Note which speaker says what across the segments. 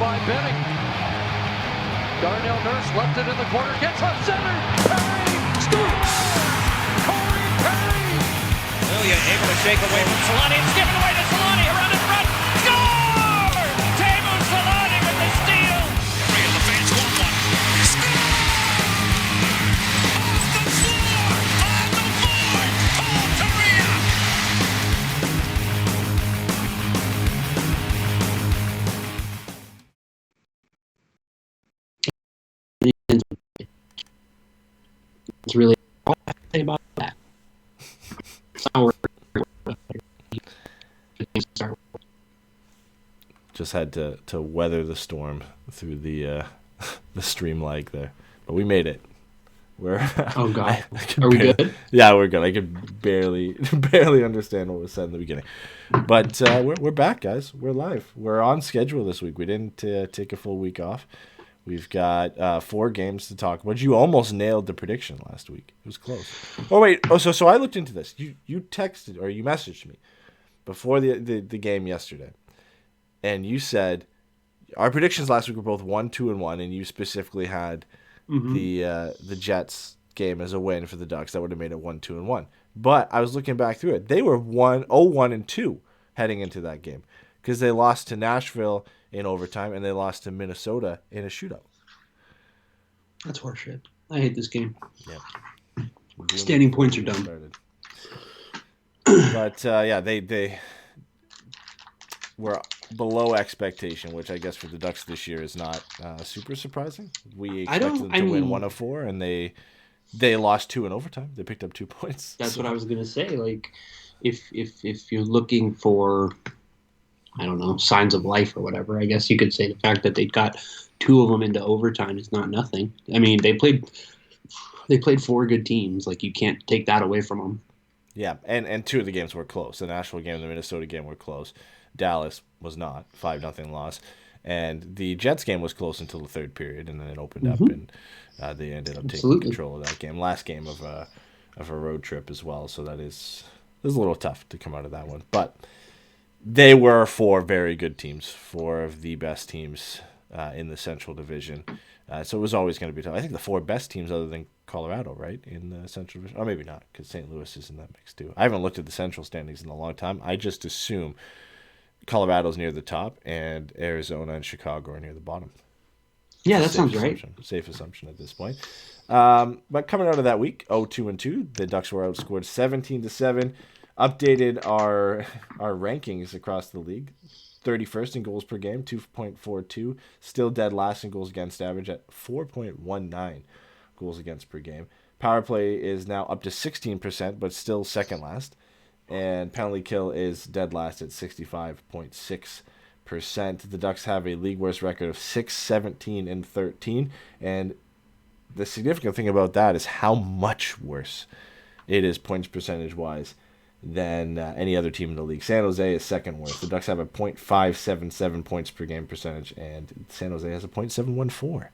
Speaker 1: by Benning. Darnell Nurse left it in the corner, gets up center. Perry scores! Corey Perry!
Speaker 2: Lilia able to shake away from Solani. It's given away to Solani. Around in front. Score! Teemu Solani with the steal.
Speaker 3: Three of the fans want one. Score! Off the floor! On the board! Paul Kariya!
Speaker 4: It's really all I say about that.
Speaker 5: Just had to weather the storm through the the stream lag there, but we made it.
Speaker 4: Oh God, are we good?
Speaker 5: Yeah, we're good. I could barely understand what was said in the beginning, but we're back, guys. We're live. We're on schedule this week. We didn't take a full week off. We've got 4 games to talk about. You almost nailed the prediction last week. It was close. Oh wait. Oh, so I looked into this. You texted or you messaged me before the game yesterday, and you said our predictions last week were both 1, 2, and 1, and you specifically had the Jets game as a win for the Ducks. That would have made it 1, 2, and 1. But I was looking back through it. They were 1 and 2 heading into that game because they lost to Nashville in overtime, and they lost to Minnesota in a shootout.
Speaker 4: That's horseshit. I hate this game.
Speaker 5: Yeah.
Speaker 4: Standing points are dumb.
Speaker 5: But, yeah, they were below expectation, which I guess for the Ducks this year is not super surprising. We expected them to win 1 of 4, and they lost 2 in overtime. They picked up 2 points.
Speaker 4: That's what I was going to say. Like, if you're looking for, I don't know, signs of life or whatever, I guess you could say the fact that they got 2 of them into overtime is not nothing. I mean, they played 4 good teams. Like, you can't take that away from them.
Speaker 5: Yeah, and 2 of the games were close. The Nashville game and the Minnesota game were close. Dallas was not. 5-0 loss. And the Jets game was close until the third period, and then it opened up, and they ended up taking control of that game. Last game of a road trip as well, so it was a little tough to come out of that one. But they were 4 very good teams, 4 of the best teams in the Central Division. So it was always going to be tough. I think the 4 best teams other than Colorado, right, in the Central Division. Or maybe not, because St. Louis is in that mix too. I haven't looked at the Central standings in a long time. I just assume Colorado's near the top and Arizona and Chicago are near the bottom.
Speaker 4: Yeah, that sounds right.
Speaker 5: Safe assumption at this point. But coming out of that week, 0-2-2, the Ducks were outscored 17-7. Updated our rankings across the league. 31st in goals per game, 2.42. Still dead last in goals against average at 4.19 goals against per game. Power play is now up to 16%, but still second last. And penalty kill is dead last at 65.6%. The Ducks have a league worst record of 6-17-13. And the significant thing about that is how much worse it is points percentage wise than any other team in the league. San Jose is second worst. The Ducks have a .577 points per game percentage, and San Jose has a .714.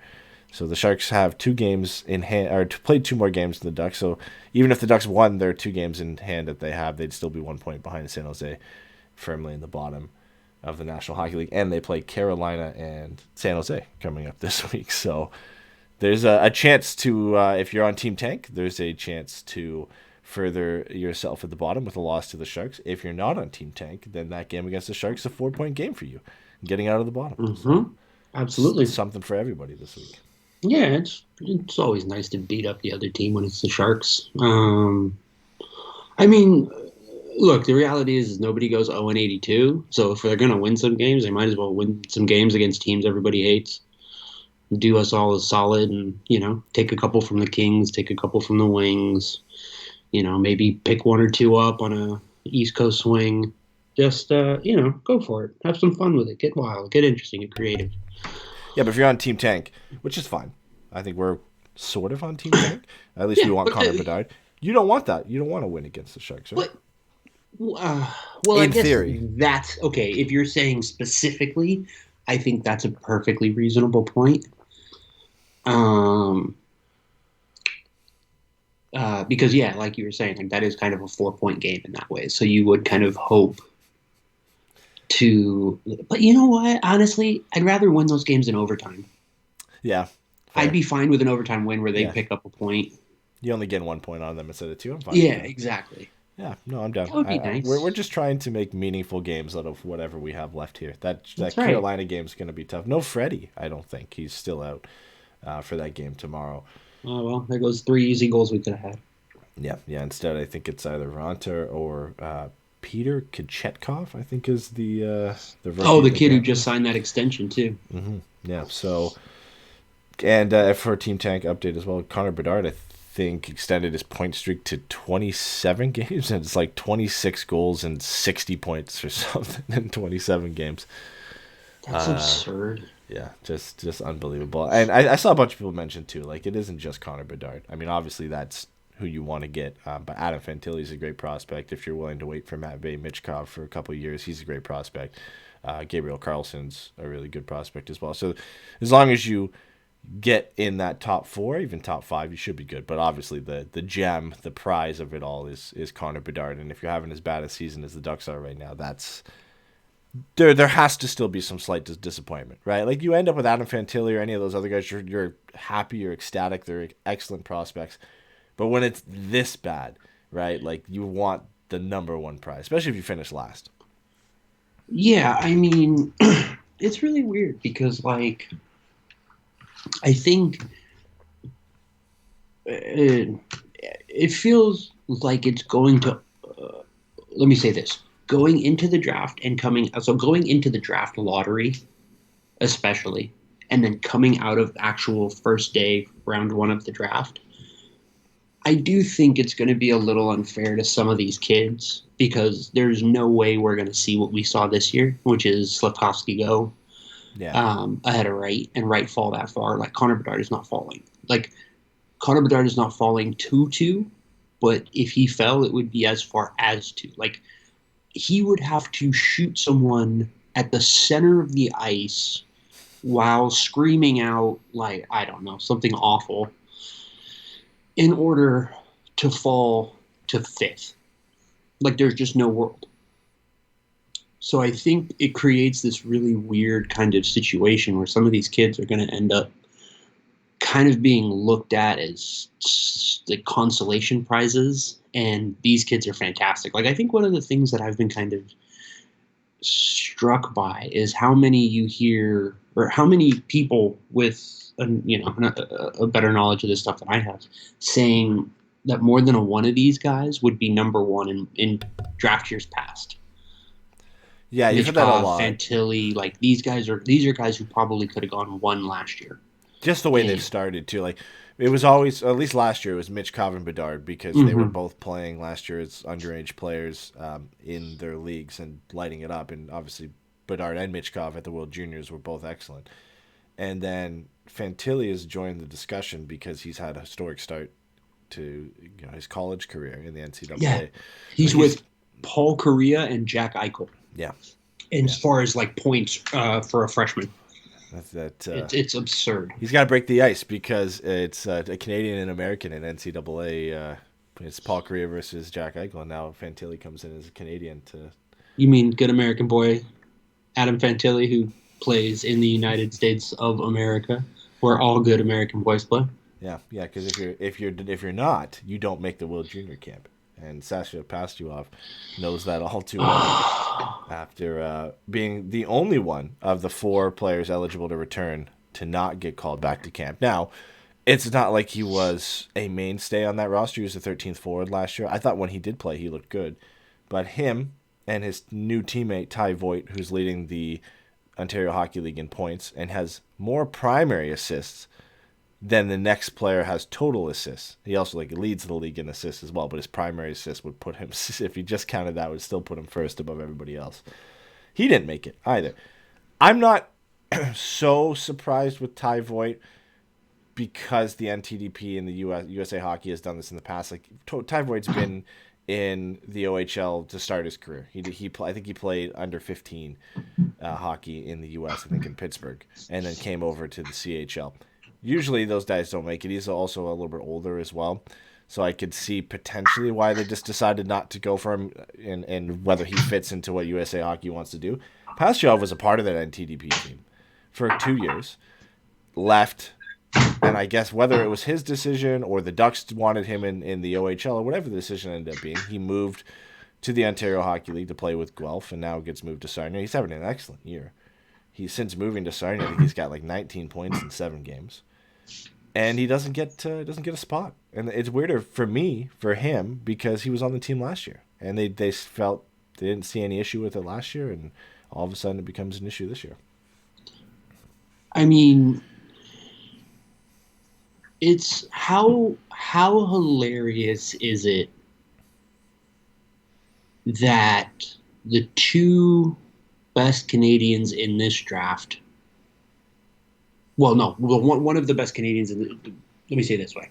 Speaker 5: So the Sharks have 2 games in hand, or played 2 more games than the Ducks. So even if the Ducks won their 2 games in hand that they have, they'd still be 1 point behind San Jose, firmly in the bottom of the National Hockey League. And they play Carolina and San Jose coming up this week. So there's a chance to, if you're on Team Tank, there's a chance to further yourself at the bottom with a loss to the Sharks. If you're not on Team Tank, then that game against the Sharks is a 4-point game for you, getting out of the bottom. So
Speaker 4: Absolutely.
Speaker 5: Something for everybody this week.
Speaker 4: Yeah, it's always nice to beat up the other team when it's the Sharks. I mean, look, the reality is nobody goes 0-82. So if they're going to win some games, they might as well win some games against teams everybody hates. Do us all a solid and, take a couple from the Kings, take a couple from the Wings. Maybe pick 1 or 2 up on a East Coast swing. Just, go for it. Have some fun with it. Get wild. Get interesting. Get creative.
Speaker 5: Yeah, but if you're on Team Tank, which is fine. I think we're sort of on Team Tank. At least we want Connor Bedard. You don't want that. You don't want to win against the Sharks, right?
Speaker 4: Well,
Speaker 5: in
Speaker 4: I guess
Speaker 5: theory.
Speaker 4: That's okay. If you're saying specifically, I think that's a perfectly reasonable point. Because like you were saying, like that is kind of a 4-point game in that way. So you would kind of hope But you know what? Honestly, I'd rather win those games in overtime.
Speaker 5: Yeah.
Speaker 4: I'd
Speaker 5: Fair.
Speaker 4: be fine with an overtime win where they
Speaker 5: Yeah.
Speaker 4: pick up a point.
Speaker 5: You only get 1 point on them instead of 2. I'm fine.
Speaker 4: Yeah,
Speaker 5: with that.
Speaker 4: exactly.
Speaker 5: Yeah, no, I'm down.
Speaker 4: That would be nice.
Speaker 5: We're just trying to make meaningful games out of whatever we have left here. That
Speaker 4: That's right.
Speaker 5: Carolina game's going to be tough. No Freddie, I don't think. He's still out for that game tomorrow.
Speaker 4: Oh, well, there goes 3 easy goals we could have had.
Speaker 5: Yeah. Instead, I think it's either Ronta or Peter Kachetkov, I think is the rookie.
Speaker 4: Oh, the kid who just signed that extension, too.
Speaker 5: Mm-hmm. Yeah, so... And for a Team Tank update as well, Connor Bedard, I think, extended his point streak to 27 games, and it's like 26 goals and 60 points or something in 27 games.
Speaker 4: That's absurd.
Speaker 5: Yeah, just unbelievable. And I saw a bunch of people mention, too, like, it isn't just Connor Bedard. I mean, obviously, that's who you want to get, but Adam Fantilli is a great prospect. If you're willing to wait for Matvei Michkov for a couple of years, he's a great prospect. Gabriel Carlson's a really good prospect as well. So as long as you get in that top 4, even top 5, you should be good. But obviously the gem, the prize of it all is Connor Bedard. And if you're having as bad a season as the Ducks are right now, that's there has to still be some slight disappointment, right? Like you end up with Adam Fantilli or any of those other guys, you're happy, you're ecstatic, they're excellent prospects. But when it's this bad, right, like you want the number 1 prize, especially if you finish last.
Speaker 4: Yeah, I mean, it's really weird because, like, I think it feels like it's going to, let me say this, going into the draft going into the draft lottery, especially, and then coming out of actual first day, round 1 of the draft, I do think it's going to be a little unfair to some of these kids because there's no way we're going to see what we saw this year, which is Slavkovsky go ahead of Wright and Wright fall that far. Like Connor Bedard is not falling. Like Connor Bedard is not falling to 2, but if he fell, it would be as far as 2. Like he would have to shoot someone at the center of the ice while screaming out, like, I don't know, something awful in order to fall to 5th. Like there's just no world. So I think it creates this really weird kind of situation where some of these kids are going to end up kind of being looked at as like consolation prizes, and these kids are fantastic. Like I think one of the things that I've been kind of struck by is how many you hear, or how many people with a better knowledge of this stuff than I have, saying that more than one of these guys would be number 1 in draft years past.
Speaker 5: Yeah, you've heard that a lot.
Speaker 4: Fantilli, like these are guys who probably could have gone 1 last year.
Speaker 5: Just the way they've started too. Like it was always, at least last year, it was Michkov and Bedard because they were both playing last year as underage players in their leagues and lighting it up. And obviously Bedard and Michkov at the World Juniors were both excellent. And then Fantilli has joined the discussion because he's had a historic start to his college career in the NCAA.
Speaker 4: Yeah, he's with Paul Correa and Jack Eichel.
Speaker 5: Yeah.
Speaker 4: And as far as like points for a freshman.
Speaker 5: It's
Speaker 4: absurd.
Speaker 5: He's got to break the ice because it's a Canadian and American in NCAA. It's Paul Correa versus Jack Eichel, and now Fantilli comes in as a Canadian to.
Speaker 4: You mean good American boy, Adam Fantilli, who plays in the United States of America, where all good American boys play?
Speaker 5: Yeah. Because if you're not, you don't make the World Junior Camp, and Sasha Pastujov knows that all too well. After being the only one of the 4 players eligible to return to not get called back to camp. Now, it's not like he was a mainstay on that roster. He was the 13th forward last year. I thought when he did play, he looked good. But him and his new teammate, Ty Voigt, who's leading the Ontario Hockey League in points and has more primary assists than the next player has total assists. He also leads the league in assists as well, but his primary assist would put him, if he just counted that, would still put him first above everybody else. He didn't make it either. I'm not so surprised with Ty Voigt because the NTDP and the USA Hockey has done this in the past. Like Ty Voigt's been in the OHL to start his career. I think he played under 15 hockey in the US, I think in Pittsburgh, and then came over to the CHL. Usually those guys don't make it. He's also a little bit older as well. So I could see potentially why they just decided not to go for him and whether he fits into what USA Hockey wants to do. Pastujov was a part of that NTDP team for 2 years, left, and I guess whether it was his decision or the Ducks wanted him in the OHL or whatever the decision ended up being, he moved to the Ontario Hockey League to play with Guelph and now gets moved to Sarnia. He's having an excellent year. He's since moving to Sarnia, I think he's got like 19 points in 7 games. And he doesn't get a spot. And it's weirder for him, because he was on the team last year. And they felt they didn't see any issue with it last year, and all of a sudden it becomes an issue this year.
Speaker 4: I mean, it's how hilarious is it that the 2 best Canadians in this draft, one of the best Canadians let me say it this way.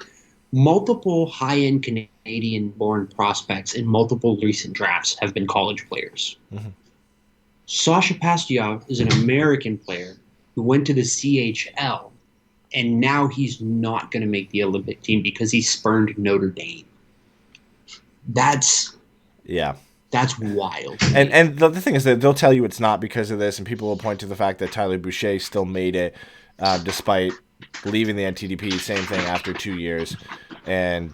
Speaker 4: Multiple high-end Canadian-born prospects in multiple recent drafts have been college players. Mm-hmm. Sasha Pastujov is an American player who went to the CHL, and now he's not going to make the Olympic team because he spurned Notre Dame. That's wild.
Speaker 5: And the thing is that they'll tell you it's not because of this, and people will point to the fact that Tyler Boucher still made it despite leaving the NTDP. Same thing after 2 years, and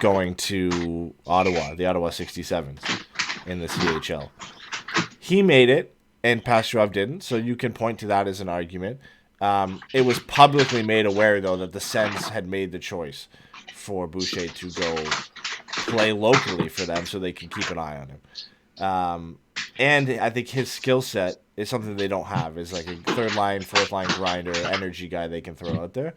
Speaker 5: going to Ottawa, the Ottawa 67s in the CHL. He made it, and Pastujov didn't, so you can point to that as an argument. It was publicly made aware, though, that the Sens had made the choice for Boucher to go play locally for them so they can keep an eye on him. And I think his skill set is something they don't have. Is like a third line, fourth line grinder, energy guy they can throw out there.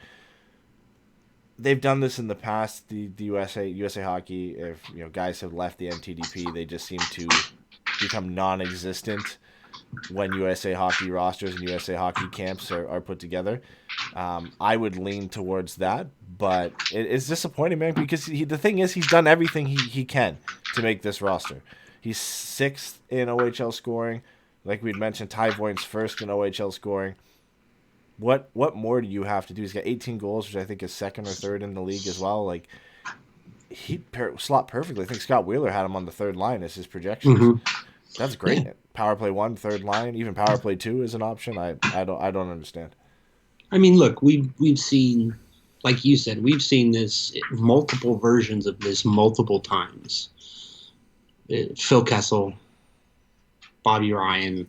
Speaker 5: They've done this in the past. The USA Hockey, if guys have left the NTDP, they just seem to become non-existent when USA Hockey rosters and USA Hockey camps are put together. I would lean towards that, but it's disappointing, man, because the thing is he's done everything he can to make this roster. He's 6th in OHL scoring. Like we'd mentioned, Ty Voigt's 1st in OHL scoring. What more do you have to do? He's got 18 goals, which I think is 2nd or 3rd in the league as well. Like, he'd slot perfectly. I think Scott Wheeler had him on the 3rd line as his projections. Mm-hmm. That's great. Yeah. Power play 1, 3rd line, even power play 2 is an option. I don't understand. I
Speaker 4: mean, look, we've seen, like you said, we've seen this, multiple versions of this multiple times. Phil Kessel, Bobby Ryan,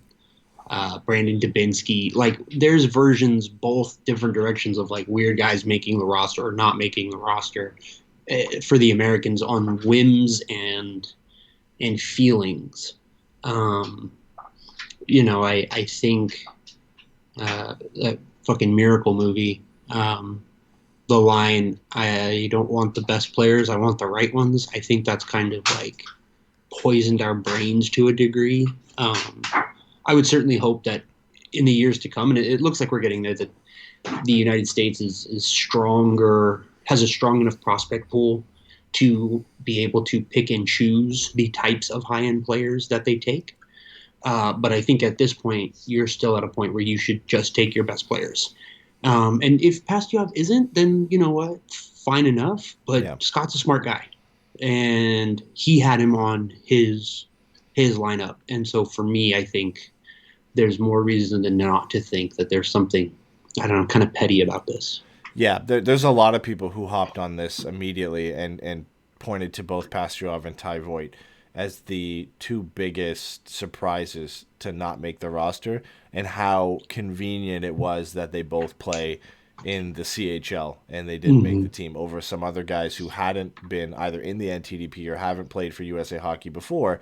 Speaker 4: Brandon Dubinsky. Like, there's versions both different directions of like weird guys making the roster or not making the roster for the Americans on whims and feelings. I think that fucking Miracle movie, the line, I don't want the best players, I want the right ones. I think that's kind of like poisoned our brains to a degree. I would certainly hope that in the years to come, and it looks like we're getting there, that the United States is stronger, has a strong enough prospect pool to be able to pick and choose the types of high-end players that they take. But I think at this point, you're still at a point where you should just take your best players. And if Pastujov isn't, then you know what? Fine enough. But yeah. Scott's a smart guy. And he had him on his lineup. And so for me, I think there's more reason than not to think that there's something, I don't know, kind of petty about this.
Speaker 5: Yeah, there's a lot of people who hopped on this immediately and pointed to both Pastujov and Ty Voigt as the 2 biggest surprises to not make the roster, and how convenient it was that they both play in the CHL and they didn't make the team over some other guys who hadn't been either in the NTDP or haven't played for USA Hockey before,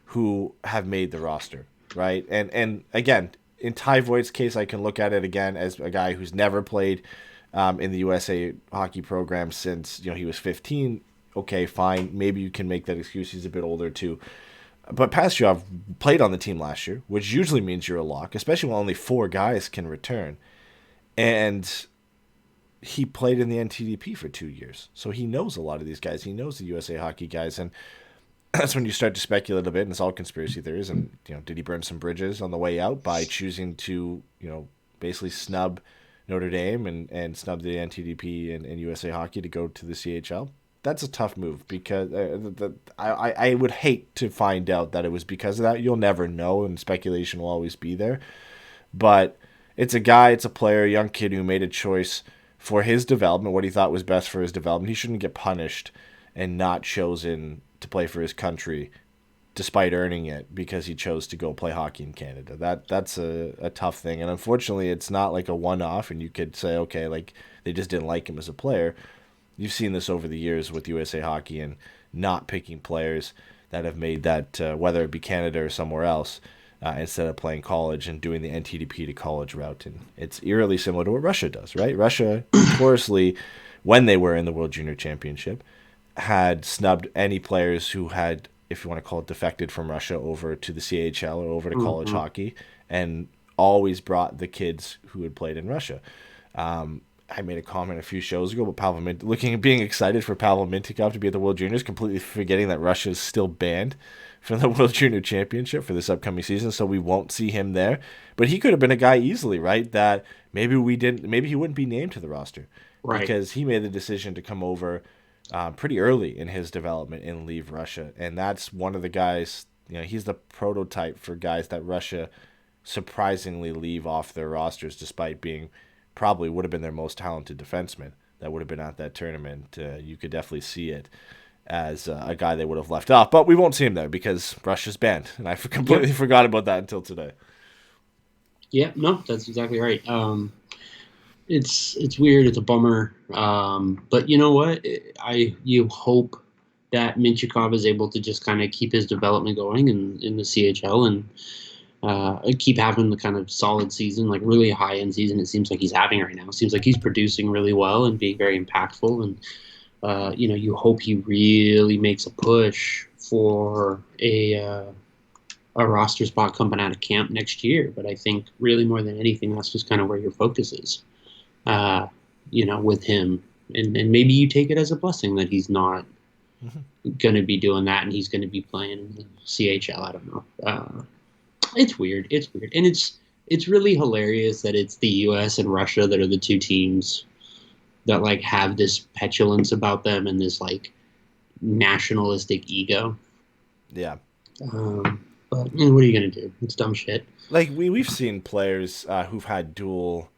Speaker 5: who have made the roster, right? And again, in Ty Voigt's case, I can look at it again as a guy who's never played in the USA Hockey program since he was 15. Okay, fine. Maybe you can make that excuse. He's a bit older too. But Pastujov played on the team last year, which usually means you're a lock, especially when only 4 guys can return. And he played in the NTDP for 2 years. So he knows a lot of these guys. He knows the USA Hockey guys. And that's when you start to speculate a bit, and it's all conspiracy theories. And, did he burn some bridges on the way out by choosing to, basically snub Notre Dame and snub the NTDP and USA Hockey to go to the CHL? that's a tough move because I would hate to find out that it was because of that. You'll never know, and speculation will always be there. But it's a player, a young kid who made a choice for his development, what he thought was best for his development. He shouldn't get punished and not chosen to play for his country despite earning it because he chose to go play hockey in Canada. That's a tough thing. And unfortunately, it's not like a one-off and you could say, okay, like they just didn't like him as a player. You've seen this over the years with USA Hockey and not picking players that have made that, whether it be Canada or somewhere else, instead of playing college and doing the NTDP to college route. And it's eerily similar to what Russia does, right? Russia, notoriously, when they were in the World Junior Championship, had snubbed any players who had, if you want to call it, defected from Russia over to the CHL or over to college hockey, and always brought the kids who had played in Russia. I made a comment a few shows ago about Pavel Mintyukov, being excited for Pavel Mintyukov to be at the World Juniors, completely forgetting that Russia is still banned from the World Junior Championship for this upcoming season, so we won't see him there. But he could have been a guy easily, right, that maybe he wouldn't be named to the roster, right? Because he made the decision to come over pretty early in his development and leave Russia. And that's one of the guys, he's the prototype for guys that Russia surprisingly leave off their rosters despite being probably would have been their most talented defenseman that would have been at that tournament. You could definitely see it as a guy they would have left off. But we won't see him there because Russia's banned. And I completely forgot about that until today.
Speaker 4: Yeah, no, that's exactly right. It's weird. It's a bummer. But you know what? You hope that Mintyukov is able to just kind of keep his development going in the CHL and keep having the kind of solid season, like really high-end season it seems like he's having right now. It seems like he's producing really well and being very impactful. And, you hope he really makes a push for a roster spot coming out of camp next year. But I think really more than anything, that's just kind of where your focus is. With him. And maybe you take it as a blessing that he's not going to be doing that and he's going to be playing in the CHL. I don't know. It's weird. And it's really hilarious that it's the U.S. and Russia that are the two teams that, like, have this petulance about them and this, like, nationalistic ego.
Speaker 5: Yeah.
Speaker 4: But what are you going to do? It's dumb shit.
Speaker 5: Like, we've seen players who've had dual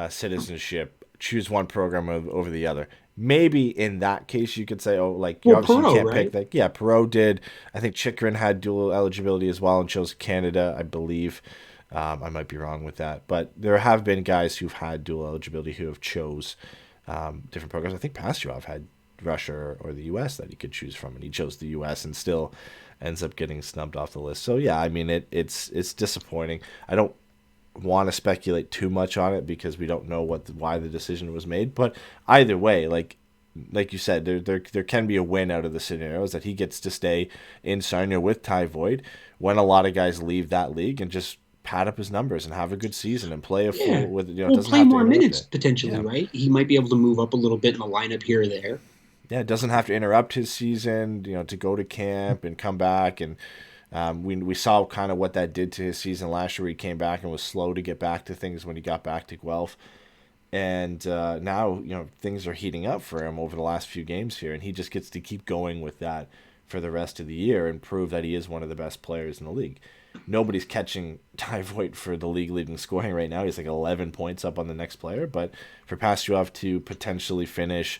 Speaker 5: citizenship choose one program over the other. Maybe in that case you could say, you obviously
Speaker 4: Perot,
Speaker 5: can't
Speaker 4: right?
Speaker 5: pick that. Yeah, Perot did. I think Chychrun had dual eligibility as well and chose Canada, I believe. I might be wrong with that. But there have been guys who've had dual eligibility who have chose different programs. I think Pastujov had Russia or the U.S. that he could choose from, and he chose the U.S. and still ends up getting snubbed off the list. So, yeah, I mean, it's disappointing. I don't want to speculate too much on it because we don't know why the decision was made. But either way, like you said, there can be a win out of the scenarios that he gets to stay in Sarnia with Ty Voigt when a lot of guys leave that league and just pad up his numbers and have a good season and play a full with doesn't
Speaker 4: play
Speaker 5: have to
Speaker 4: more minutes
Speaker 5: it.
Speaker 4: potentially, right? He might be able to move up a little bit in the lineup here or there.
Speaker 5: Yeah, it doesn't have to interrupt his season, to go to camp and come back. And we saw kind of what that did to his season last year. He came back and was slow to get back to things when he got back to Guelph. And now, things are heating up for him over the last few games here. And he just gets to keep going with that for the rest of the year and prove that he is one of the best players in the league. Nobody's catching Ty Voigt for the league leading scoring right now. He's like 11 points up on the next player. But for Pastujov to potentially finish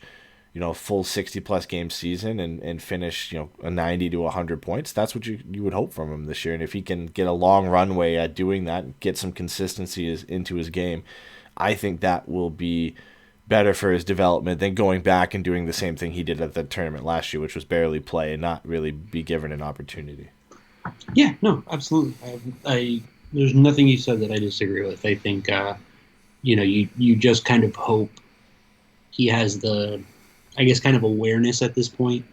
Speaker 5: a full 60-plus game season and finish, a 90 to 100 points, that's what you would hope from him this year. And if he can get a long runway at doing that and get some consistency into his game, I think that will be better for his development than going back and doing the same thing he did at the tournament last year, which was barely play and not really be given an opportunity.
Speaker 4: Yeah, no, absolutely. There's nothing you said that I disagree with. I think, you just kind of hope he has the, I guess, kind of awareness at this point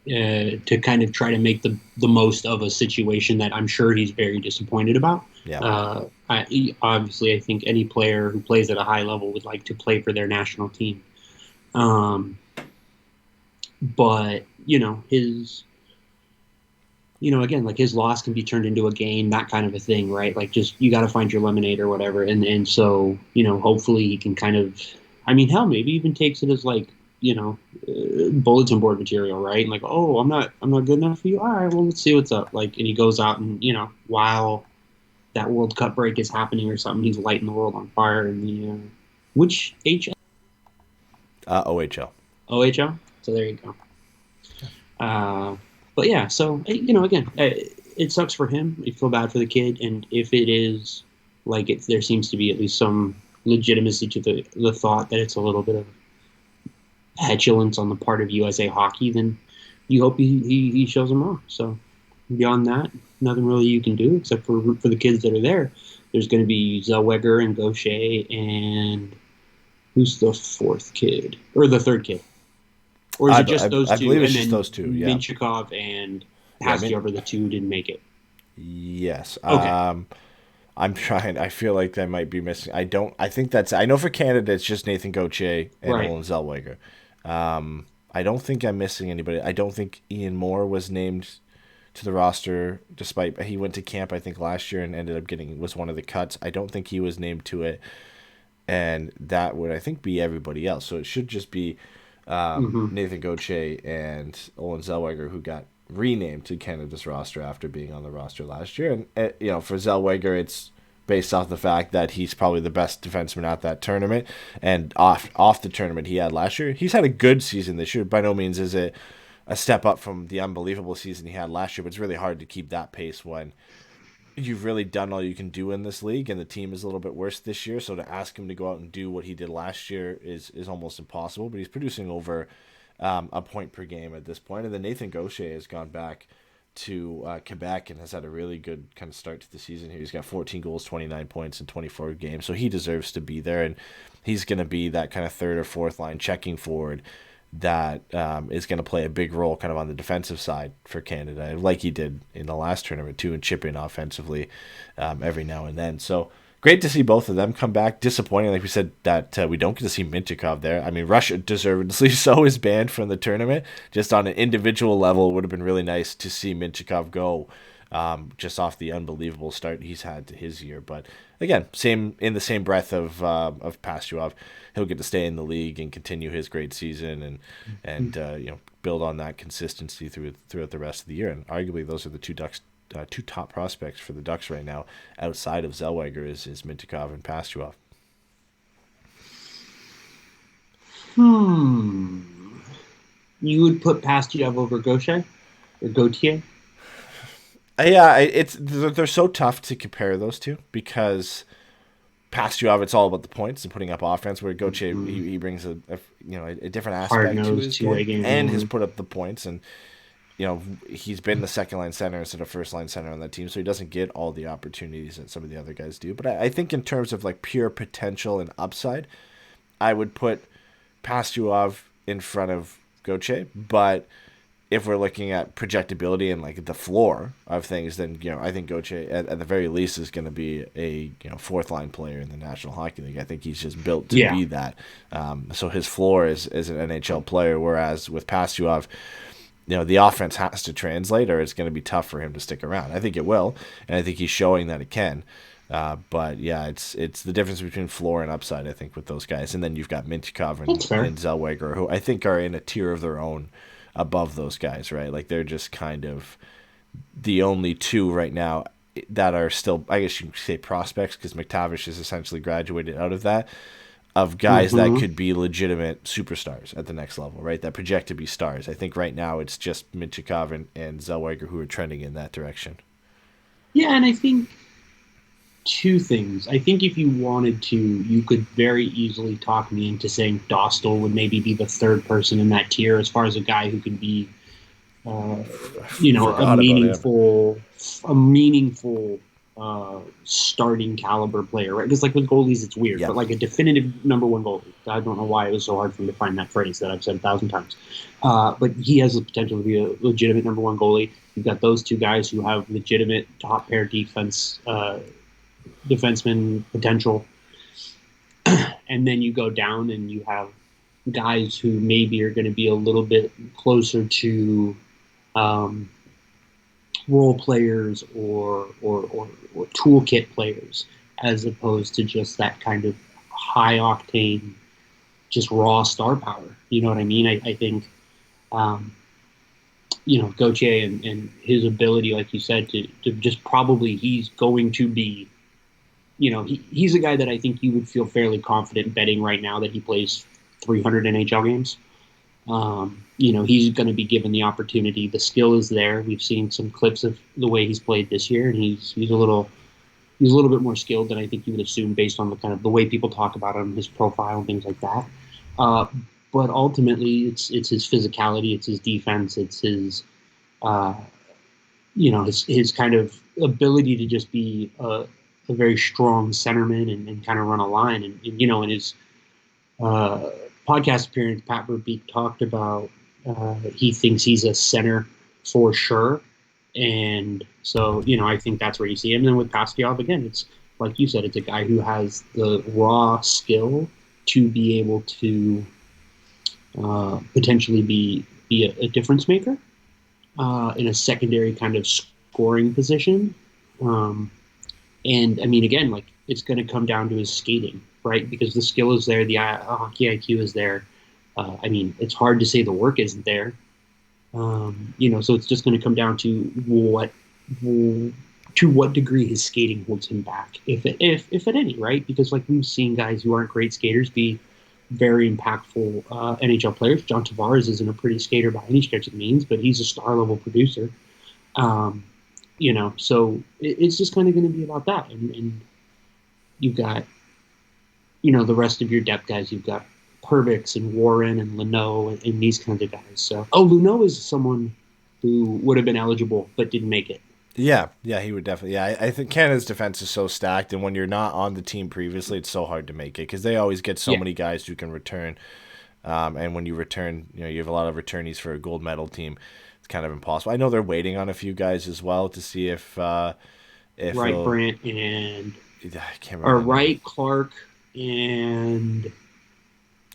Speaker 4: to kind of try to make the most of a situation that I'm sure he's very disappointed about.
Speaker 5: Yeah.
Speaker 4: Obviously, I think any player who plays at a high level would like to play for their national team. But, his, again, like his loss can be turned into a gain, that kind of a thing, right? Like just you got to find your lemonade or whatever. And so, hopefully he can kind of, maybe even takes it as like, bulletin board material, right? And like, oh, I'm not good enough for you. All right, well, let's see what's up. Like, and he goes out and while that World Cup break is happening or something, he's lighting the world on fire in the which HL?
Speaker 5: OHL.
Speaker 4: OHL. So there you go. But yeah, so again, it sucks for him. I feel bad for the kid, and if it is like there seems to be at least some legitimacy to the thought that it's a little bit of petulance on the part of USA Hockey, then you hope he shows them wrong. So beyond that, nothing really you can do except for root for the kids that are there. There's going to be Zellweger and Gaucher, and who's the fourth kid or the third kid, or is it just those two?
Speaker 5: I believe it's
Speaker 4: and
Speaker 5: just those two. Yeah,
Speaker 4: Minchikov and Pastujov are the two who didn't make it.
Speaker 5: Yes.
Speaker 4: Okay.
Speaker 5: I'm trying. I feel like they might be missing. I think that's. I know for Canada, it's just Nathan Gauthier and Olin Zellweger. I don't think I'm missing anybody. I don't think Ian Moore was named to the roster, despite he went to camp I think last year and ended up was one of the cuts. I don't think he was named to it, and that would I think be everybody else. So it should just be Nathan Gauthier and Olin Zellweger who got renamed to Canada's roster after being on the roster last year. And for Zellweger, it's based off the fact that he's probably the best defenseman at that tournament, and off the tournament he had last year. He's had a good season this year. By no means is it a step up from the unbelievable season he had last year, but it's really hard to keep that pace when you've really done all you can do in this league and the team is a little bit worse this year. So to ask him to go out and do what he did last year is almost impossible, but he's producing over a point per game at this point. And then Nathan Gauthier has gone back to Quebec and has had a really good kind of start to the season here. He's got 14 goals, 29 points in 24 games, so he deserves to be there, and he's going to be that kind of third or fourth line checking forward that is going to play a big role kind of on the defensive side for Canada, like he did in the last tournament too, and chip in offensively every now and then. So great to see both of them come back. Disappointing, like we said, that we don't get to see Minchikov there. I mean, Russia deservedly so is banned from the tournament. Just on an individual level, it would have been really nice to see Minchikov go just off the unbelievable start he's had to his year. But again, in the same breath of Pastujov, he'll get to stay in the league and continue his great season and build on that consistency throughout the rest of the year. And arguably, those are the two top prospects for the Ducks right now, outside of Zellweger, is Minchikov and Pastujov.
Speaker 4: You would put Pastujov over Gauthier or Gauthier?
Speaker 5: Yeah, they're so tough to compare those two because Pastujov, it's all about the points and putting up offense, where Gauthier he brings a different aspect to his game and has put up the points, and he's been the second line center instead of first line center on that team, so he doesn't get all the opportunities that some of the other guys do. But I think in terms of like pure potential and upside, I would put Pastujov in front of Gauthier. But if we're looking at projectability and like the floor of things, then I think Gauthier at the very least is going to be a fourth line player in the National Hockey League. I think he's just built to be that. So his floor is an NHL player, whereas with Pastujov, the offense has to translate, or it's going to be tough for him to stick around. I think it will, and I think he's showing that it can. But yeah, it's the difference between floor and upside, I think, with those guys. And then you've got Minchikov and Zellweger, who I think are in a tier of their own above those guys, right? Like they're just kind of the only two right now that are still, I guess you could say, prospects, because McTavish is essentially graduated out of that, of guys that could be legitimate superstars at the next level, right? That project to be stars. I think right now it's just Minchikov and Zellweger who are trending in that direction.
Speaker 4: Yeah, and I think two things. I think if you wanted to, you could very easily talk me into saying Dostal would maybe be the third person in that tier as far as a guy who could be, a meaningful starting caliber player, right? Because like with goalies, it's weird, but like a definitive number one goalie. I don't know why it was so hard for me to find that phrase that I've said 1,000 times. But he has the potential to be a legitimate number one goalie. You've got those two guys who have legitimate top pair defenseman potential. And then you go down and you have guys who maybe are going to be a little bit closer to role players or toolkit players, as opposed to just that kind of high octane just raw star power. You know what I mean? I think, Gauthier and his ability, like you said, to just probably he's going to be, he's a guy that I think you would feel fairly confident betting right now that he plays 300 NHL games. He's going to be given the opportunity. The skill is there. We've seen some clips of the way he's played this year, and he's a little bit more skilled than I think you would assume based on the kind of the way people talk about him, his profile, and things like that. But ultimately, it's his physicality, it's his defense, it's his his kind of ability to just be a very strong centerman and kind of run a line. And in his podcast appearance, Pat Verbeek talked about he thinks he's a center for sure. And so, I think that's where you see him. And then with Pastujov, again, it's like you said, it's a guy who has the raw skill to be able to potentially be a difference maker in a secondary kind of scoring position. And I mean, again, like it's going to come down to his skating, right? Because the skill is there, the hockey IQ is there. I mean, it's hard to say the work isn't there. So it's just going to come down to what degree his skating holds him back, if at any, right? Because like we've seen guys who aren't great skaters be very impactful NHL players. John Tavares isn't a pretty skater by any stretch of the means, but he's a star level producer. So it's just kind of going to be about that. And you've got, the rest of your depth guys. You've got Perbix and Warren and Leno and these kinds of guys. So, Leno is someone who would have been eligible but didn't make it.
Speaker 5: Yeah, he would definitely. Yeah, I think Canada's defense is so stacked, and when you're not on the team previously, it's so hard to make it because they always get so many guys who can return. And when you return, you have a lot of returnees for a gold medal team. It's kind of impossible. I know they're waiting on a few guys as well to see if Wright,
Speaker 4: Brandt, and
Speaker 5: I can't remember.
Speaker 4: Or Wright, Clark, and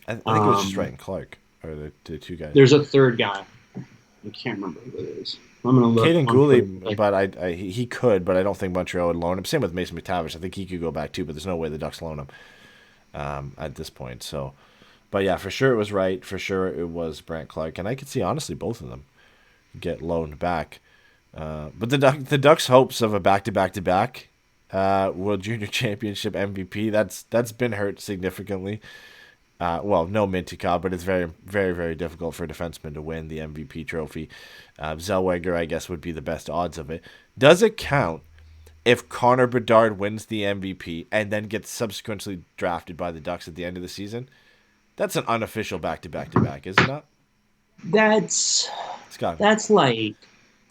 Speaker 5: I think it was just Wright and Clark are the two guys.
Speaker 4: There's a third guy. I can't remember who it is. I'm gonna look.
Speaker 5: Caden Gooley, but he could, but I don't think Montreal would loan him. Same with Mason McTavish. I think he could go back too, but there's no way the Ducks loan him at this point. So, but yeah, for sure it was Wright. For sure it was Brandt Clark, and I could see honestly both of them get loaned back. But the Ducks' hopes of a back-to-back-to-back World Junior Championship MVP that's been hurt significantly. No Mintyukov, but it's very, very, very difficult for a defenseman to win the MVP trophy. Zellweger, I guess, would be the best odds of it. Does it count if Connor Bedard wins the MVP and then gets subsequently drafted by the Ducks at the end of the season? That's an unofficial back-to-back-to-back, is it not?
Speaker 4: That's like...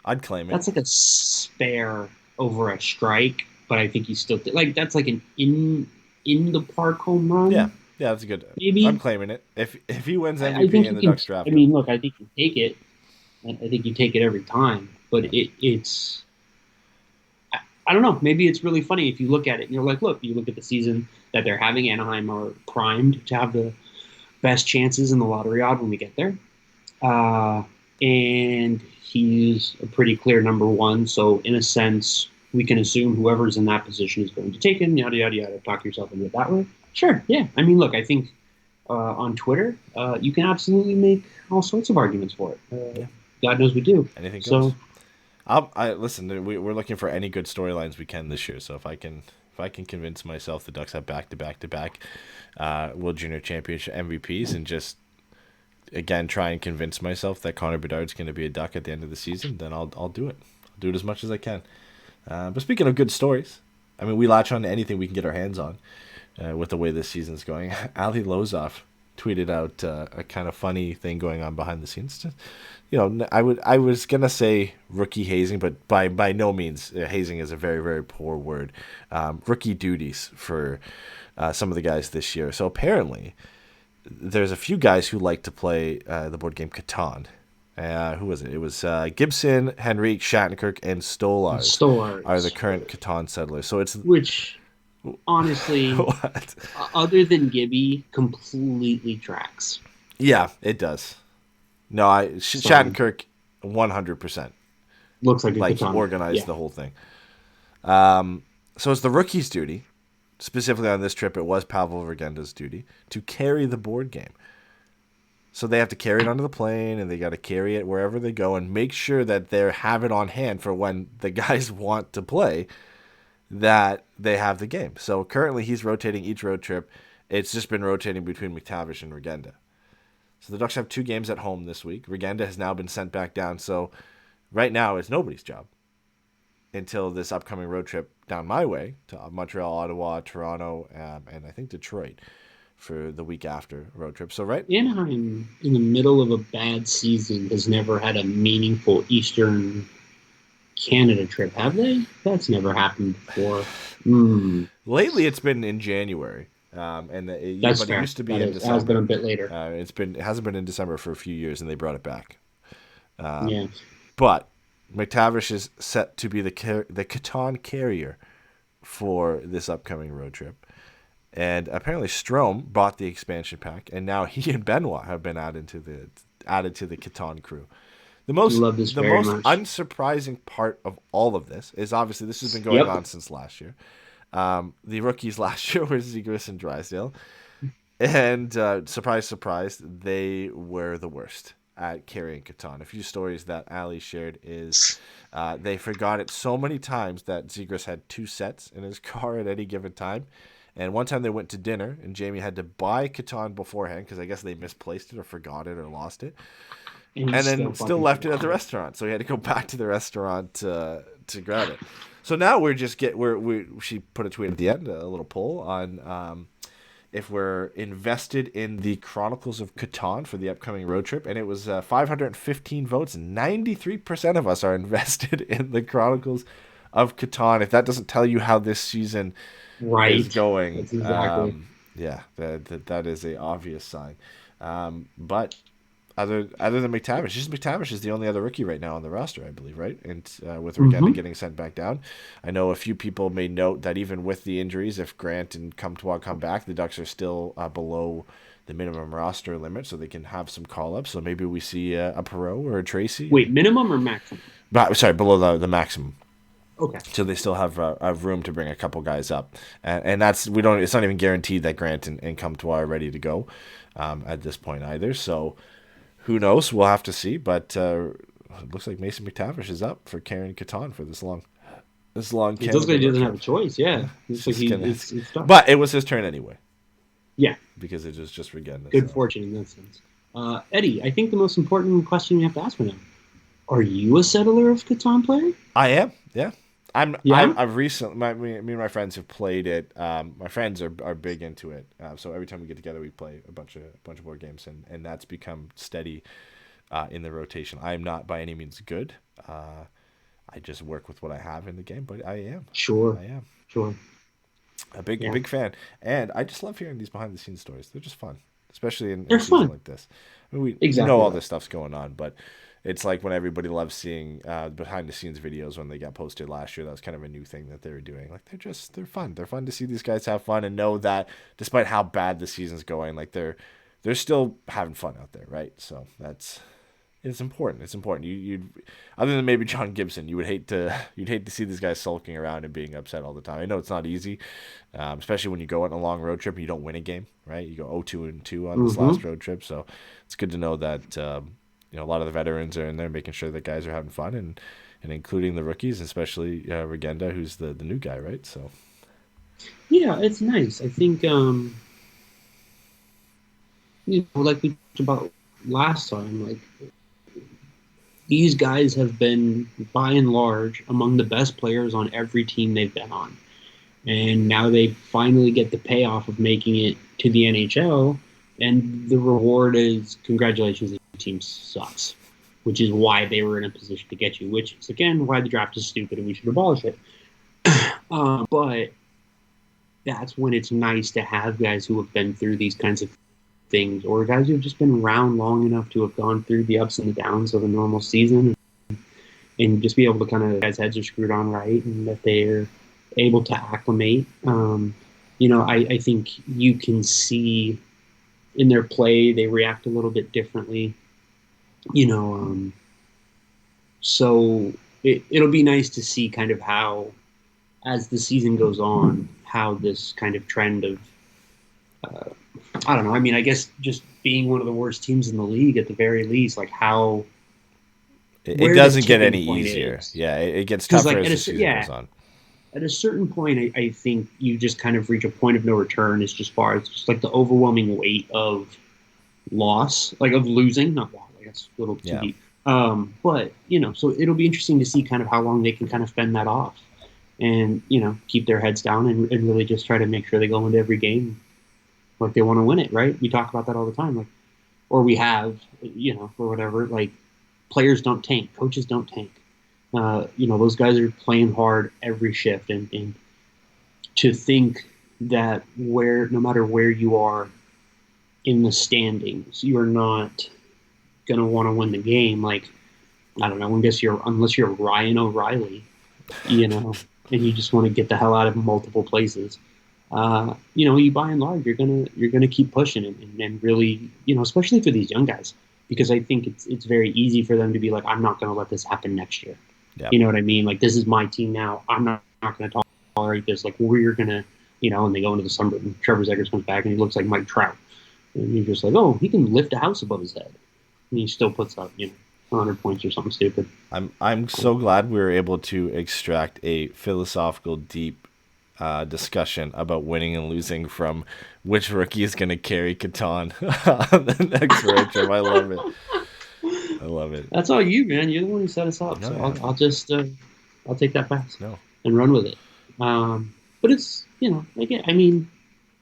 Speaker 5: I'd claim it.
Speaker 4: That's like a spare over a strike, but I think he's still... that's like an in the park home run.
Speaker 5: Yeah, that's good.
Speaker 4: Maybe.
Speaker 5: I'm claiming it. If he wins MVP and the Ducks draft him.
Speaker 4: I mean, look, I think you take it. I think you take it every time. But it's... I don't know. Maybe it's really funny if you look at it and you're like, look, you look at the season that they're having. Anaheim are primed to have the best chances in the lottery odd when we get there. And he's a pretty clear number one. So in a sense, we can assume whoever's in that position is going to take him, yada, yada, yada. Talk yourself into it that way. Sure, yeah. I mean, look, I think on Twitter, you can absolutely make all sorts of arguments for it. God knows we do.
Speaker 5: Anything goes. So, listen. We're looking for any good storylines we can this year. So if I can convince myself the Ducks have back-to-back World Junior Championship MVPs and just again try and convince myself that Connor Bedard's going to be a Duck at the end of the season, then I'll do it. I'll do it as much as I can. But speaking of good stories, I mean, we latch on to anything we can get our hands on with the way this season's going. Ali Lozov tweeted out a kind of funny thing going on behind the scenes. Just, I was gonna say rookie hazing, but by no means hazing is a very, very poor word. Rookie duties for some of the guys this year. So apparently, there's a few guys who like to play the board game Catan. Who was it? It was Gibson, Henrique, Shattenkirk, and Stolars are the current Catan settlers. So it's
Speaker 4: which, honestly, other than Gibby, completely tracks.
Speaker 5: Yeah, it does. No, Shattenkirk, 100%.
Speaker 4: Looks like
Speaker 5: he organized the whole thing. So it's the rookie's duty specifically on this trip, it was Pavel Regenda's duty to carry the board game. So they have to carry it onto the plane, and they got to carry it wherever they go and make sure that they have it on hand for when the guys want to play, that they have the game. So currently he's rotating each road trip. It's just been rotating between McTavish and Regenda. So the Ducks have 2 games at home this week. Regenda has now been sent back down. So right now it's nobody's job until this upcoming road trip down my way to Montreal, Ottawa, Toronto, and I think Detroit for the week after road trip. So
Speaker 4: Anaheim, in the middle of a bad season, has never had a meaningful Eastern Canada trip, have they? That's never happened before.
Speaker 5: Lately, it's been in January, but
Speaker 4: fair.
Speaker 5: It used to be
Speaker 4: in
Speaker 5: December.
Speaker 4: It has been a bit later.
Speaker 5: It hasn't been in December for a few years, and they brought it back.
Speaker 4: Yeah,
Speaker 5: but McTavish is set to be the Catan carrier for this upcoming road trip. And apparently Strome bought the expansion pack, and now he and Benoit have been added to the Catan crew. The most unsurprising part of all of this is obviously this has been going on since last year. The rookies last year were Zegras and Drysdale. And surprise, surprise, they were the worst at carrying Catan. A few stories that Ali shared is they forgot it so many times that Zegras had 2 sets in his car at any given time. And one time they went to dinner, and Jamie had to buy Catan beforehand because I guess they misplaced it or forgot it or lost it. And then still left it at the restaurant. So he had to go back to the restaurant to grab it. So now she put a tweet at the end, a little poll on if we're invested in the Chronicles of Catan for the upcoming road trip. And it was 515 votes. 93% of us are invested in the Chronicles of Catan. If that doesn't tell you how this season is going,
Speaker 4: that's exactly.
Speaker 5: That is a obvious sign. But other than McTavish, McTavish is the only other rookie right now on the roster, I believe, right? And with Regenda getting sent back down, I know a few people may note that even with the injuries, if Grant and Comtois come back, the Ducks are still below the minimum roster limit, so they can have some call-ups. So maybe we see a Perreault or a Tracy.
Speaker 4: Wait, minimum or maximum?
Speaker 5: Below the maximum.
Speaker 4: Okay.
Speaker 5: So they still have room to bring a couple guys up, and that's it's not even guaranteed that Grant and Comtois are ready to go at this point either. So who knows? We'll have to see. But it looks like Mason McTavish is up for carrying Catan for this long. It looks like he
Speaker 4: doesn't have a choice. Yeah, it's
Speaker 5: but it was his turn anyway.
Speaker 4: Yeah,
Speaker 5: because it was just Regenda.
Speaker 4: Good fortune in that sense. Eddie, I think the most important question we have to ask right now: are you a Settler of Catan player?
Speaker 5: I am. Yeah. I've recently, me and my friends have played it. My friends are big into it. So every time we get together, we play a bunch of board games, and that's become steady in the rotation. I am not by any means good. I just work with what I have in the game, but I am.
Speaker 4: Sure.
Speaker 5: I am.
Speaker 4: Sure.
Speaker 5: A big fan, and I just love hearing these behind the scenes stories. They're just fun, especially in
Speaker 4: They're
Speaker 5: a season
Speaker 4: fun.
Speaker 5: like this. I mean,
Speaker 4: Exactly.
Speaker 5: we know all this stuff's going on, but it's like when everybody loves seeing behind the scenes videos when they got posted last year. That was kind of a new thing that they were doing. Like they're fun. They're fun to see these guys have fun and know that despite how bad the season's going, like they're still having fun out there, right? So it's important. It's important. You'd other than maybe John Gibson, you'd hate to see these guys sulking around and being upset all the time. I know it's not easy, especially when you go on a long road trip and you don't win a game, right? You go 0-2 on this last road trip, so it's good to know that a lot of the veterans are in there making sure that guys are having fun and including the rookies, especially Regenda, who's the new guy, right? So
Speaker 4: yeah, it's nice. I think like we talked about last time, like these guys have been, by and large, among the best players on every team they've been on. And now they finally get the payoff of making it to the NHL, and the reward is congratulations, the team sucks, which is why they were in a position to get you, which is, again, why the draft is stupid and we should abolish it. But that's when it's nice to have guys who have been through these kinds of things, or guys who've just been around long enough to have gone through the ups and the downs of a normal season and just be able to kind of, guys' heads are screwed on right and that they're able to acclimate. I think you can see in their play, they react a little bit differently, so it'll be nice to see kind of how, as the season goes on, how this kind of trend of, I don't know. I mean, I guess just being one of the worst teams in the league at the very least, like how
Speaker 5: it doesn't get any
Speaker 4: point
Speaker 5: easier.
Speaker 4: is.
Speaker 5: Yeah, it gets
Speaker 4: 'Cause,
Speaker 5: tougher
Speaker 4: like,
Speaker 5: as the season goes on.
Speaker 4: At a certain point, I think you just kind of reach a point of no return as just far as just like the overwhelming weight of loss, like of losing, not loss. Like that's a little too deep. But so it'll be interesting to see kind of how long they can kind of fend that off, and keep their heads down and really just try to make sure they go into every game like they want to win it. Right? We talk about that all the time, like, or we have, or whatever. Like, players don't tank, coaches don't tank. Those guys are playing hard every shift, and to think that no matter where you are in the standings, you are not going to want to win the game. Like, I don't know, unless you're Ryan O'Reilly, and you just want to get the hell out of multiple places. You by and large, you're gonna keep pushing and really, especially for these young guys, because I think it's very easy for them to be like, I'm not going to let this happen next year.
Speaker 5: Yep.
Speaker 4: You know what I mean? Like, this is my team now. I'm not going to tolerate this. Like, we're going to, and they go into the summer and Trevor Zegers comes back and he looks like Mike Trout. And you're just like, oh, he can lift a house above his head. And he still puts up, 100 points or something stupid.
Speaker 5: I'm so glad we were able to extract a philosophical, deep discussion about winning and losing from which rookie is going to carry Catan on the next road trip. I love it. I love it.
Speaker 4: That's all you, man. You're the one who set us up.
Speaker 5: No,
Speaker 4: so
Speaker 5: yeah.
Speaker 4: I'll just I'll take that pass
Speaker 5: No.
Speaker 4: and run with it. But it's again, I mean,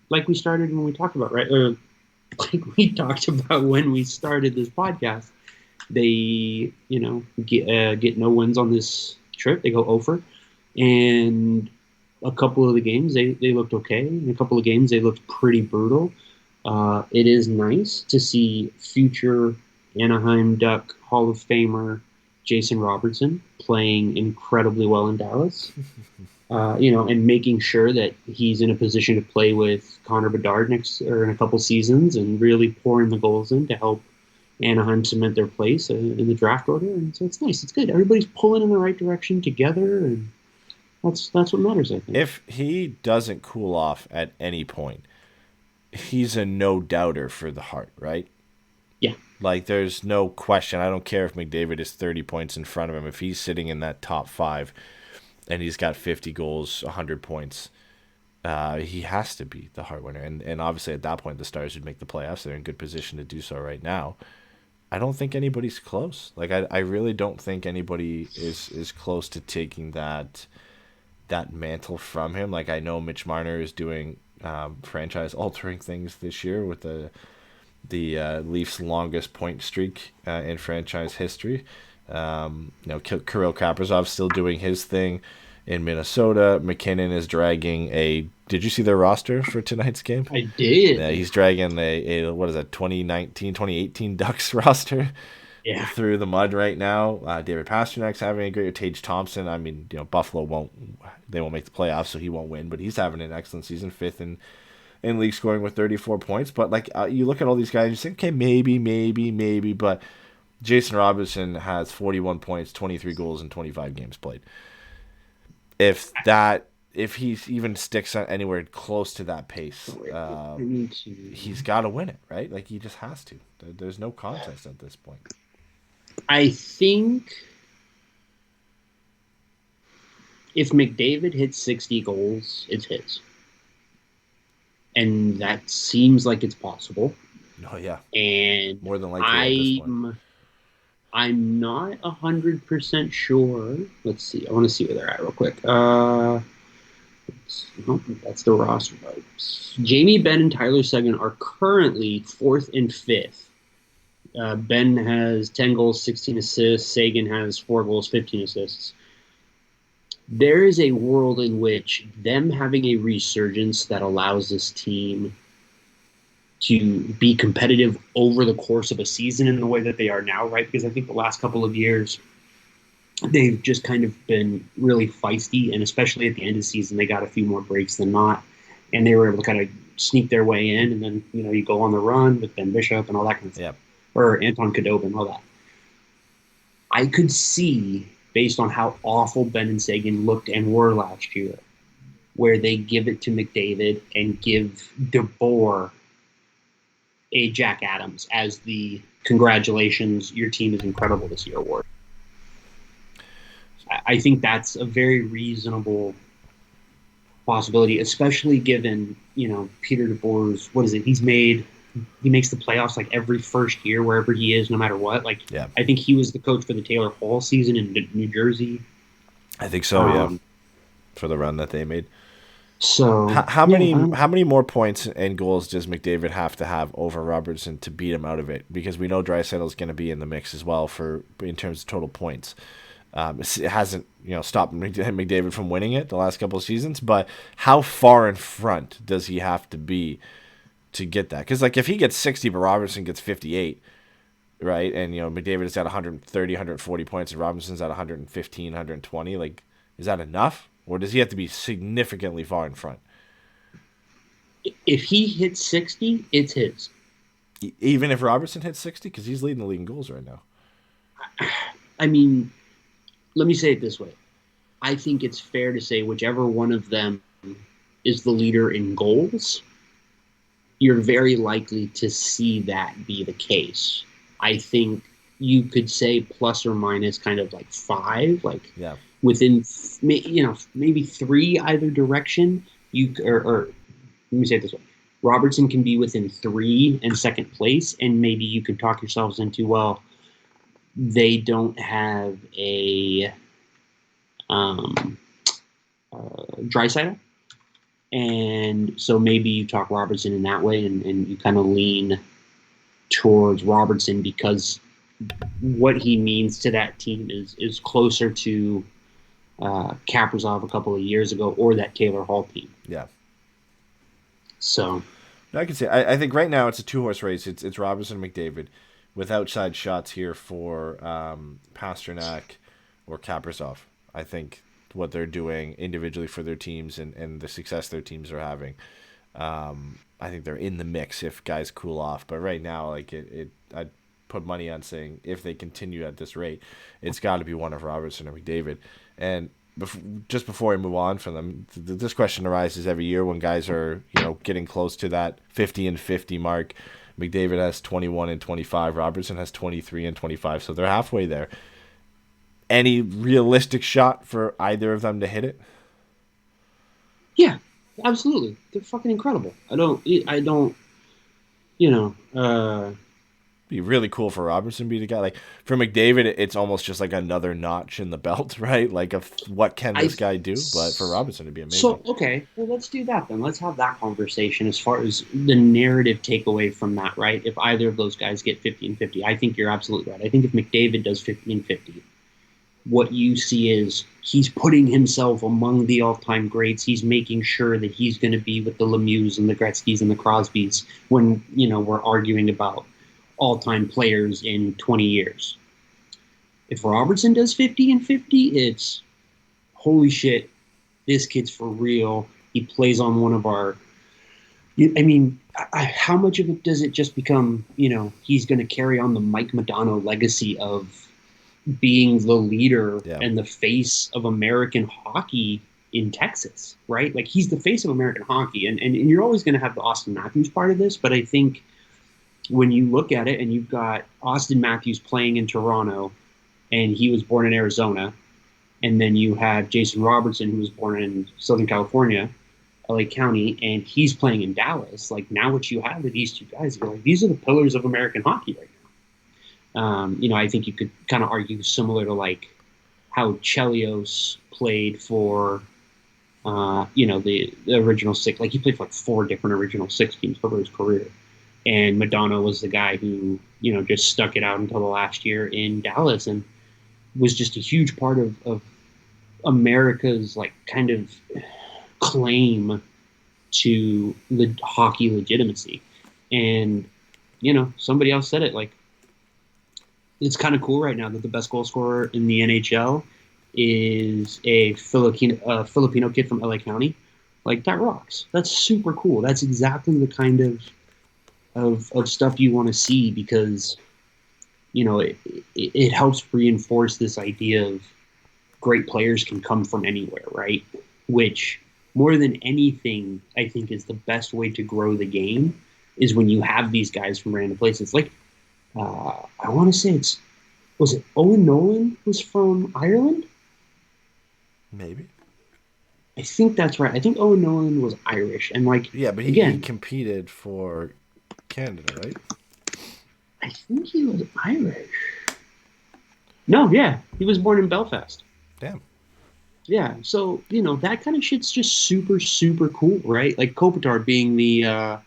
Speaker 4: like we started when we talked about, right? Or like we talked about when we started this podcast. They get no wins on this trip. They go over, and a couple of the games they looked okay. In a couple of games they looked pretty brutal. It is nice to see future Anaheim Duck Hall of Famer Jason Robertson playing incredibly well in Dallas, and making sure that he's in a position to play with Connor Bedard in a couple seasons and really pouring the goals in to help Anaheim cement their place in the draft order. And so it's nice. It's good. Everybody's pulling in the right direction together, and that's what matters, I think.
Speaker 5: If he doesn't cool off at any point, he's a no-doubter for the Hart, right?
Speaker 4: Yeah.
Speaker 5: Like, there's no question. I don't care if McDavid is 30 points in front of him. If he's sitting in that top 5 and he's got 50 goals, 100 points, he has to be the Hart winner. And obviously at that point, the Stars would make the playoffs. They're in good position to do so right now. I don't think anybody's close. Like, I really don't think anybody is close to taking that mantle from him. Like, I know Mitch Marner is doing franchise-altering things this year with the Leafs' longest point streak in franchise history. Kirill Kaprizov's still doing his thing in Minnesota. McKinnon is dragging did you see their roster for tonight's game?
Speaker 4: I did.
Speaker 5: Yeah, he's dragging a 2018 Ducks roster through the mud right now. David Pastujov's having a great year. Tage Thompson, I mean, Buffalo won't make the playoffs, so he won't win, but he's having an excellent season, 5th in league scoring with 34 points. But like, you look at all these guys, you think, okay, maybe, but Jason Robertson has 41 points, 23 goals, and 25 games played. If he even sticks anywhere close to that pace, he's got to win it, right? Like, he just has to. There's no contest at this point.
Speaker 4: I think if McDavid hits 60 goals, it's his. And that seems like it's possible.
Speaker 5: Oh, yeah.
Speaker 4: And
Speaker 5: more than likely at this point.
Speaker 4: I'm not 100% sure. Let's see. I want to see where they're at real quick. That's the roster. Jamie Benn and Tyler Seguin are currently 4th and 5th. Ben has 10 goals, 16 assists. Seguin has 4 goals, 15 assists. There is a world in which them having a resurgence that allows this team to be competitive over the course of a season in the way that they are now, right? Because I think the last couple of years, they've just kind of been really feisty, and especially at the end of the season, they got a few more breaks than not, and they were able to kind of sneak their way in, and then, you go on the run with Ben Bishop and all that kind of stuff, or Anton Khudobin and all that. I could see, based on how awful Ben and Seguin looked and were last year, where they give it to McDavid and give DeBoer a Jack Adams as the congratulations, your team is incredible this year award. I think that's a very reasonable possibility, especially given, Peter DeBoer's, he makes the playoffs like every first year wherever he is, no matter what. I think he was the coach for the Taylor Hall season in New Jersey.
Speaker 5: I think so, yeah, for the run that they made.
Speaker 4: So
Speaker 5: how many more points and goals does McDavid have to have over Robertson to beat him out of it? Because we know Draisaitl is going to be in the mix as well in terms of total points. It hasn't stopped McDavid from winning it the last couple of seasons, but how far in front does he have to be to get that? Because if he gets 60 but Robertson gets 58, right, and McDavid is at 130, 140 points and Robinson's at 115, 120, is that enough? Or does he have to be significantly far in front?
Speaker 4: If he hits 60, it's his.
Speaker 5: Even if Robertson hits 60? Because he's leading the league in goals right now.
Speaker 4: I mean, let me say it this way. I think it's fair to say whichever one of them is the leader in goals, you're very likely to see that be the case. I think you could say plus or minus kind of 5,
Speaker 5: yeah.
Speaker 4: Within, maybe 3 either direction. Or let me say it this way: Robertson can be within 3 and second place, and maybe you could talk yourselves into, well, they don't have a Draisaitl, and so maybe you talk Robertson in that way, and you kind of lean towards Robertson because what he means to that team is closer to Kaprizov a couple of years ago, or that Taylor Hall team.
Speaker 5: Yeah.
Speaker 4: So,
Speaker 5: I can say I think right now it's a 2-horse race. It's Robertson and McDavid, with outside shots here for Pastrnak or Kaprizov. I think what they're doing individually for their teams and the success their teams are having. I think they're in the mix if guys cool off. But right now, I'd put money on saying if they continue at this rate, it's got to be one of Robertson or McDavid. And just before I move on from them, this question arises every year when guys are getting close to that 50 and 50 mark. McDavid has 21 and 25. Robertson has 23 and 25. So they're halfway there. Any realistic shot for either of them to hit it?
Speaker 4: Yeah, absolutely. They're fucking incredible.
Speaker 5: Be really cool for Robertson to be the guy. For McDavid, it's almost just another notch in the belt, right? Of what can this guy do? But for Robertson, it'd be amazing.
Speaker 4: So, okay, well, let's do that then. Let's have that conversation as far as the narrative takeaway from that, right? If either of those guys get 50 and 50, I think you're absolutely right. I think if McDavid does 50 and 50, what you see is he's putting himself among the all-time greats. He's making sure that he's going to be with the Lemieux and the Gretzkys and the Crosbys when, we're arguing about all-time players in 20 years. If Robertson does 50 and 50, it's holy shit, this kid's for real. He plays on one of our... how much of it does it just become, he's going to carry on the Mike Modano legacy of being the leader and the face of American hockey in Texas, right? He's the face of American hockey. And you're always going to have the Austin Matthews part of this, but I think when you look at it and you've got Austin Matthews playing in Toronto and he was born in Arizona, and then you have Jason Robertson who was born in Southern California, LA County, and he's playing in Dallas. Now what you have are these two guys. You're these are the pillars of American hockey right now. I think you could kind of argue similar to how Chelios played for, the original six. He played for 4 different original 6 teams over his career. And Madonna was the guy who, just stuck it out until the last year in Dallas and was just a huge part of America's kind of claim to hockey legitimacy. And, somebody else said it, it's kind of cool right now that the best goal scorer in the NHL is a Filipino kid from LA County. That rocks. That's super cool. That's exactly the kind of stuff you want to see because, it helps reinforce this idea of great players can come from anywhere, right? Which more than anything, I think is the best way to grow the game is when you have these guys from random places. Like, I want to say was it Owen Nolan was from Ireland?
Speaker 5: Maybe.
Speaker 4: I think that's right. I think Owen Nolan was Irish. And like,
Speaker 5: Yeah, but he competed for Canada, right?
Speaker 4: I think he was Irish. No, yeah. He was born in Belfast.
Speaker 5: Damn.
Speaker 4: Yeah, so, that kind of shit's just super, super cool, right? Like Kopitar being the,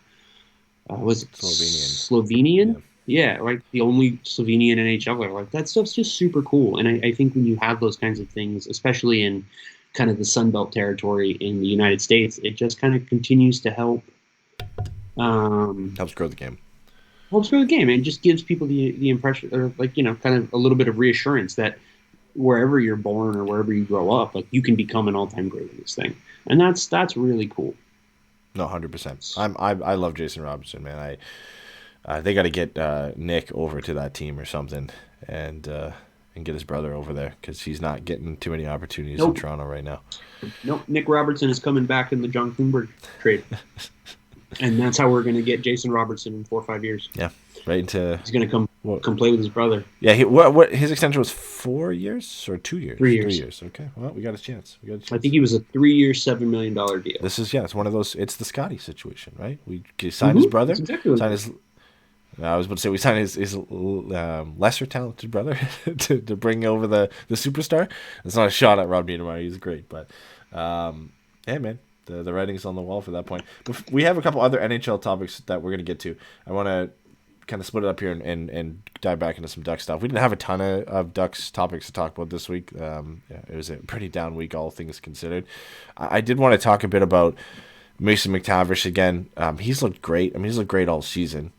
Speaker 4: was it Slovenian? Yeah, like the only Slovenian NHLer. Like, that stuff's just super cool. And I think when you have those kinds of things, especially in kind of the Sunbelt territory in the United States, it just kind of continues to help.
Speaker 5: Helps grow the game.
Speaker 4: Helps grow the game. And just gives people the impression, or like, kind of a little bit of reassurance that wherever you're born or wherever you grow up, like you can become an all-time great in this thing, and that's really cool.
Speaker 5: No, 100%. I love Jason Robertson, man. They got to get Nick over to that team or something, and get his brother over there because he's not getting too many opportunities in Toronto right now.
Speaker 4: Nope, Nick Robertson is coming back in the John Klingberg trade, and that's how we're going to get Jason Robertson in 4 or 5 years.
Speaker 5: Yeah, right into.
Speaker 4: He's going to come play with his brother.
Speaker 5: Yeah, what his extension was 4 years or 2 years?
Speaker 4: 3 years.
Speaker 5: 3 years. Okay, well, we got his chance.
Speaker 4: I think he was a 3-year, $7 million deal.
Speaker 5: This is it's one of those. It's the Scotty situation, right? We signed his brother.
Speaker 4: Exactly.
Speaker 5: Signed his. I was about to say we signed his lesser talented brother to bring over the superstar. It's not a shot at Rob Niedermeyer. He's great, but hey, man. The writing's on the wall for that point. But we have a couple other NHL topics that we're going to get to. I want to kind of split it up here and dive back into some Ducks stuff. We didn't have a ton of Ducks topics to talk about this week. It was a pretty down week, all things considered. I did want to talk a bit about Mason McTavish again. He's looked great. I mean, he's looked great all season.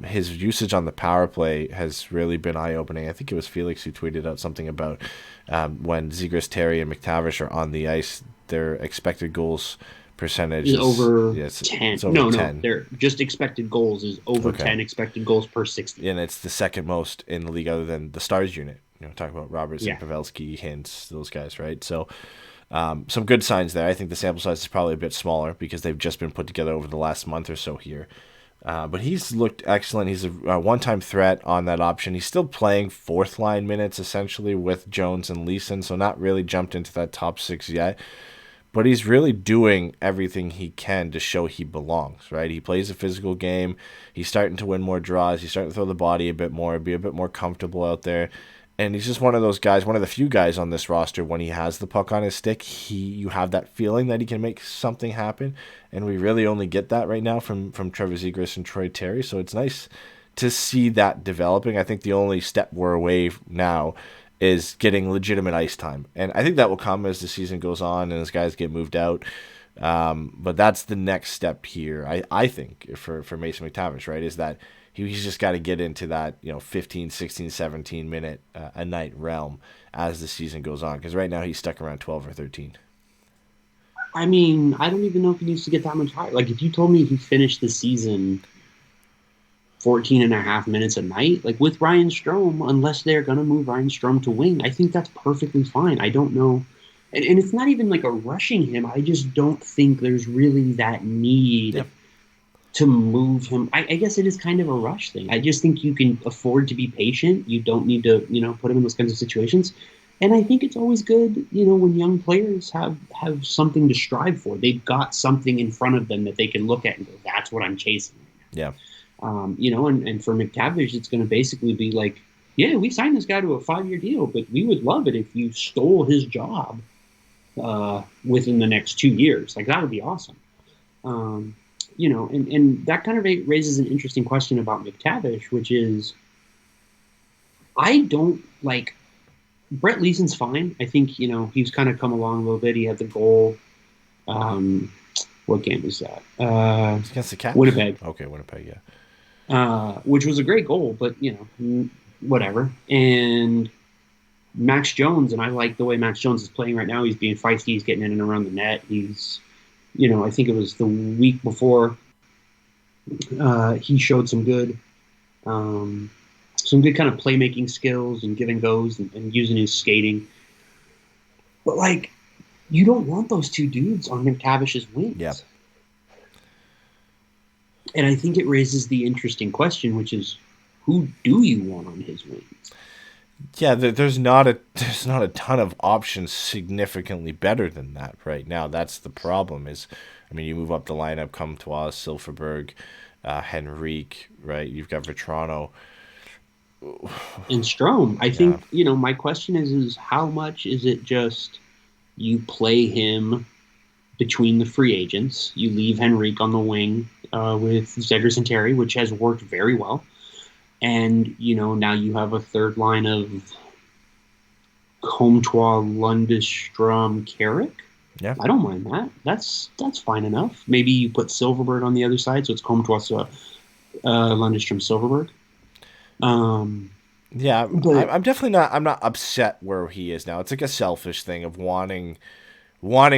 Speaker 5: His usage on the power play has really been eye-opening. I think it was Felix who tweeted out something about when Zegras, Terry, and McTavish are on the ice, their expected goals percentage
Speaker 4: is over 10.
Speaker 5: It's over 10.
Speaker 4: Their just expected goals is over 10 expected goals per 60.
Speaker 5: And it's the second most in the league other than the Stars unit. Talking about Robertson, Pavelski, Hintz, those guys, right? So some good signs there. I think the sample size is probably a bit smaller because they've just been put together over the last month or so here. But he's looked excellent. He's a one-time threat on that option. He's still playing fourth-line minutes, essentially, with Jones and Leeson, so not really jumped into that top six yet. But he's really doing everything he can to show he belongs, right? He plays a physical game. He's starting to win more draws. He's starting to throw the body a bit more, be a bit more comfortable out there. And he's just one of those guys, one of the few guys on this roster, when he has the puck on his stick, you have that feeling that he can make something happen. And we really only get that right now from Trevor Zegras and Troy Terry. So it's nice to see that developing. I think the only step we're away now is getting legitimate ice time. And I think that will come as the season goes on and as guys get moved out. But that's the next step here, I think, for Mason McTavish, right, is that he's just got to get into that 15, 16, 17 minute a night realm as the season goes on. Because right now he's stuck around 12 or 13.
Speaker 4: I mean, I don't even know if he needs to get that much higher. Like, if you told me he finished the season 14 and a half minutes a night, like with Ryan Strome, unless they're going to move Ryan Strome to wing, I think that's perfectly fine. I don't know. And it's not even like a rushing him. I just don't think there's really that need to move him. I guess it is kind of a rush thing. I just think you can afford to be patient. You don't need to, put him in those kinds of situations. And I think it's always good, when young players have something to strive for. They've got something in front of them that they can look at and go, that's what I'm chasing.
Speaker 5: Yeah.
Speaker 4: And for McTavish, it's going to basically be like, yeah, we signed this guy to a 5-year deal, but we would love it if you stole his job within the next 2 years. Like, that would be awesome. And that kind of raises an interesting question about McTavish, which is, I don't like Brett Leason's fine. I think, he's kind of come along a little bit. He had the goal. What game was that?
Speaker 5: Against the Cats?
Speaker 4: Winnipeg.
Speaker 5: Okay, Winnipeg, yeah.
Speaker 4: Which was a great goal, but, whatever. And Max Jones, and I like the way Max Jones is playing right now. He's being feisty. He's getting in and around the net. He's, I think it was the week before he showed some good kind of playmaking skills and give and goes and using his skating. But, like, you don't want those two dudes on McTavish's wings.
Speaker 5: Yep.
Speaker 4: And I think it raises the interesting question, which is, who do you want on his wings?
Speaker 5: Yeah, there's not a ton of options significantly better than that right now. That's the problem. You move up the lineup: Comtois, Silverberg, Henrique, right? You've got Vetrano
Speaker 4: and Strome. I think my question is how much is it just you play him between the free agents? You leave Henrique on the wing with Zegras and Terry, which has worked very well. And, now you have a third line of Comtois, Lundestrom, Carrick.
Speaker 5: Yeah.
Speaker 4: I don't mind that. That's fine enough. Maybe you put Silverberg on the other side, so it's Comtois, Lundestrom, Silverberg.
Speaker 5: Yeah,
Speaker 4: but
Speaker 5: I'm definitely not. I'm not upset where he is now. It's like a selfish thing of wanting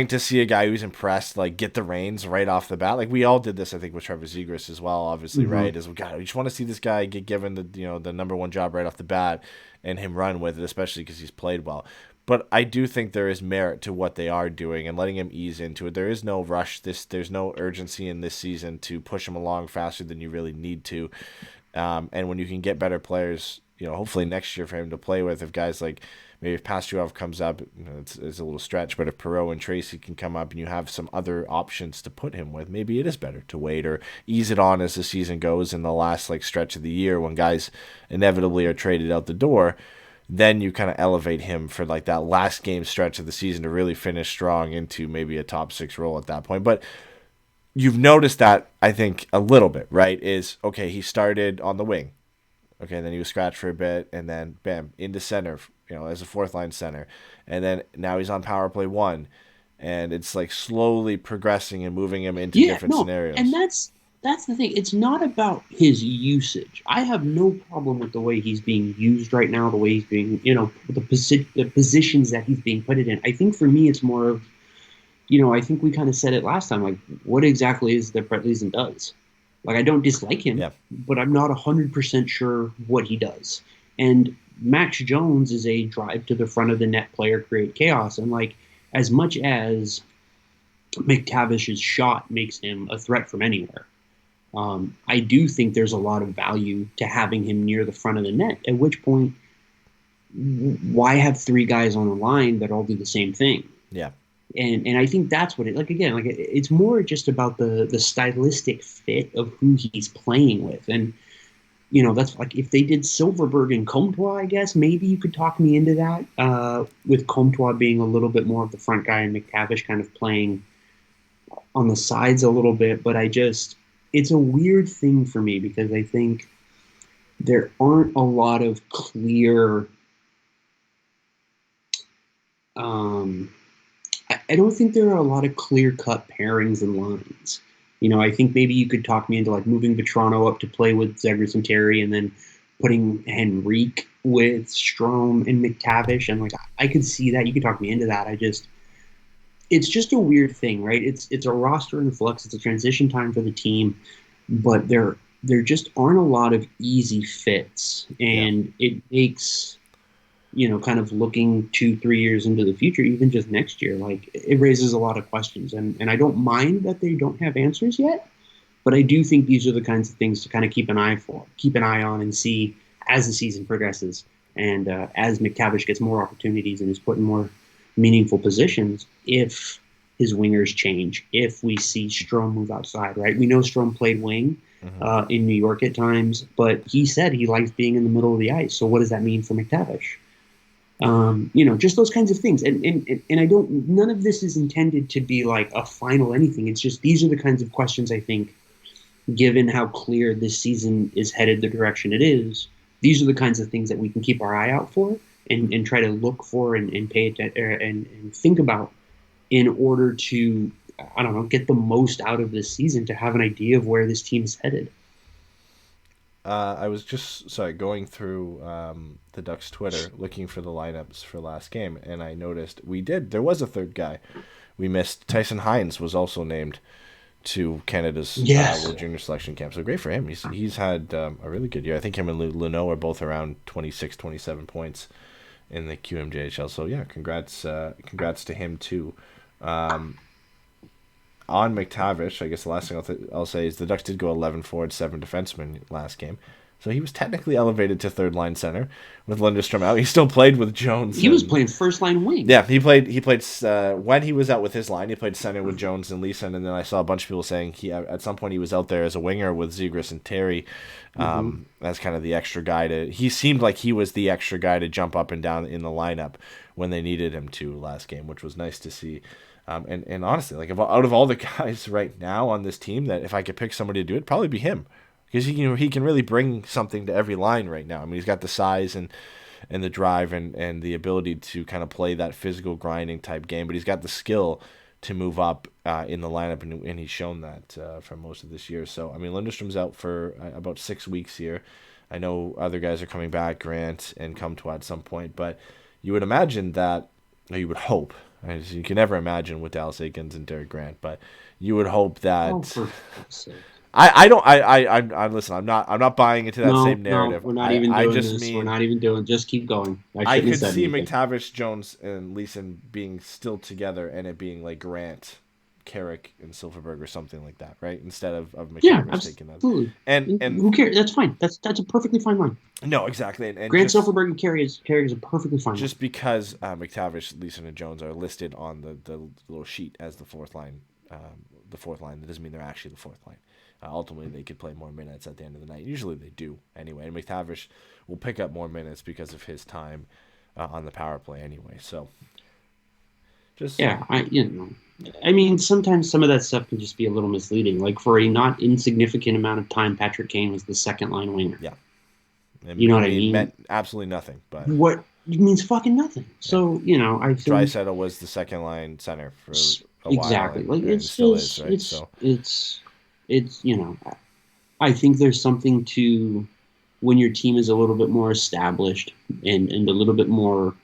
Speaker 5: to see a guy who's impressed, like, get the reins right off the bat. Like, we all did this, I think, with Trevor Zegras as well, obviously, right? We just want to see this guy get given the number one job right off the bat and him run with it, especially because he's played well. But I do think there is merit to what they are doing and letting him ease into it. There is no rush. There's no urgency in this season to push him along faster than you really need to. And when you can get better players, hopefully next year for him to play with, if guys like, maybe if Pastujov comes up, it's a little stretch, but if Perreault and Tracy can come up and you have some other options to put him with, maybe it is better to wait or ease it on as the season goes in the last stretch of the year when guys inevitably are traded out the door. Then you kind of elevate him for that last game stretch of the season to really finish strong into maybe a top 6 role at that point. But you've noticed that, I think, a little bit, right? Okay, he started on the wing. Okay, then he was scratched for a bit, and then, bam, into center, as a fourth-line center. And then now he's on power play 1. And it's slowly progressing and moving him into different scenarios.
Speaker 4: And that's the thing. It's not about his usage. I have no problem with the way he's being used right now, the way he's being, the positions that he's being put it in. I think for me it's more of, I think we kind of said it last time, what exactly is that Brett Leeson does? I don't dislike him, but I'm not 100% sure what he does. And Max Jones is a drive to the front of the net player, create chaos. And as much as McTavish's shot makes him a threat from anywhere, I do think there's a lot of value to having him near the front of the net, at which point, why have 3 guys on the line that all do the same thing?
Speaker 5: Yeah.
Speaker 4: And I think that's what it's more just about the stylistic fit of who he's playing with. And, that's if they did Silverberg and Comtois, I guess maybe you could talk me into that, with Comtois being a little bit more of the front guy and McTavish kind of playing on the sides a little bit. But it's a weird thing for me because I think there aren't a lot of clear, I don't think there are a lot of clear-cut pairings and lines. I think maybe you could talk me into moving Vetrano up to play with Zegras and Terry and then putting Henrique with Strome and McTavish. And I could see that. You could talk me into that. It's just a weird thing, right? It's a roster in flux. It's a transition time for the team, but there just aren't a lot of easy fits. And it makes, kind of looking 2-3 years into the future, even just next year, it raises a lot of questions. And I don't mind that they don't have answers yet, but I do think these are the kinds of things to kind of keep an eye on and see as the season progresses. And as McTavish gets more opportunities and is put in more meaningful positions, if his wingers change, if we see Strome move outside, right? We know Strome played wing in New York at times, but he said he likes being in the middle of the ice. So what does that mean for McTavish? Just those kinds of things. And none of this is intended to be a final anything. It's just, these are the kinds of questions I think, given how clear this season is headed the direction it is, these are the kinds of things that we can keep our eye out for and try to look for and pay attention and think about in order to, get the most out of this season, to have an idea of where this team is headed.
Speaker 5: I was just going through the Ducks Twitter looking for the lineups for last game, and I noticed there was a third guy we missed. Tyson Hines was also named to Canada's World Junior Selection Camp, so great for him. He's had a really good year. I think him and Luneau are both around 26, 27 points in the QMJHL. So yeah, congrats to him too On McTavish, I guess the last thing I'll say is the Ducks did go 11 forward, 7 defensemen last game. So he was technically elevated to third-line center with Lundestrom out. He still played with Jones.
Speaker 4: He was playing first-line wing.
Speaker 5: Yeah, he played when he was out with his line, he played center with Jones and Leeson, and then I saw a bunch of people saying at some point he was out there as a winger with Zegras and Terry as kind of the extra guy he seemed like he was the extra guy to jump up and down in the lineup when they needed him to last game, which was nice to see. And honestly, like out of all the guys right now on this team, that if I could pick somebody to do it, it'd probably be him. Because he can really bring something to every line right now. I mean, he's got the size and the drive and the ability to kind of play that physical grinding type game, but he's got the skill to move up in the lineup, and he's shown that for most of this year. So, I mean, Lundstrom's out for about 6 weeks here. I know other guys are coming back, Grant and Comtois at some point, but you would imagine that, or you would hope, you can never imagine with Dallas Eakins and Derek Grant, but you would hope that...
Speaker 4: Oh, for fuck's sake.
Speaker 5: I listen. I'm not buying into that same narrative.
Speaker 4: No, we're not even doing this. We're not even doing. Just keep going.
Speaker 5: I could see McTavish, Jones, and Leeson being still together, and it being like Grant, Carrick, and Silverberg or something like that, right? Instead of McTavish taking that.
Speaker 4: Absolutely.
Speaker 5: And
Speaker 4: who cares? That's fine. That's a perfectly fine line.
Speaker 5: No, exactly. And
Speaker 4: Grant, Silverberg, and Carrick is a perfectly fine line.
Speaker 5: Just because McTavish, Leeson, and Jones are listed on the little sheet as the fourth line, that doesn't mean they're actually the fourth line. Ultimately, they could play more minutes at the end of the night. Usually they do anyway. And McTavish will pick up more minutes because of his time on the power play anyway. So,
Speaker 4: I mean, sometimes some of that stuff can just be a little misleading. Like for a not insignificant amount of time, Patrick Kane was the second line winger.
Speaker 5: Yeah.
Speaker 4: You know what I mean?
Speaker 5: It meant absolutely nothing. But
Speaker 4: what it means fucking nothing. So, I think
Speaker 5: Draisaitl was the second line center for a while.
Speaker 4: Exactly. Like
Speaker 5: it still is, right?
Speaker 4: It's I think there's something to when your team is a little bit more established and a little bit more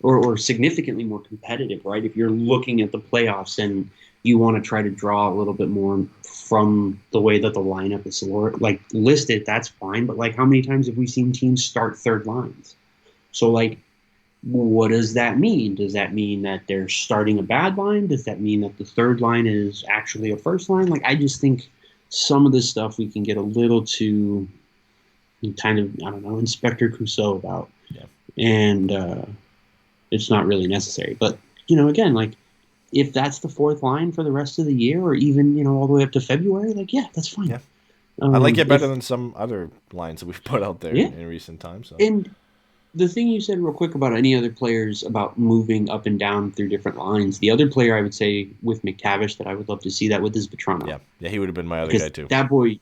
Speaker 4: or significantly more competitive, right? If you're looking at the playoffs and you want to try to draw a little bit more from the way that the lineup is like listed, that's fine. But like, how many times have we seen teams start third lines? So like, what does that mean? Does that mean that they're starting a bad line? Does that mean that the third line is actually a first line? Like, I just think some of this stuff we can get a little too kind of, I don't know, Inspector Clouseau about.
Speaker 5: Yeah.
Speaker 4: And it's not really necessary. But, again, like, if that's the fourth line for the rest of the year or even, all the way up to February, like, yeah, that's fine.
Speaker 5: Yeah. I like it better than some other lines that we've put out there in recent times. So.
Speaker 4: And the thing you said real quick about any other players about moving up and down through different lines, the other player I would say with McTavish that I would love to see that with is Vetrano.
Speaker 5: Yeah, he would have been my other guy too.
Speaker 4: That boy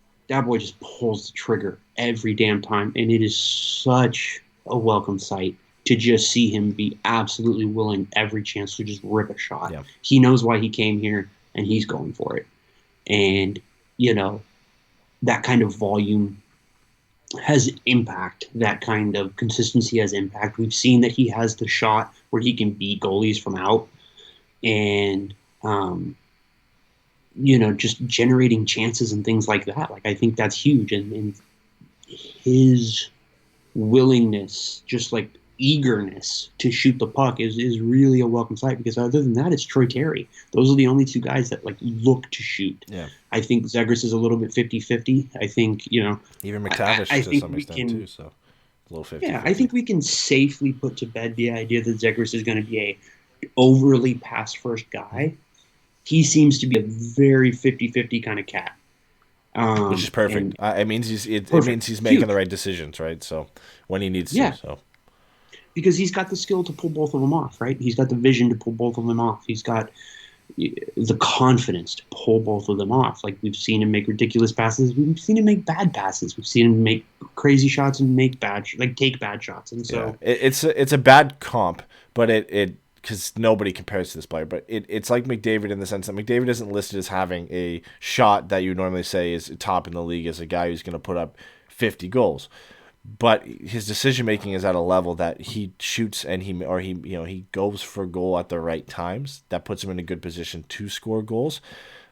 Speaker 4: just pulls the trigger every damn time, and it is such a welcome sight to just see him be absolutely willing every chance to just rip a shot.
Speaker 5: Yeah.
Speaker 4: He knows why he came here, and he's going for it. And, that kind of volume has impact. That kind of consistency has impact. We've seen that he has the shot where he can beat goalies from out and, just generating chances and things like that. Like, I think that's huge. And his willingness, just like eagerness to shoot the puck is really a welcome sight, because other than that, it's Troy Terry. Those are the only two guys that like look to shoot.
Speaker 5: Yeah.
Speaker 4: I think Zegras is a little bit 50-50. I think,
Speaker 5: even McTavish
Speaker 4: I
Speaker 5: to
Speaker 4: think
Speaker 5: some
Speaker 4: we
Speaker 5: extent
Speaker 4: can,
Speaker 5: too, so a little 50.
Speaker 4: Yeah, I think we can safely put to bed the idea that Zegras is going to be a overly pass first guy. He seems to be a very 50-50 kind of cat.
Speaker 5: Which is perfect. It means he's making
Speaker 4: Huge.
Speaker 5: the right decisions, right? So when he needs
Speaker 4: Yeah.
Speaker 5: to. So.
Speaker 4: Because he's got the skill to pull both of them off, right? He's got the vision to pull both of them off. He's got the confidence to pull both of them off. Like, we've seen him make ridiculous passes. We've seen him make bad passes. We've seen him make crazy shots and take bad shots. And so
Speaker 5: it's a bad comp, but it because nobody compares to this player. But it's like McDavid in the sense that McDavid isn't listed as having a shot that you normally say is top in the league as a guy who's going to put up 50 goals. But his decision making is at a level that he shoots and he goes for goal at the right times. That puts him in a good position to score goals.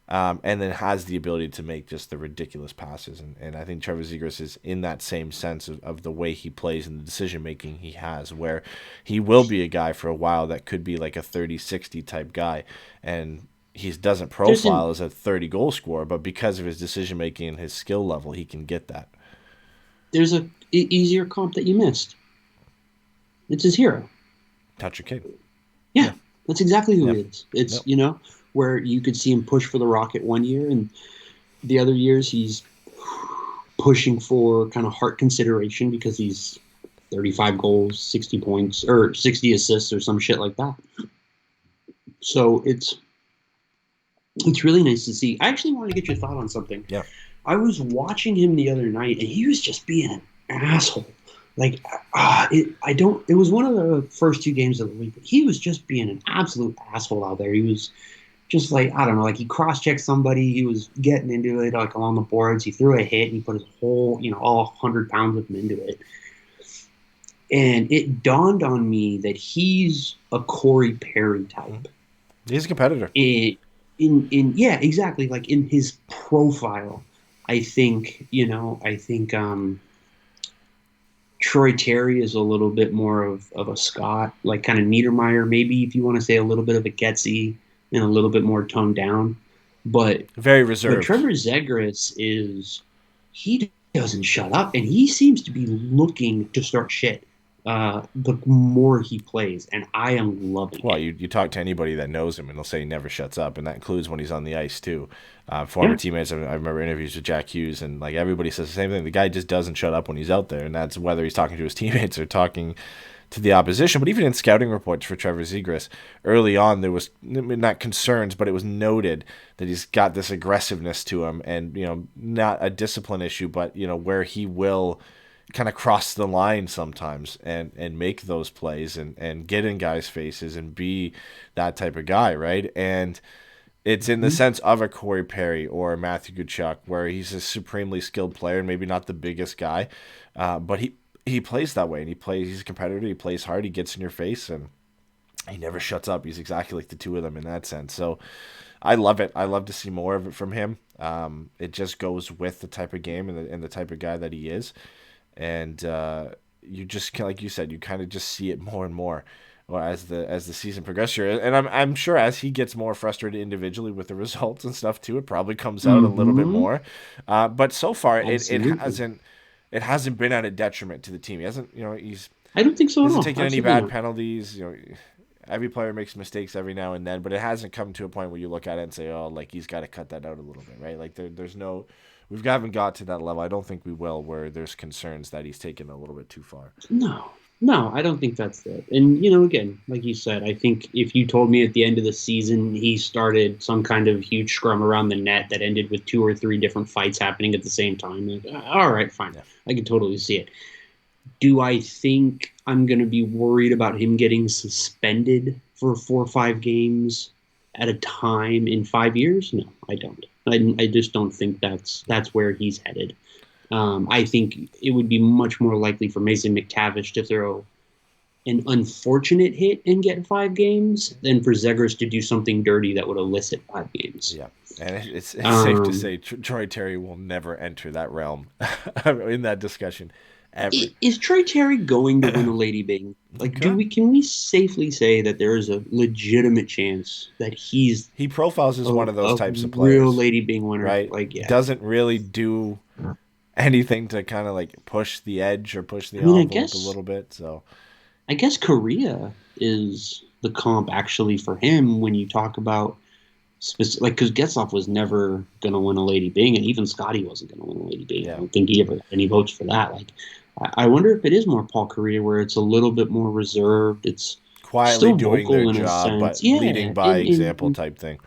Speaker 5: and then has the ability to make just the ridiculous passes. And I think Trevor Zegras is in that same sense of the way he plays and the decision-making he has, where he will be a guy for a while that could be like a 30-60 type guy. And he doesn't profile as a 30-goal scorer, but because of his decision-making and his skill level, he can get that.
Speaker 4: There's a easier comp that you missed. It's his hero.
Speaker 5: Patrick Kane.
Speaker 4: Yeah, that's exactly who
Speaker 5: Yep.
Speaker 4: he is. It's,
Speaker 5: Yep.
Speaker 4: Where you could see him push for the Rocket one year, and the other years he's pushing for kind of heart consideration because he's 35 goals, 60 points, or 60 assists or some shit like that. So it's really nice to see. I actually wanted to get your thought on something.
Speaker 5: Yeah.
Speaker 4: I was watching him the other night, and he was just being an asshole. Like, it was one of the first 2 games of the week, but he was just being an absolute asshole out there. He was just like, I don't know, like he cross-checked somebody, he was getting into it, like along the boards, he threw a hit, and he put his whole, all 100 pounds of him into it. And it dawned on me that he's a Corey Perry type.
Speaker 5: He's a competitor.
Speaker 4: Yeah, exactly. Like in his profile, I think Troy Terry is a little bit more of a Scott, like kind of Niedermeyer, maybe if you want to say a little bit of a Getzey and a little bit more toned down. But
Speaker 5: very reserved.
Speaker 4: But Trevor Zegras he doesn't shut up, and he seems to be looking to start shit the more he plays, and I am loving it.
Speaker 5: Well, you talk to anybody that knows him, and they'll say he never shuts up, and that includes when he's on the ice too. Former teammates, I remember interviews with Jack Hughes, and like everybody says the same thing. The guy just doesn't shut up when he's out there, and that's whether he's talking to his teammates or talking to the opposition. But even in scouting reports for Trevor Zegras, early on there was not concerns, but it was noted that he's got this aggressiveness to him, and not a discipline issue, but where he will kind of cross the line sometimes and make those plays and get in guys' faces and be that type of guy, right? And it's in the sense of a Corey Perry or a Matthew Tkachuk, where he's a supremely skilled player and maybe not the biggest guy, but he plays that way, and he's a competitor, he plays hard, he gets in your face, and he never shuts up. He's exactly like the two of them in that sense. So I love it. I love to see more of it from him. It just goes with the type of game and the type of guy that he is. And you just, like you said, you kind of just see it more and more as the season progresses. And I'm sure as he gets more frustrated individually with the results and stuff too, it probably comes out a little bit more. But so far, it hasn't been at a detriment to the team. He hasn't,
Speaker 4: I don't think so.
Speaker 5: He hasn't taken any bad penalties. Every player makes mistakes every now and then, but it hasn't come to a point where you look at it and say, oh, like he's got to cut that out a little bit, right? Like there's no. We haven't got to that level. I don't think we will, where there's concerns that he's taken a little bit too far.
Speaker 4: No, I don't think that's it. And, again, like you said, I think if you told me at the end of the season he started some kind of huge scrum around the net that ended with 2 or 3 different fights happening at the same time, like, all right, fine. Yeah. I can totally see it. Do I think I'm going to be worried about him getting suspended for 4 or 5 games at a time in 5 years? No, I don't. I just don't think that's where he's headed. I think it would be much more likely for Mason McTavish to throw an unfortunate hit and get 5 games than for Zegras to do something dirty that would elicit 5 games.
Speaker 5: Yeah, and it's safe to say Troy Terry will never enter that realm in that discussion. Ever.
Speaker 4: Is Troy Terry going to win a Lady Byng? Like, can we safely say that there is a legitimate chance that he
Speaker 5: profiles as one of those types of players,
Speaker 4: real Lady Byng winner,
Speaker 5: right?
Speaker 4: Like, yeah,
Speaker 5: doesn't really do anything to kind of like push the edge or push the envelope a little bit. So,
Speaker 4: I guess Korea is the comp actually for him when you talk about specific, because Getzlaf was never going to win a Lady Byng, and even Scotty wasn't going to win a Lady Byng. Yeah. I don't think he ever had any votes for that. Like, I wonder if it is more Paul Korea, where it's a little bit more reserved. It's
Speaker 5: quietly doing their job, but leading by example type thing.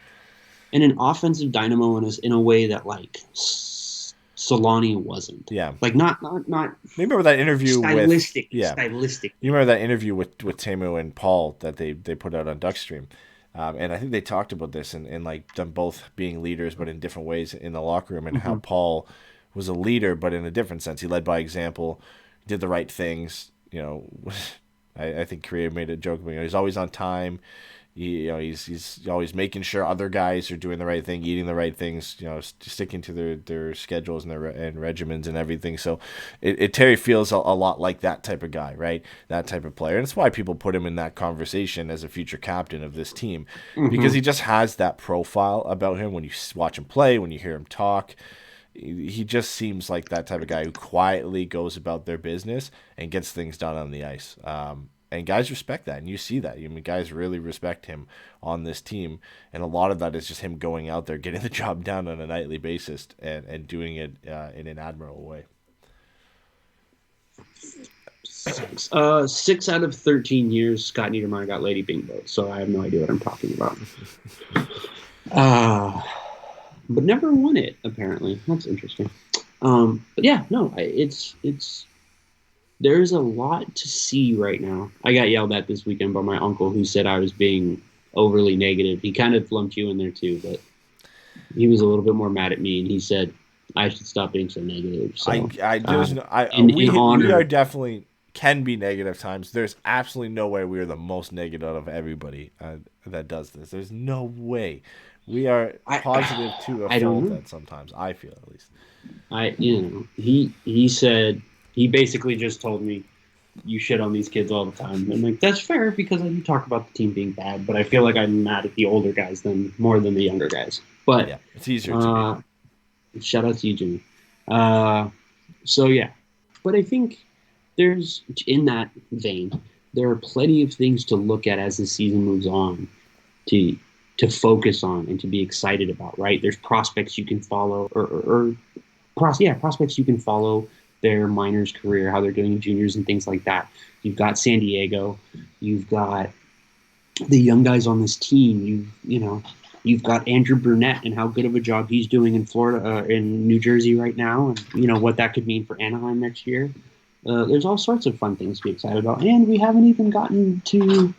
Speaker 4: And an offensive dynamo in a way that like Solani wasn't.
Speaker 5: Yeah,
Speaker 4: like not.
Speaker 5: Remember that interview
Speaker 4: stylistic.
Speaker 5: You remember that interview with Teemu and Paul that they put out on Duckstream. And I think they talked about this and like them both being leaders, but in different ways in the locker room, and how Paul was a leader, but in a different sense. He led by example, did the right things. I think Korea made a joke. He's always on time, He's always making sure other guys are doing the right thing, eating the right things, sticking to their schedules and and regimens and everything. So Terry feels a lot like that type of guy, right? That type of player. And it's why people put him in that conversation as a future captain of this team, because he just has that profile about him. When you watch him play, when you hear him talk, he just seems like that type of guy who quietly goes about their business and gets things done on the ice. And guys respect that, and you see that. Guys really respect him on this team, and a lot of that is just him going out there, getting the job done on a nightly basis, and doing it in an admirable way.
Speaker 4: 6 out of 13 years, Scott Niedermayer got Lady Bingo, so I have no idea what I'm talking about. But never won it, apparently. That's interesting. But yeah, no, it's there's a lot to see right now. I got yelled at this weekend by my uncle, who said I was being overly negative. He kind of lumped you in there too, but he was a little bit more mad at me, and he said I should stop being so negative. So,
Speaker 5: we are definitely can be negative times. There's absolutely no way we are the most negative of everybody that does this. There's no way. We are positive to a fault that sometimes, I feel at least.
Speaker 4: He said, he basically just told me, you shit on these kids all the time. I'm like, that's fair, because I do talk about the team being bad, but I feel like I'm mad at the older guys more than the younger guys. But
Speaker 5: yeah, it's easier to be.
Speaker 4: Shout out to you, Jimmy. So yeah, but I think there's, in that vein, there are plenty of things to look at as the season moves on to focus on and to be excited about, right? There's prospects you can follow, prospects you can follow their minors career, how they're doing in juniors and things like that. You've got San Diego, you've got the young guys on this team, you've got Andrew Brunette and how good of a job he's doing in Florida, in New Jersey right now, and what that could mean for Anaheim next year. There's all sorts of fun things to be excited about, and we haven't even gotten to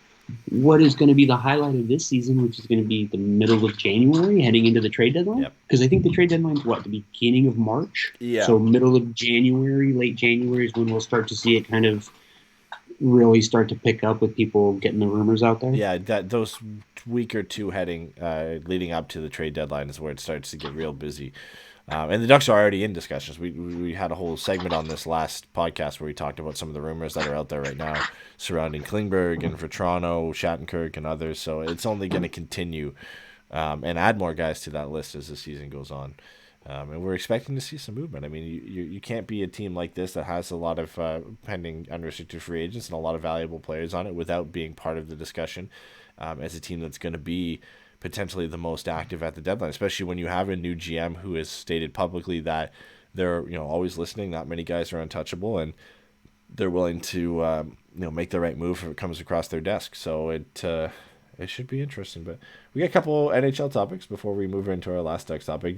Speaker 4: what is going to be the highlight of this season, which is going to be the middle of January, heading into the trade deadline. Because I think the trade deadline is the beginning of March?
Speaker 5: Yeah.
Speaker 4: So middle of January, late January is when we'll start to see it kind of really start to pick up with people getting the rumors out there.
Speaker 5: Yeah, those week or two leading up to the trade deadline is where it starts to get real busy. And the Ducks are already in discussions. We had a whole segment on this last podcast where we talked about some of the rumors that are out there right now surrounding Klingberg and for Toronto, Shattenkirk, and others. So it's only going to continue and add more guys to that list as the season goes on. And we're expecting to see some movement. I mean, you can't be a team like this that has a lot of pending unrestricted free agents and a lot of valuable players on it without being part of the discussion as a team that's going to be potentially the most active at the deadline, especially when you have a new GM who has stated publicly that they're always listening. Not many guys are untouchable, and they're willing to make the right move if it comes across their desk. So it should be interesting. But we got a couple NHL topics before we move into our last Ducks topic.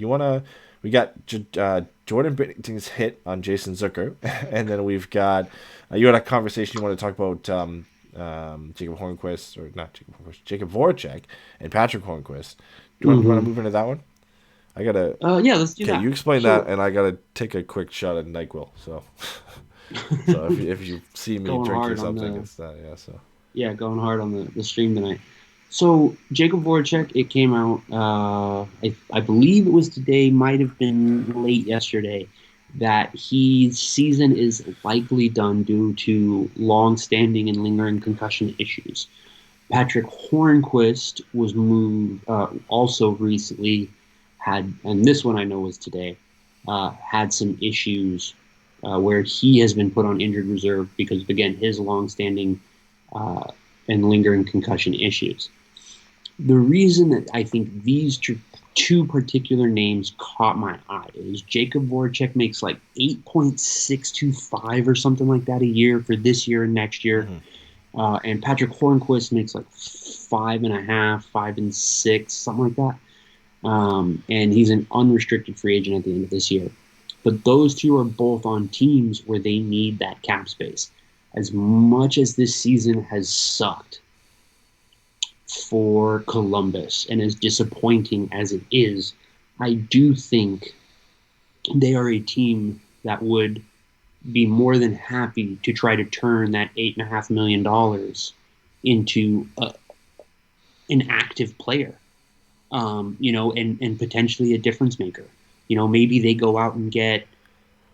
Speaker 5: We got Jordan Binnington's hit on Jason Zucker, and then we've got you had a conversation you want to talk about. Jacob Voracek and Patrick Hornquist. Do you want to move into that one? I gotta.
Speaker 4: Yeah, let's do that.
Speaker 5: Okay, you explain that, and I gotta take a quick shot at NyQuil. So if you see me drinking something, it's that. Yeah. So.
Speaker 4: Yeah, going hard on the stream tonight. So Jacob Voracek, it came out. I believe it was today. Might have been late yesterday. That his season is likely done due to long-standing and lingering concussion issues. Patrick Hornquist was moved also recently, and this one I know was today, had some issues where he has been put on injured reserve because of, again, his long-standing and lingering concussion issues. The reason that I think these two particular names caught my eye is Jacob Voracek makes like $8.625 or something like that a year for this year and next year. Mm-hmm. And Patrick Hornquist makes like $5.5, $5 and $6, something like that. And he's an unrestricted free agent at the end of this year. But those two are both on teams where they need that cap space. As much as this season has sucked for Columbus, and as disappointing as it is, I do think they are a team that would be more than happy to try to turn that $8.5 million into an active player, and potentially a difference maker. Maybe they go out and get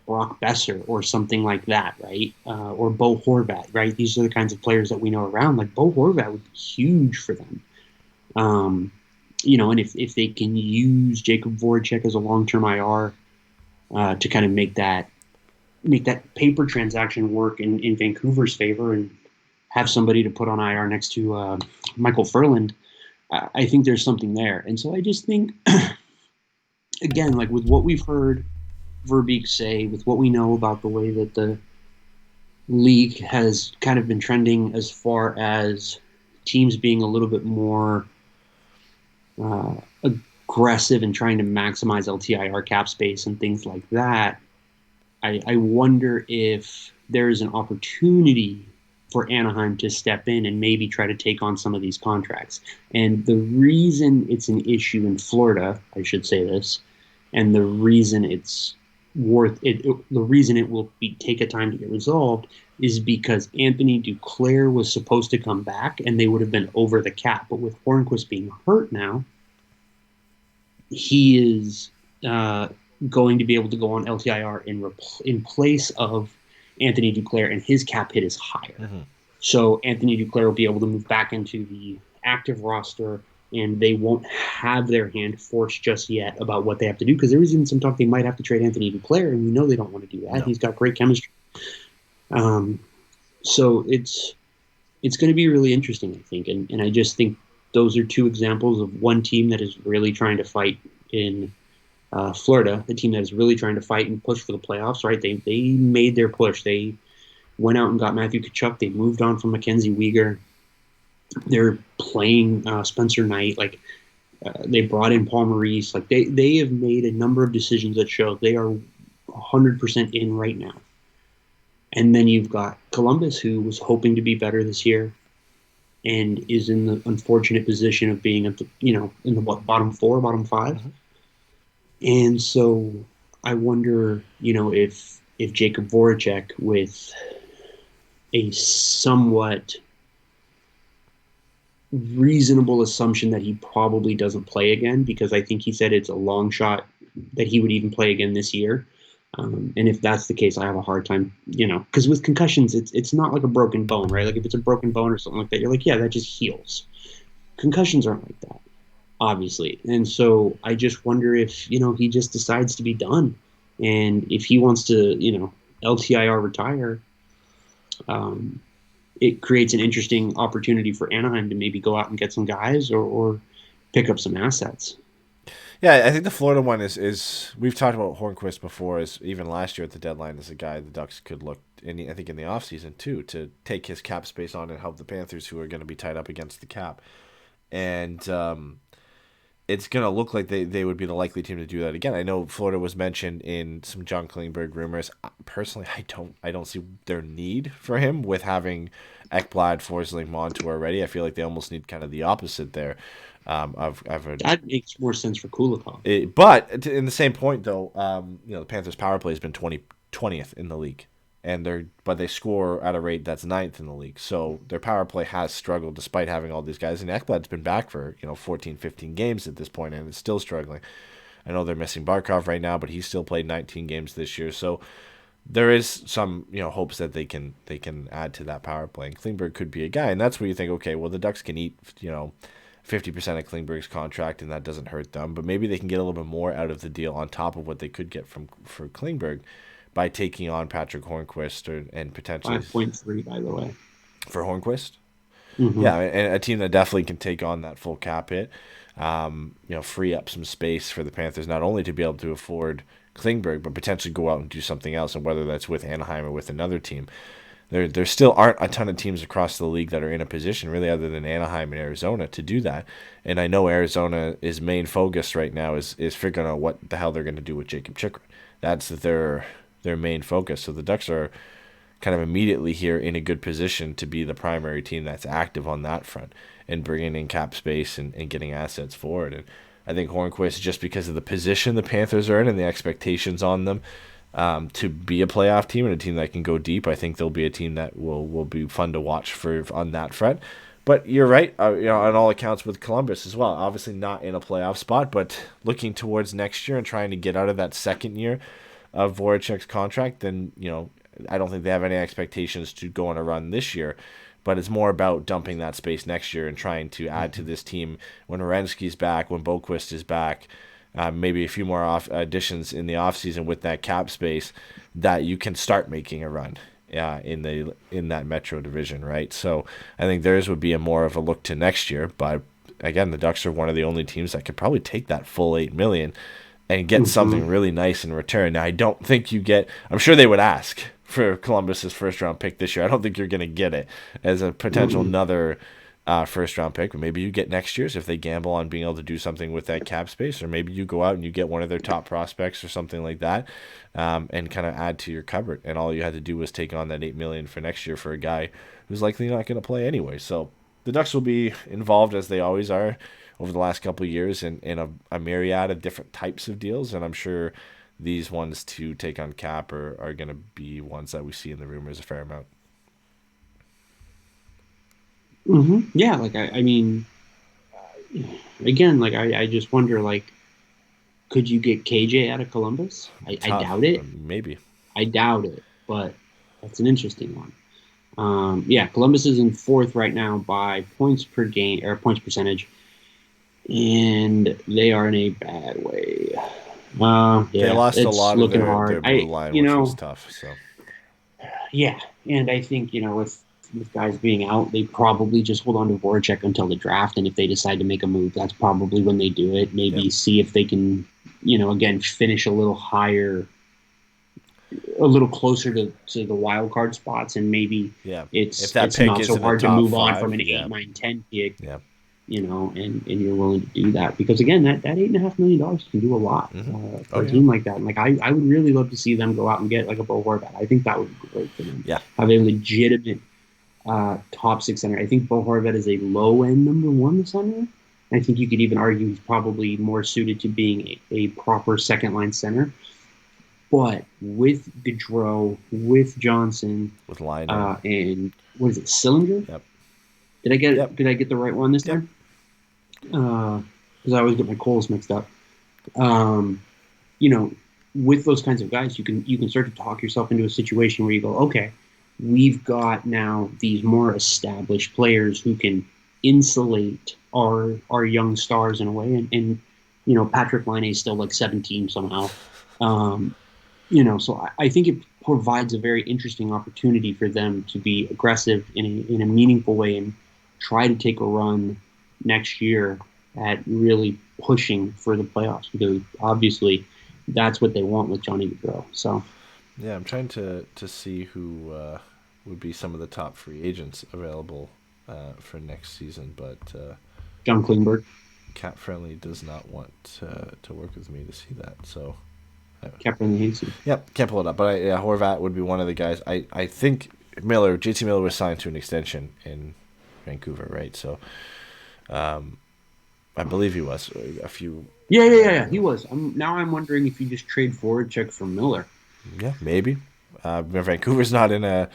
Speaker 4: Brock Besser or something like that, right? Or Bo Horvat, right? These are the kinds of players that we know around. Like Bo Horvat would be huge for them. And if they can use Jacob Voracek as a long-term IR to kind of make that paper transaction work in Vancouver's favor and have somebody to put on IR next to Michael Furland, I think there's something there. And so I just think, again, like with what we've heard Verbeek say, with what we know about the way that the league has kind of been trending as far as teams being a little bit more aggressive and trying to maximize LTIR cap space and things like that, I wonder if there is an opportunity for Anaheim to step in and maybe try to take on some of these contracts. And the reason it's an issue in Florida, I should say this, and the reason it's worth it, the reason it will take a time to get resolved is because Anthony Duclair was supposed to come back and they would have been over the cap. But with Hornquist being hurt now, he is going to be able to go on LTIR in place of Anthony Duclair, and his cap hit is higher. Mm-hmm. So Anthony Duclair will be able to move back into the active roster, and they won't have their hand forced just yet about what they have to do, because there is even some talk they might have to trade Anthony Duclair, and we know they don't want to do that. No. He's got great chemistry. So it's going to be really interesting, I think, and I just think those are two examples of one team that is really trying to fight in Florida, the team that is really trying to fight and push for the playoffs, right? They made their push. They went out and got Matthew Tkachuk. They moved on from Mackenzie Weegar. They're playing Spencer Knight. They brought in Paul Maurice. They have made a number of decisions that show they are 100% in right now. And then you've got Columbus, who was hoping to be better this year and is in the unfortunate position of being at the, in the bottom four, bottom five. Mm-hmm. And so I wonder, if Jacob Voracek, with a somewhat reasonable assumption that he probably doesn't play again, because I think he said it's a long shot that he would even play again this year. And if that's the case, I have a hard time, because with concussions, it's not like a broken bone, right? Like if it's a broken bone or something like that, you're like, yeah, that just heals. Concussions aren't like that, obviously. And so I just wonder if, he just decides to be done. And if he wants to, LTIR retire, it creates an interesting opportunity for Anaheim to maybe go out and get some guys or pick up some assets.
Speaker 5: Yeah, I think the Florida one is we've talked about Hornquist before, as even last year at the deadline as a guy the Ducks could look, I think in the offseason too, to take his cap space on and help the Panthers, who are going to be tied up against the cap. And it's going to look like they would be the likely team to do that again. I know Florida was mentioned in some John Klingberg rumors. Personally, I don't see their need for him with having Ekblad, Forsling, Montour already. I feel like they almost need kind of the opposite there.
Speaker 4: That makes more sense for Kulikov.
Speaker 5: But in the same point, though, the Panthers' power play has been 20th in the league, but they score at a rate that's 9th in the league. So their power play has struggled despite having all these guys. And Ekblad's been back for 14, 15 games at this point, and it's still struggling. I know they're missing Barkov right now, but he's still played 19 games this year. So there is some hopes that they can add to that power play. And Klingberg could be a guy, and that's where you think, okay, well the Ducks can eat 50% of Klingberg's contract, and that doesn't hurt them. But maybe they can get a little bit more out of the deal on top of what they could get for Klingberg by taking on Patrick Hornquist and potentially
Speaker 4: 5.3, by the way,
Speaker 5: for Hornquist.
Speaker 4: Mm-hmm.
Speaker 5: Yeah, and a team that definitely can take on that full cap hit. Free up some space for the Panthers, not only to be able to afford Klingberg, but potentially go out and do something else, and whether that's with Anaheim or with another team. There still aren't a ton of teams across the league that are in a position, really, other than Anaheim and Arizona, to do that. And I know Arizona's main focus right now is figuring out what the hell they're going to do with Jacob Chychrun. That's their main focus. So the Ducks are kind of immediately here in a good position to be the primary team that's active on that front and bringing in cap space and getting assets forward. And I think Hornquist, just because of the position the Panthers are in and the expectations on them, to be a playoff team and a team that can go deep, I think they'll be a team that will be fun to watch for on that front. But you're right, on all accounts with Columbus as well. Obviously not in a playoff spot, but looking towards next year and trying to get out of that second year of Voracek's contract, then, I don't think they have any expectations to go on a run this year. But it's more about dumping that space next year and trying to add to this team when Werenski's back, when Boquist is back, maybe a few more additions in the offseason with that cap space, that you can start making a run in that Metro division, right? So I think theirs would be more of a look to next year. But again, the Ducks are one of the only teams that could probably take that full $8 million and get something really nice in return. Now, I don't think I'm sure they would ask for Columbus's first-round pick this year. I don't think you're going to get it as a potential another first-round pick. But maybe you get next year's if they gamble on being able to do something with that cap space, or maybe you go out and you get one of their top prospects or something like that, and kind of add to your cupboard. And all you had to do was take on that $8 million for next year for a guy who's likely not going to play anyway. So the Ducks will be involved, as they always are, over the last couple of years in a myriad of different types of deals, and I'm sure these ones to take on cap are going to be ones that we see in the rumors a fair amount.
Speaker 4: Yeah, I mean, again, I just wonder, could you get KJ out of Columbus? I doubt it.
Speaker 5: Maybe.
Speaker 4: I doubt it, but that's an interesting one. Columbus is in fourth right now by points per game or points percentage, and they are in a bad way.
Speaker 5: They lost a lot of their blue line, which was tough. So.
Speaker 4: Yeah, and I think with guys being out, they probably just hold on to Voracek until the draft, and if they decide to make a move, that's probably when they do it. Maybe see if they can, again, finish a little higher, a little closer to the wild card spots, and maybe it's not so hard to move on from an 8, 9, 10 pick. Yeah. And you're willing to do that because, again, that $8.5 million can do a lot for a team like that. And I would really love to see them go out and get a Bo Horvat. I think that would be great for them.
Speaker 5: Yeah,
Speaker 4: have a legitimate top 6 center. I think Bo Horvat is a low end number 1 center. I think you could even argue he's probably more suited to being a proper second line center. But with Gaudreau, with Johnson,
Speaker 5: with Line,
Speaker 4: and what is it, Sillinger?
Speaker 5: Yep.
Speaker 4: Did I get the right one this time? Because I always get my Coles mixed up. With those kinds of guys, you can start to talk yourself into a situation where you go, okay, we've got now these more established players who can insulate our young stars in a way, and Patrick Laine is still 17 somehow. So I think it provides a very interesting opportunity for them to be aggressive in a meaningful way and try to take a run next year at really pushing for the playoffs, because obviously that's what they want with Johnny Gaudreau. So,
Speaker 5: yeah, I'm trying to see who would be some of the top free agents available for next season, but
Speaker 4: John Klingberg.
Speaker 5: Cap Friendly does not want to work with me to see that, so.
Speaker 4: Cap Friendly hates you.
Speaker 5: Yep, can't pull it up, but Horvat would be one of the guys. I think JT Miller was signed to an extension in Vancouver, right? So, I believe he was a few.
Speaker 4: Yeah, he was. Now I'm wondering if you just trade Voracek for Miller.
Speaker 5: Yeah, maybe. Vancouver's not in a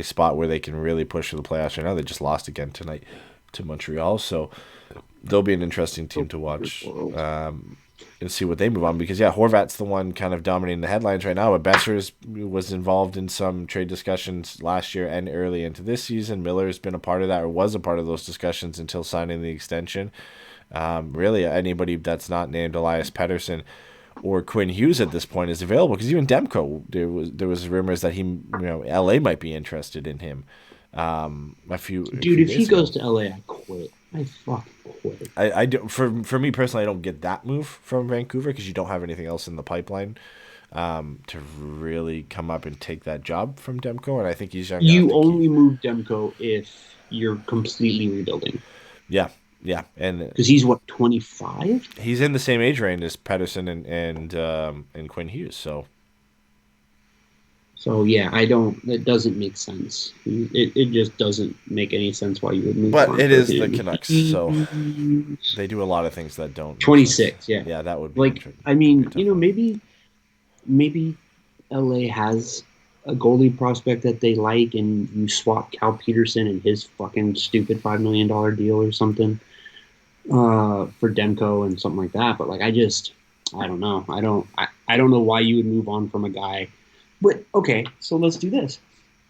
Speaker 5: spot where they can really push for the playoffs right now. They just lost again tonight to Montreal, so they'll be an interesting team to watch. And see what they move on, because Horvat's the one kind of dominating the headlines right now. But Besser was involved in some trade discussions last year and early into this season. Miller's been a part of that, or was a part of those discussions until signing the extension. Really, anybody that's not named Elias Pettersson or Quinn Hughes at this point is available, because even Demko, there was rumors that LA might be interested in him. If
Speaker 4: he goes to LA, I quit. I fucking quit.
Speaker 5: I do, for me personally, I don't get that move from Vancouver, because you don't have anything else in the pipeline to really come up and take that job from Demko, and I think he's young.
Speaker 4: You only move Demko if you're completely rebuilding.
Speaker 5: Yeah, and
Speaker 4: because he's 25.
Speaker 5: He's in the same age range as Pettersson and Quinn Hughes, so.
Speaker 4: So, it doesn't make sense. It just doesn't make any sense why you would move.
Speaker 5: But it is the Canucks, so they do a lot of things that don't.
Speaker 4: 26, yeah.
Speaker 5: Yeah, that would be
Speaker 4: maybe LA has a goalie prospect that they like, and you swap Cal Peterson and his fucking stupid $5 million deal or something for Demko and something like that. But like, I don't know. I don't know why you would move on from a guy. But okay, so let's do this.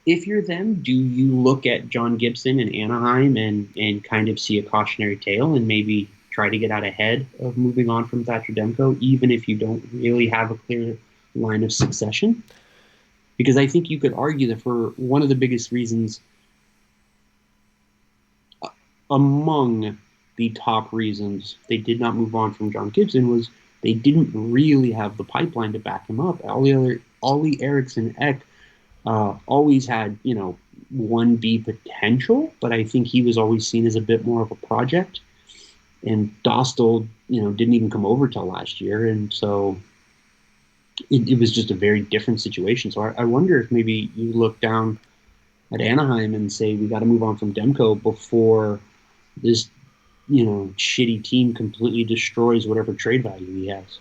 Speaker 4: If you're them, do you look at John Gibson in Anaheim and kind of see a cautionary tale and maybe try to get out ahead of moving on from Thatcher Demko, even if you don't really have a clear line of succession? Because I think you could argue that for one of the biggest reasons among the top reasons they did not move on from John Gibson was they didn't really have the pipeline to back him up. Ollie Eriksson Ek always had, 1B potential, but I think he was always seen as a bit more of a project. And Dostal, didn't even come over till last year, and so it was just a very different situation. So I wonder if maybe you look down at Anaheim and say we got to move on from Demko before this, shitty team completely destroys whatever trade value he has.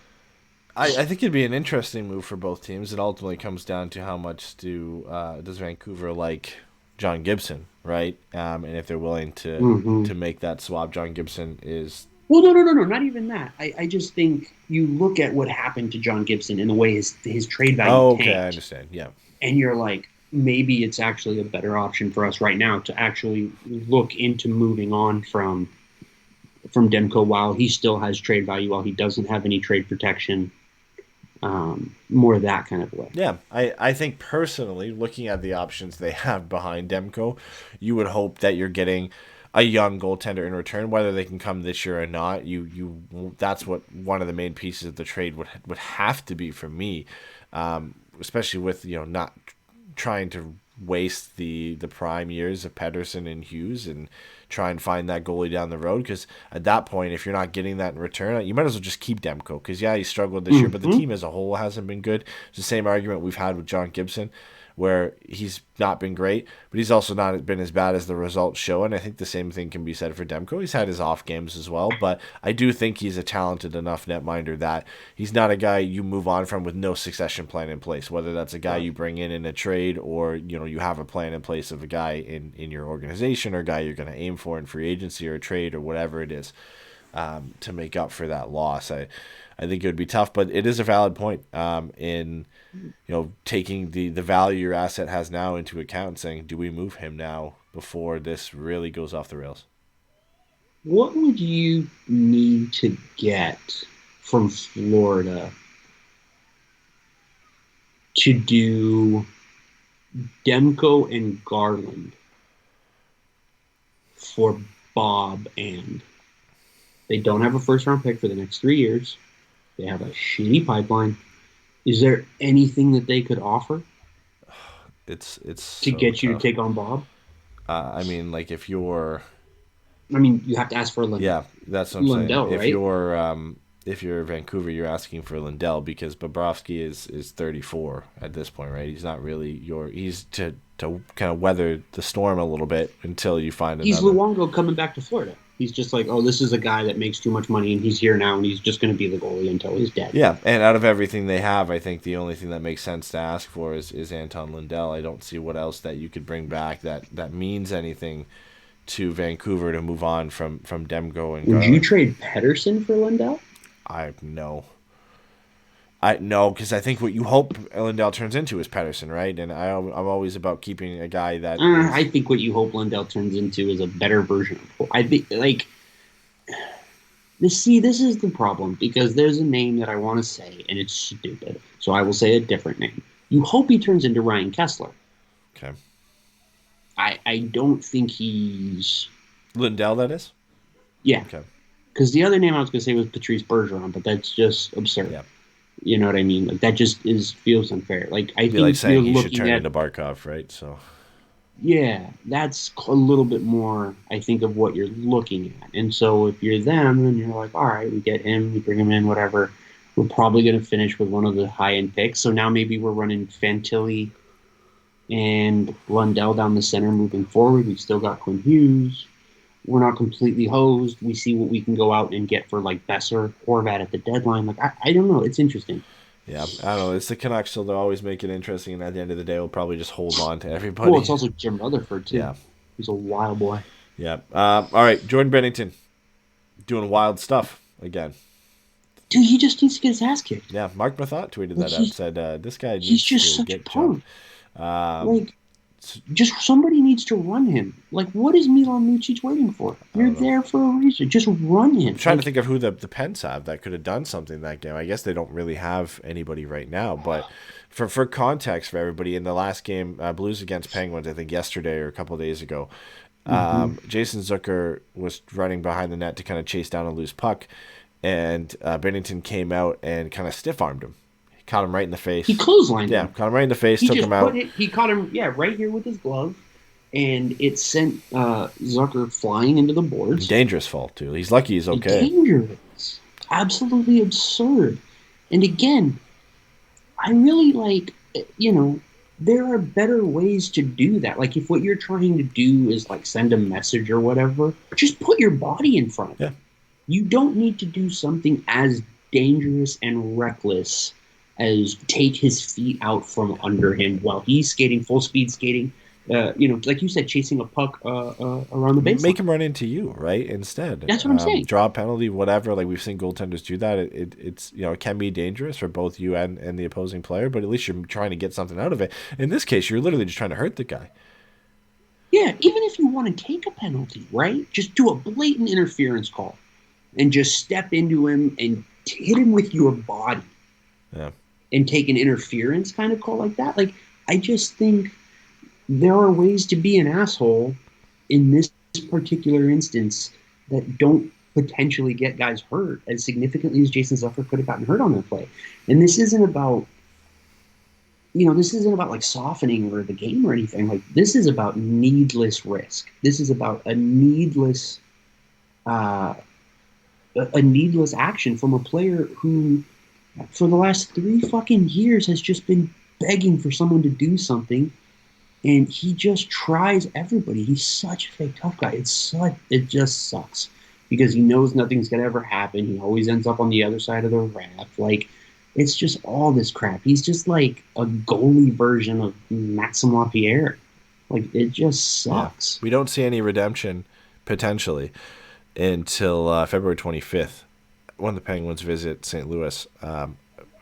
Speaker 5: I think it'd be an interesting move for both teams. It ultimately comes down to how much does Vancouver like John Gibson, right? And if they're willing to make that swap. John Gibson is...
Speaker 4: Well, no, not even that. I just think you look at what happened to John Gibson and the way his trade value tanked.
Speaker 5: I understand, yeah.
Speaker 4: And you're like, maybe it's actually a better option for us right now to actually look into moving on from Demko while he still has trade value, while he doesn't have any trade protection. More that kind of way.
Speaker 5: Yeah, I think personally, looking at the options they have behind Demko, you would hope that you're getting a young goaltender in return, whether they can come this year or not. That's what one of the main pieces of the trade would have to be for me, especially with not trying to waste the prime years of Pedersen and Hughes and try and find that goalie down the road, because at that point, if you're not getting that in return, you might as well just keep Demko, because he struggled this year, but the team as a whole hasn't been good. It's the same argument we've had with John Gibson, where he's not been great, but he's also not been as bad as the results show, and I think the same thing can be said for Demko. He's had his off games as well, but I do think he's a talented enough netminder that he's not a guy you move on from with no succession plan in place, whether that's a guy you bring in a trade or you have a plan in place of a guy in your organization or a guy you're going to aim for in free agency or a trade or whatever it is, to make up for that loss. I think it would be tough, but it is a valid point in taking the value your asset has now into account and saying, do we move him now before this really goes off the rails?
Speaker 4: What would you need to get from Florida to do Demko and Garland for Bob? And they don't have a first-round pick for the next 3 years. They have a shitty pipeline. Is there anything that they could offer?
Speaker 5: It's
Speaker 4: to get you to take on Bob?
Speaker 5: If you're...
Speaker 4: you have to ask for Lindell.
Speaker 5: Yeah, that's what I'm
Speaker 4: Lindell,
Speaker 5: saying.
Speaker 4: Right?
Speaker 5: If you're Vancouver, you're asking for Lindell, because Bobrovsky is 34 at this point, right? He's not really he's to kind of weather the storm a little bit until you find
Speaker 4: He's
Speaker 5: another.
Speaker 4: Luongo coming back to Florida. He's just like, oh, this is a guy that makes too much money, and he's here now, and he's just going to be the goalie until he's dead.
Speaker 5: Yeah, and out of everything they have, I think the only thing that makes sense to ask for is Anton Lindell. I don't see what else that you could bring back that means anything to Vancouver to move on from Demko and
Speaker 4: Would you trade Pedersen for Lindell?
Speaker 5: No, because I think what you hope Lindell turns into is Pedersen, right? And I'm always about keeping a guy that.
Speaker 4: I think what you hope Lindell turns into is a better version of. I think this is the problem, because there's a name that I want to say and it's stupid, so I will say a different name. You hope he turns into Ryan Kessler.
Speaker 5: Okay.
Speaker 4: I don't think he's
Speaker 5: Lindell. That is.
Speaker 4: Yeah.
Speaker 5: Okay.
Speaker 4: Because the other name I was going to say was Patrice Bergeron, but that's just absurd.
Speaker 5: Yeah.
Speaker 4: You know what I mean? Like, that just feels unfair. Like, I think
Speaker 5: like saying he should
Speaker 4: looking
Speaker 5: turn
Speaker 4: at
Speaker 5: into Barkov, right? So.
Speaker 4: Yeah, that's a little bit more, I think, of what you're looking at. And so if you're them, then you're like, all right, we get him, we bring him in, whatever. We're probably going to finish with one of the high-end picks. So now maybe we're running Fantilli and Lundell down the center moving forward. We've still got Quinn Hughes. We're not completely hosed. We see what we can go out and get for, like, Besser, Horvat at the deadline. Like, I don't know. It's interesting.
Speaker 5: Yeah, I don't know. It's the Canucks, so they'll always make it interesting, and at the end of the day, we'll probably just hold on to everybody.
Speaker 4: Well, it's also Jim Rutherford too.
Speaker 5: Yeah.
Speaker 4: He's a wild boy.
Speaker 5: Yeah. All right, Jordan Bennington doing wild stuff again.
Speaker 4: Dude, he just needs to get his ass kicked.
Speaker 5: Yeah, Mark Mathot tweeted that out. Said this guy
Speaker 4: He's
Speaker 5: needs
Speaker 4: just
Speaker 5: to
Speaker 4: such a
Speaker 5: get
Speaker 4: punk.
Speaker 5: jumped.
Speaker 4: Just somebody needs to run him. Like, what is Milan Lucic waiting for? You're there for a reason. Just run him.
Speaker 5: I'm trying to think of who the Pens have that could have done something that game. I guess they don't really have anybody right now. But for context for everybody, in the last game, Blues against Penguins, I think yesterday or a couple of days ago, Jason Zucker was running behind the net to kind of chase down a loose puck, and Bennington came out and kind of stiff-armed him. Caught him right in the face.
Speaker 4: He clotheslined him.
Speaker 5: Yeah, caught him right in the face, took him out.
Speaker 4: He caught him, right here with his glove, and it sent Zucker flying into the boards.
Speaker 5: Dangerous fall, too. He's lucky he's okay.
Speaker 4: Dangerous. Absolutely absurd. And again, I really there are better ways to do that. Like, if what you're trying to do is, send a message or whatever, just put your body in front of it.
Speaker 5: Yeah.
Speaker 4: You don't need to do something as dangerous and reckless as take his feet out from under him while he's skating, full speed skating. Like you said, chasing a puck around the baseline.
Speaker 5: Make him run into you, right? Instead,
Speaker 4: that's what I'm saying.
Speaker 5: Draw a penalty, whatever. Like, we've seen goaltenders do that. It's it can be dangerous for both you and the opposing player, but at least you're trying to get something out of it. In this case, you're literally just trying to hurt the guy.
Speaker 4: Yeah, even if you want to take a penalty, right? Just do a blatant interference call and just step into him and hit him with your body.
Speaker 5: Yeah.
Speaker 4: And take an interference kind of call like that. Like, I just think there are ways to be an asshole in this particular instance that don't potentially get guys hurt as significantly as Jason Zucker could have gotten hurt on that play. And this isn't about, softening or the game or anything. Like, this is about needless risk. This is about a needless action from a player who, for the last 3 fucking years, has just been begging for someone to do something, and he just tries everybody. He's such a fake tough guy. It just sucks because he knows nothing's gonna ever happen. He always ends up on the other side of the raft. Like, it's just all this crap. He's just like a goalie version of Maxime Lapierre. Like, it just sucks.
Speaker 5: Yeah. We don't see any redemption potentially until February 25th. When the Penguins visit St. Louis, I'm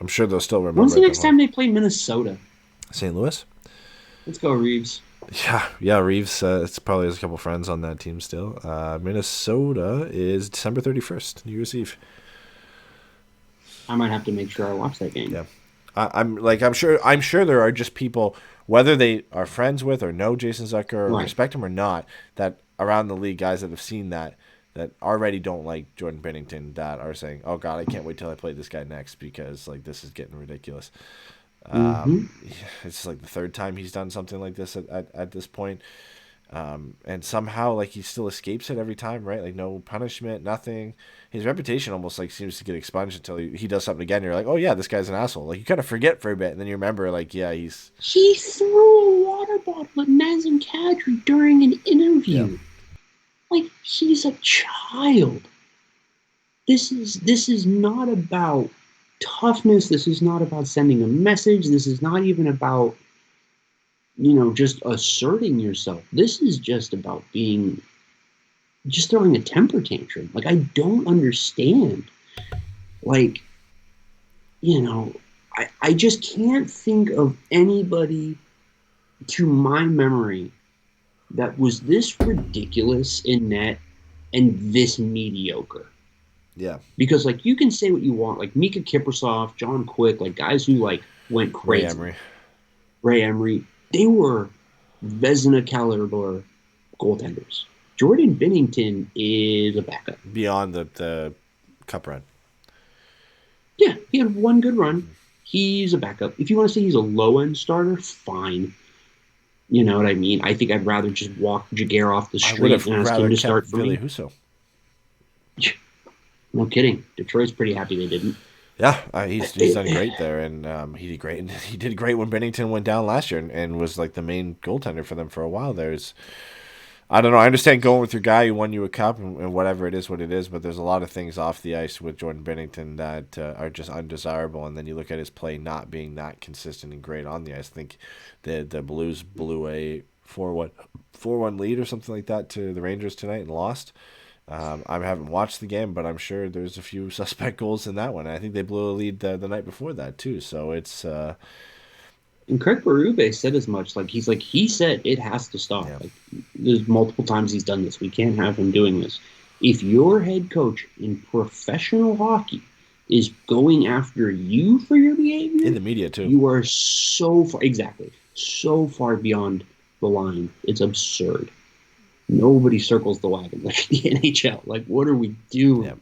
Speaker 5: sure they'll still remember.
Speaker 4: When's the next time they play Minnesota?
Speaker 5: St. Louis?
Speaker 4: Let's go, Reeves.
Speaker 5: Yeah, Reeves. It's probably has a couple friends on that team still. Minnesota is December 31st, New Year's Eve.
Speaker 4: I might have to make sure I watch that game.
Speaker 5: Yeah, I'm sure there are just people, whether they are friends with or know Jason Zucker or respect him or not, that around the league, guys that have seen that already don't like Jordan Bennington, that are saying, "Oh God, I can't wait till I play this guy next because this is getting ridiculous." It's like the third time he's done something like this at this point, and somehow he still escapes it every time, right? Like, no punishment, nothing. His reputation almost seems to get expunged until he does something again. And you're like, "Oh yeah, this guy's an asshole." Like, you kind of forget for a bit, and then you remember, he
Speaker 4: threw a water bottle at Nazem Kadri during an interview.
Speaker 5: Yeah.
Speaker 4: Like, he's a child. This is not about toughness. This is not about sending a message. This is not even about, just asserting yourself. This is just about just throwing a temper tantrum. Like, I don't understand. Like, I just can't think of anybody to my memory that was this ridiculous in net and this mediocre.
Speaker 5: Yeah.
Speaker 4: Because, you can say what you want. Like, Mika Kiprusoff, John Quick, guys who, went crazy. Ray Emery. They were Vezina caliber goaltenders. Jordan Bennington is a backup.
Speaker 5: Beyond the cup run.
Speaker 4: Yeah, he had one good run. He's a backup. If you want to say he's a low-end starter, fine. You know what I mean? I think I'd rather just walk Jaguar off the street and ask him to start for me.
Speaker 5: Husso.
Speaker 4: No kidding. Detroit's pretty happy they didn't.
Speaker 5: Yeah, he's done great there, and he did great. And he did great when Bennington went down last year, and was the main goaltender for them for a while. I don't know. I understand going with your guy who won you a cup and whatever it is, what it is. But there's a lot of things off the ice with Jordan Binnington that are just undesirable. And then you look at his play not being that consistent and great on the ice. I think the Blues blew a 4-1 lead or something like that to the Rangers tonight and lost. I haven't watched the game, but I'm sure there's a few suspect goals in that one. I think they blew a lead the night before that too. So it's.
Speaker 4: And Craig Berube said as much. He said it has to stop.
Speaker 5: Yeah.
Speaker 4: Like, there's multiple times he's done this. We can't have him doing this. If your head coach in professional hockey is going after you for your behavior
Speaker 5: In the media too.
Speaker 4: you are so far beyond the line. It's absurd. Nobody circles the wagon like the NHL. Like, what are we doing?
Speaker 5: Yeah.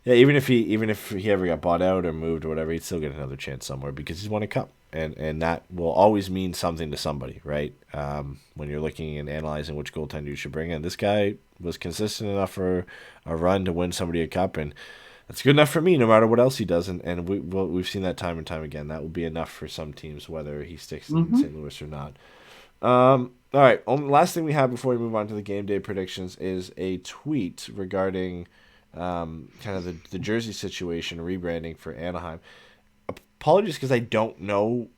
Speaker 5: Yeah, even if he ever got bought out or moved or whatever, he'd still get another chance somewhere because he's won a cup, and that will always mean something to somebody, right? When you're looking and analyzing which goaltender you should bring in, this guy was consistent enough for a run to win somebody a cup, and that's good enough for me, no matter what else he does, and we've seen that time and time again. That will be enough for some teams, whether he sticks in St. Louis or not. All right, last thing we have before we move on to the game day predictions is a tweet regarding. Kind of the jersey situation, rebranding for Anaheim. Apologies because I don't know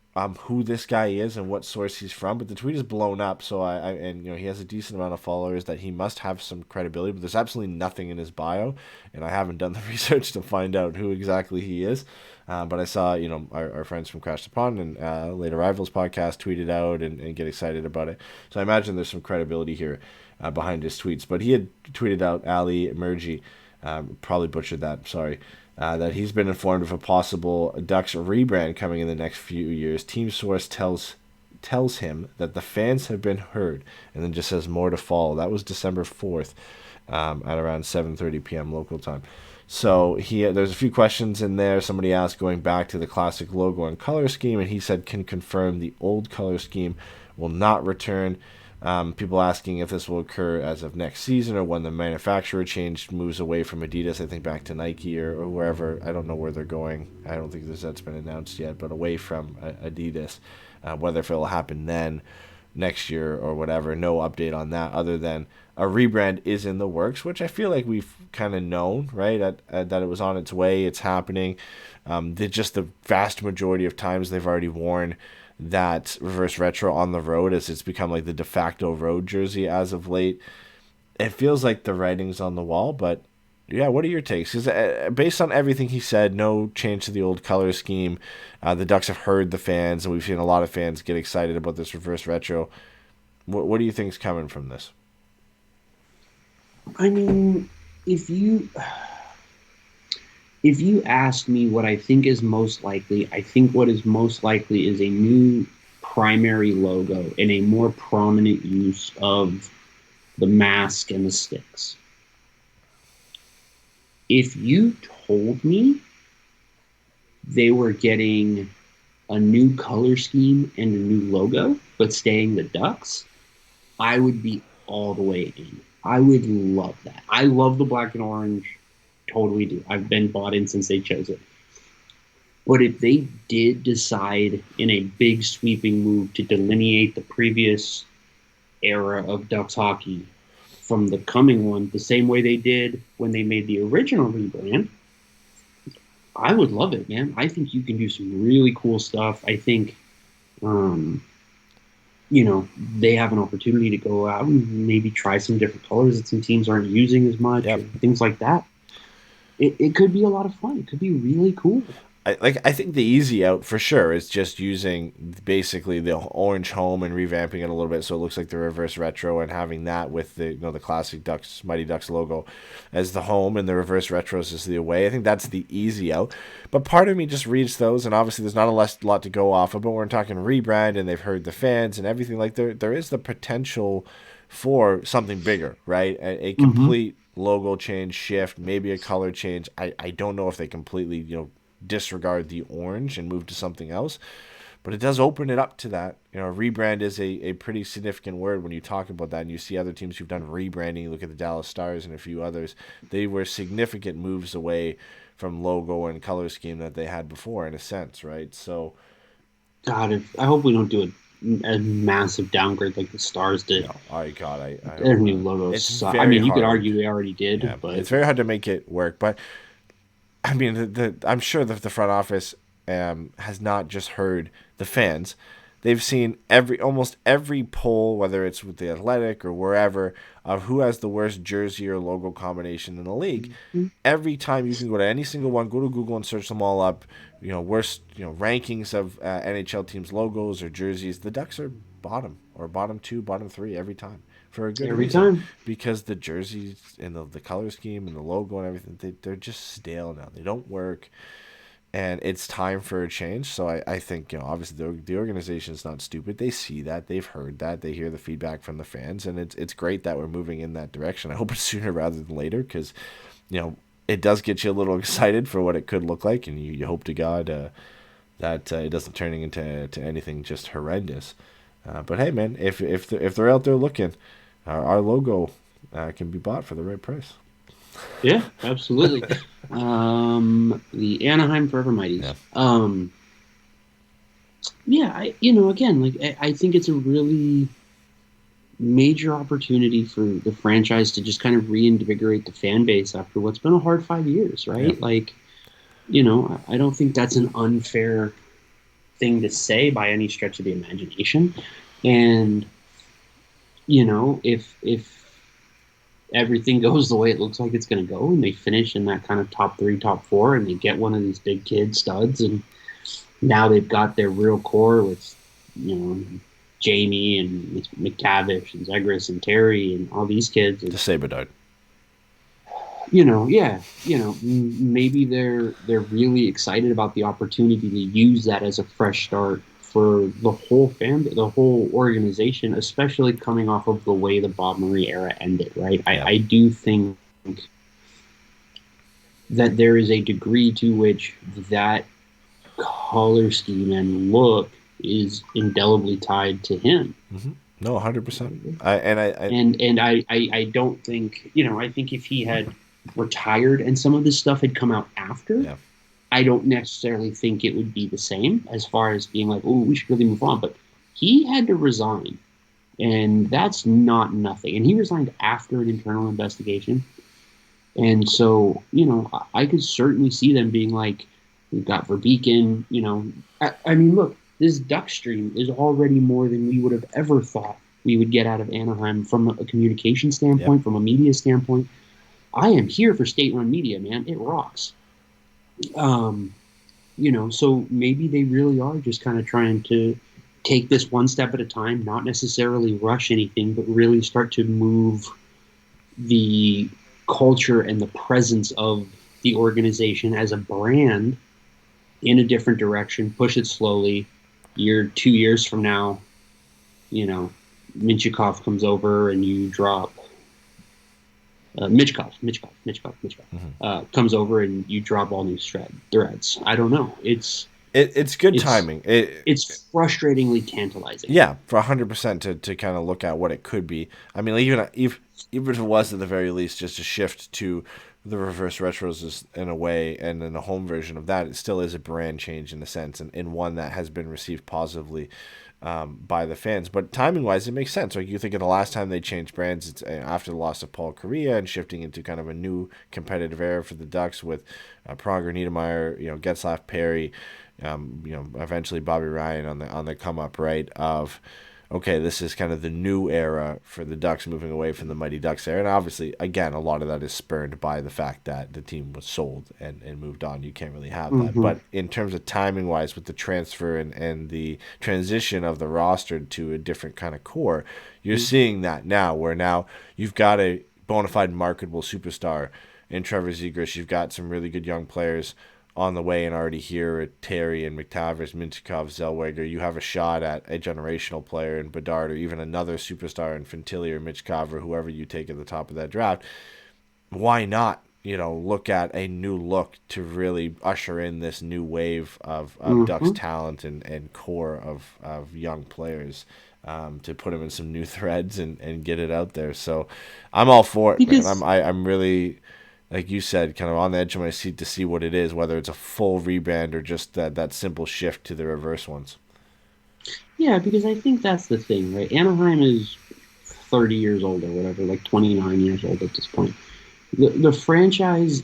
Speaker 5: who this guy is and what source he's from, but the tweet is blown up. So he has a decent amount of followers that he must have some credibility, but there's absolutely nothing in his bio, and I haven't done the research to find out who exactly he is. But I saw our friends from Crash the Pond and Later Rivals podcast tweet it out and get excited about it. So I imagine there's some credibility here behind his tweets. But he had tweeted out Ali Emergi. Probably butchered that, sorry, that he's been informed of a possible Ducks rebrand coming in the next few years. Team source tells him that the fans have been heard, and then just says more to follow. That was December 4th at around 7:30 p.m. local time. So there's a few questions in there. Somebody asked going back to the classic logo and color scheme, and he said can confirm the old color scheme will not return. People asking if this will occur as of next season or when the manufacturer moves away from Adidas, I think back to Nike or wherever. I don't know where they're going. I don't think that's been announced yet, but away from Adidas. Whether if it'll happen then, next year or whatever, no update on that other than a rebrand is in the works, which I feel like we've kind of known, right, that it was on its way, it's happening. The vast majority of times they've already worn that reverse retro on the road as it's become like the de facto road jersey as of late. It feels like the writing's on the wall, but yeah, what are your takes? Because based on everything he said, no change to the old color scheme. The Ducks have heard the fans, and we've seen a lot of fans get excited about this reverse retro. What do you think's coming from this?
Speaker 4: I mean, if you ask me what I think is most likely, I think what is most likely is a new primary logo and a more prominent use of the mask and the sticks. If you told me they were getting a new color scheme and a new logo, but staying the Ducks, I would be all the way in. I would love that. I love the black and orange. Totally do. I've been bought in since they chose it. But if they did decide in a big sweeping move to delineate the previous era of Ducks hockey from the coming one, the same way they did when they made the original rebrand, I would love it, man. I think you can do some really cool stuff. I think, they have an opportunity to go out and maybe try some different colors that some teams aren't using as much,
Speaker 5: Yep.
Speaker 4: things like that. It could be a lot of fun. It could be really cool.
Speaker 5: I think the easy out for sure is just using basically the orange home and revamping it a little bit so it looks like the reverse retro and having that with the the classic Ducks Mighty Ducks logo as the home and the reverse retros as the away. I think that's the easy out. But part of me just reads those, and obviously there's not a lot to go off of, but we're talking rebrand and they've heard the fans and everything. Like there is the potential for something bigger, right? A complete logo change, shift, maybe a color change. I don't know if they completely disregard the orange and move to something else, but it does open it up to that. Rebrand is a pretty significant word when you talk about that, and you see other teams who've done rebranding. You look at the Dallas Stars and a few others. They were significant moves away from logo and color scheme that they had before, in a sense, right? So
Speaker 4: God, I hope we don't do it a massive downgrade like the Stars did.
Speaker 5: No, I
Speaker 4: Their new logos
Speaker 5: it's
Speaker 4: suck.
Speaker 5: very
Speaker 4: I mean, you could
Speaker 5: hard.
Speaker 4: argue they already did,
Speaker 5: Yeah,
Speaker 4: but
Speaker 5: it's very hard to make it work. But I mean, I'm sure that the front office has not just heard the fans. They've seen almost every poll, whether it's with the Athletic or wherever, of who has the worst jersey or logo combination in the league.
Speaker 4: Mm-hmm.
Speaker 5: Every time you can go to any single one, go to Google and search them all up. Worst rankings of NHL teams' logos or jerseys. The Ducks are bottom or bottom 2, bottom 3 every time for a good
Speaker 4: every
Speaker 5: reason.
Speaker 4: time.
Speaker 5: Because the jerseys and the color scheme and the logo and everything, they're just stale now. They don't work. And it's time for a change. So I think, obviously the organization is not stupid. They see that. They've heard that. They hear the feedback from the fans. And it's great that we're moving in that direction. I hope it's sooner rather than later because, it does get you a little excited for what it could look like. And you hope to God that it doesn't turn into anything just horrendous. But hey, man, if they're out there looking, our logo can be bought for the right price.
Speaker 4: Yeah, absolutely. The Anaheim Forever Mighties. I think it's a really major opportunity for the franchise to just kind of reinvigorate the fan base after what's been a hard 5 years, right?
Speaker 5: Yeah.
Speaker 4: I don't think that's an unfair thing to say by any stretch of the imagination. And, if everything goes the way it looks like it's going to go and they finish in that kind of top 3, top 4, and they get one of these big kid studs, and now they've got their real core with, Jamie and McTavish and Zegras and Terry and all these kids. And,
Speaker 5: The Saberdard.
Speaker 4: Maybe they're really excited about the opportunity to use that as a fresh start for the whole the whole organization, especially coming off of the way the Bob Murray era ended, right?
Speaker 5: Yeah.
Speaker 4: I do think that there is a degree to which that color scheme and look is indelibly tied to him.
Speaker 5: Mm-hmm. No, 100%.
Speaker 4: I don't think, I think if he had retired and some of this stuff had come out after,
Speaker 5: yeah.
Speaker 4: I don't necessarily think it would be the same as far as being like, oh, we should really move on. But he had to resign, and that's not nothing. And he resigned after an internal investigation. And so, I could certainly see them being like, we've got Verbeeken, I mean, look, this Duck stream is already more than we would have ever thought we would get out of Anaheim from a communication standpoint, from a media standpoint. I am here for state-run media, man. It rocks. So maybe they really are just kind of trying to take this one step at a time, not necessarily rush anything, but really start to move the culture and the presence of the organization as a brand in a different direction, push it slowly. 2 years from now, Minchikov comes over and you drop Mitchkov comes over and you drop all new threads. I don't know. It's
Speaker 5: good timing.
Speaker 4: It's frustratingly tantalizing.
Speaker 5: Yeah, for 100% to kind of look at what it could be. I mean, even if it was at the very least just a shift to the reverse retros in a way, and then a home version of that, it still is a brand change in a sense, and one that has been received positively by the fans. But timing-wise, it makes sense. Like, you think of the last time they changed brands, it's after the loss of Paul Kariya and shifting into kind of a new competitive era for the Ducks with Pronger, Niedermeyer, Getzlaf, Perry, eventually Bobby Ryan on the come up, right? Of okay, this is kind of the new era for the Ducks, moving away from the Mighty Ducks era. And obviously, again, a lot of that is spurred by the fact that the team was sold and moved on. You can't really have that. But in terms of timing-wise, with the transfer and the transition of the roster to a different kind of core, you're seeing that now, where now you've got a bona fide marketable superstar in Trevor Zegras. You've got some really good young players on the way and already here at Terry and McTavish, Minchikov, Zellweger. You have a shot at a generational player in Bedard, or even another superstar in Fantilli or Mitchkov, or whoever you take at the top of that draft. Why not, look at a new look to really usher in this new wave of Ducks talent and core of young players, to put them in some new threads and get it out there. So I'm all for it, man. I'm really, like you said, kind of on the edge of my seat to see what it is, whether it's a full rebrand or just that simple shift to the reverse ones.
Speaker 4: Yeah, because I think that's the thing, right? Anaheim is 30 years old or whatever, like 29 years old at this point. The franchise,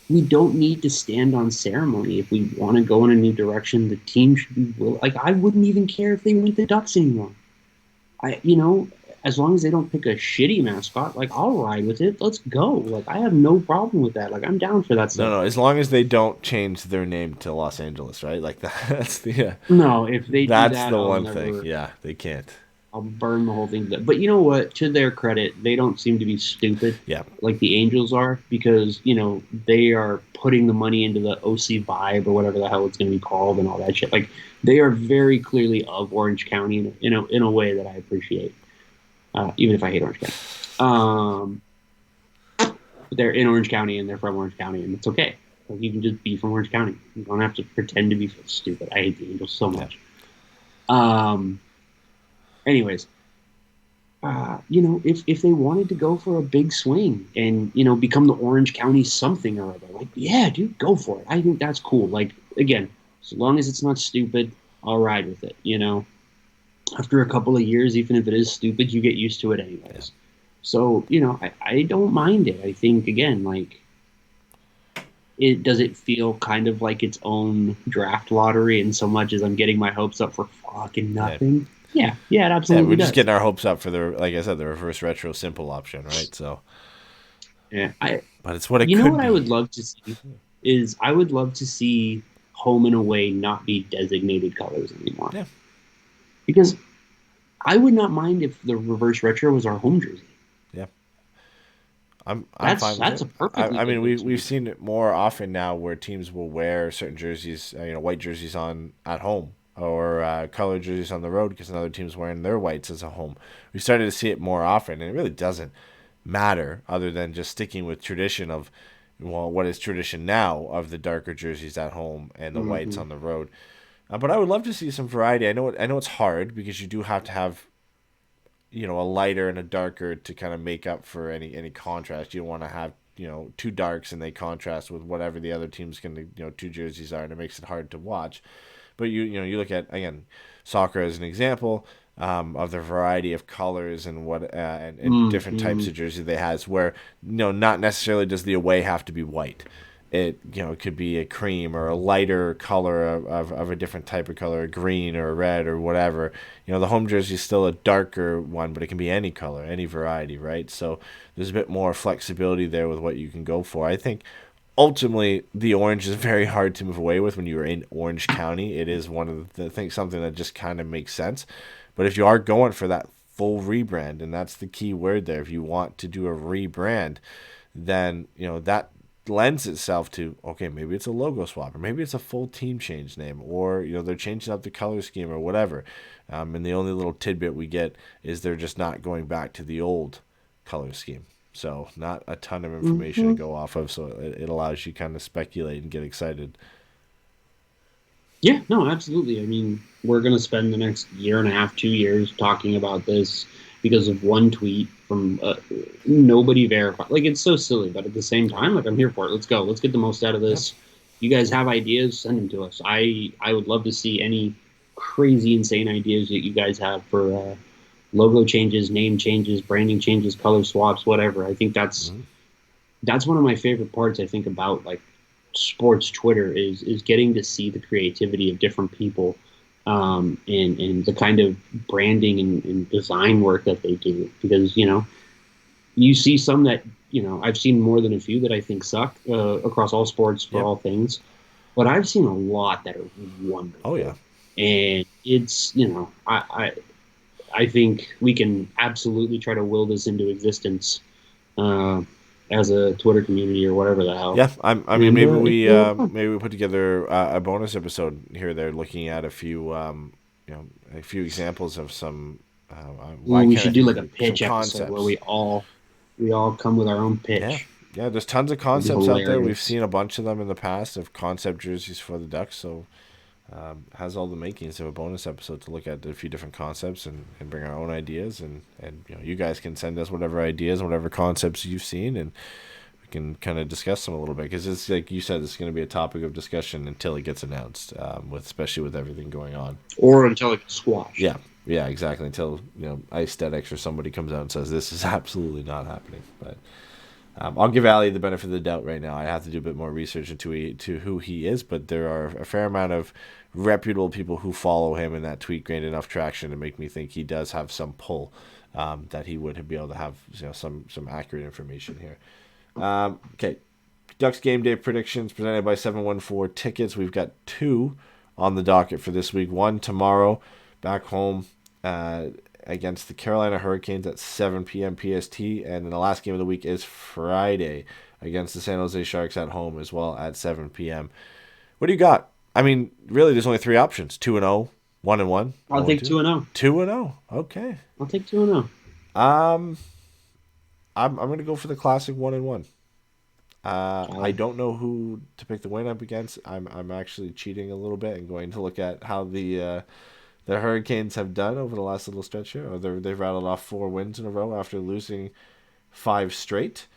Speaker 4: we don't need to stand on ceremony. If we want to go in a new direction, the team should be like, I wouldn't even care if they went the Ducks anymore. As long as they don't pick a shitty mascot, like, I'll ride with it. Let's go. Like, I have no problem with that. Like, I'm down for that
Speaker 5: No,
Speaker 4: stuff.
Speaker 5: no, as long as they don't change their name to Los Angeles, right? Like that's the
Speaker 4: No, if they do
Speaker 5: that's
Speaker 4: that,
Speaker 5: the
Speaker 4: I'll
Speaker 5: one thing.
Speaker 4: never.
Speaker 5: Yeah, they can't.
Speaker 4: I'll burn the whole thing. But you know what? To their credit, they don't seem to be stupid
Speaker 5: Yeah.
Speaker 4: like the Angels are, because they are putting the money into the OC Vibe or whatever the hell it's going to be called and all that shit. Like, they are very clearly of Orange County in a way that I appreciate, even if I hate Orange County. But they're in Orange County and they're from Orange County, and it's okay. Like, you can just be from Orange County. You don't have to pretend to be stupid. I hate the Angels so much. Anyways, if they wanted to go for a big swing and, become the Orange County something or other, like, yeah, dude, go for it. I think that's cool. Like, again, as long as it's not stupid, I'll ride with it, After a couple of years, even if it is stupid, you get used to it anyways. So, I don't mind it. I think, again, like, it feel kind of like its own draft lottery in so much as I'm getting my hopes up for fucking nothing. Yeah, it absolutely
Speaker 5: we're
Speaker 4: does.
Speaker 5: just getting our hopes up for like I said, the reverse retro simple option, right? So,
Speaker 4: yeah,
Speaker 5: but it's what it
Speaker 4: you
Speaker 5: could
Speaker 4: know what
Speaker 5: be.
Speaker 4: I would love to see is I would love to see home and away not be designated colors anymore.
Speaker 5: Yeah.
Speaker 4: Because I would not mind if the reverse retro was our home jersey.
Speaker 5: Yeah. I'm
Speaker 4: That's
Speaker 5: fine with
Speaker 4: that's
Speaker 5: it.
Speaker 4: a perfectly.
Speaker 5: I mean,
Speaker 4: good
Speaker 5: we've seen it more often now where teams will wear certain jerseys, white jerseys on at home, or colored jerseys on the road because another team's wearing their whites as a home. We started to see it more often, and it really doesn't matter other than just sticking with tradition of, well, what is tradition now of the darker jerseys at home and the whites on the road. But I would love to see some variety. I know it's hard because you do have to have a lighter and a darker to kind of make up for any contrast. You don't want to have two darks and they contrast with whatever the other team's going to two jerseys are, and it makes it hard to watch. But you look at, again, soccer as an example of the variety of colors and and different types of jersey they has, where not necessarily does the away have to be white. It could be a cream or a lighter color of a different type of color, a green or a red or whatever. The home jersey is still a darker one, but it can be any color, any variety, right? So there's a bit more flexibility there with what you can go for. I think ultimately the orange is very hard to move away with when you're in Orange County. It is one of the things, something that just kind of makes sense. But if you are going for that full rebrand, and that's the key word there, if you want to do a rebrand, then that lends itself to, okay, maybe it's a logo swap, or maybe it's a full team change name, or they're changing up the color scheme or whatever. And the only little tidbit we get is they're just not going back to the old color scheme. So not a ton of information to go off of. So it allows you kind of speculate and get excited.
Speaker 4: Yeah, no, absolutely. I mean, we're going to spend the next year and a half, 2 years talking about this because of one tweet from nobody verified. Like, it's so silly, but at the same time, like, I'm here for it. Let's go. Let's get the most out of this. You guys have ideas, send them to us. I would love to see any crazy, insane ideas that you guys have for logo changes, name changes, branding changes, color swaps, whatever. I think that's one of my favorite parts, I think, about, like, sports Twitter is getting to see the creativity of different people and the kind of branding and design work that they do, because you see some that I've seen more than a few that I think suck across all sports for all things, but I've seen a lot that are wonderful.
Speaker 5: Oh yeah.
Speaker 4: And it's I think we can absolutely try to will this into existence as a Twitter community or whatever the hell.
Speaker 5: Yeah, I mean, maybe we put together a bonus episode here. They're looking at a few examples of some.
Speaker 4: We should do like a pitch episode where we all come with our own pitch.
Speaker 5: Yeah. There's tons of concepts out there. We've seen a bunch of them in the past of concept jerseys for the Ducks. So has all the makings of a bonus episode to look at a few different concepts and bring our own ideas, and you guys can send us whatever ideas, whatever concepts you've seen, and we can kind of discuss them a little bit, because it's like you said, it's going to be a topic of discussion until it gets announced, especially with everything going on.
Speaker 4: Or until it gets squashed.
Speaker 5: Yeah, exactly. Until Aesthetics or somebody comes out and says this is absolutely not happening. But I'll give Ali the benefit of the doubt right now. I have to do a bit more research into who he is, but there are a fair amount of reputable people who follow him, and that tweet gained enough traction to make me think he does have some pull, that he would be able to have some accurate information here. Okay, Ducks game day predictions presented by 714 Tickets. We've got 2 on the docket for this week. 1 tomorrow, back home against the Carolina Hurricanes at 7 p.m. PST, and then the last game of the week is Friday against the San Jose Sharks at home as well at 7 p.m. What do you got? I mean, really, there's only 3 options: 2-0, 1-1.
Speaker 4: I'll take 2-0.
Speaker 5: 2-0. Okay.
Speaker 4: I'll take 2-0.
Speaker 5: I'm going to go for the classic 1-1. I don't know who to pick the win up against. I'm actually cheating a little bit and going to look at how the Hurricanes have done over the last little stretch here. They've rattled off 4 wins in a row after losing 5 straight,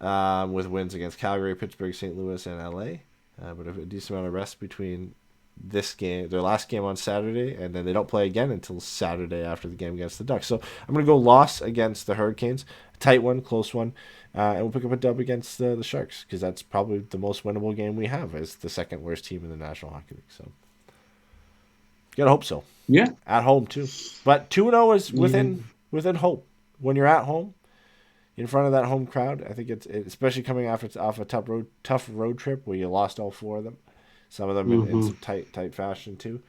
Speaker 5: with wins against Calgary, Pittsburgh, St. Louis, and LA. But a decent amount of rest between this game, their last game on Saturday, and then they don't play again until Saturday after the game against the Ducks. So I'm going to go loss against the Hurricanes, a tight one, close one, and we'll pick up a dub against the Sharks, because that's probably the most winnable game we have as the second worst team in the National Hockey League. So you gotta hope so.
Speaker 4: Yeah,
Speaker 5: at home too. But 2-0 is within hope when you're at home, in front of that home crowd. I think it's especially coming off a tough road trip where you lost all 4 of them. Some of them in some tight fashion too.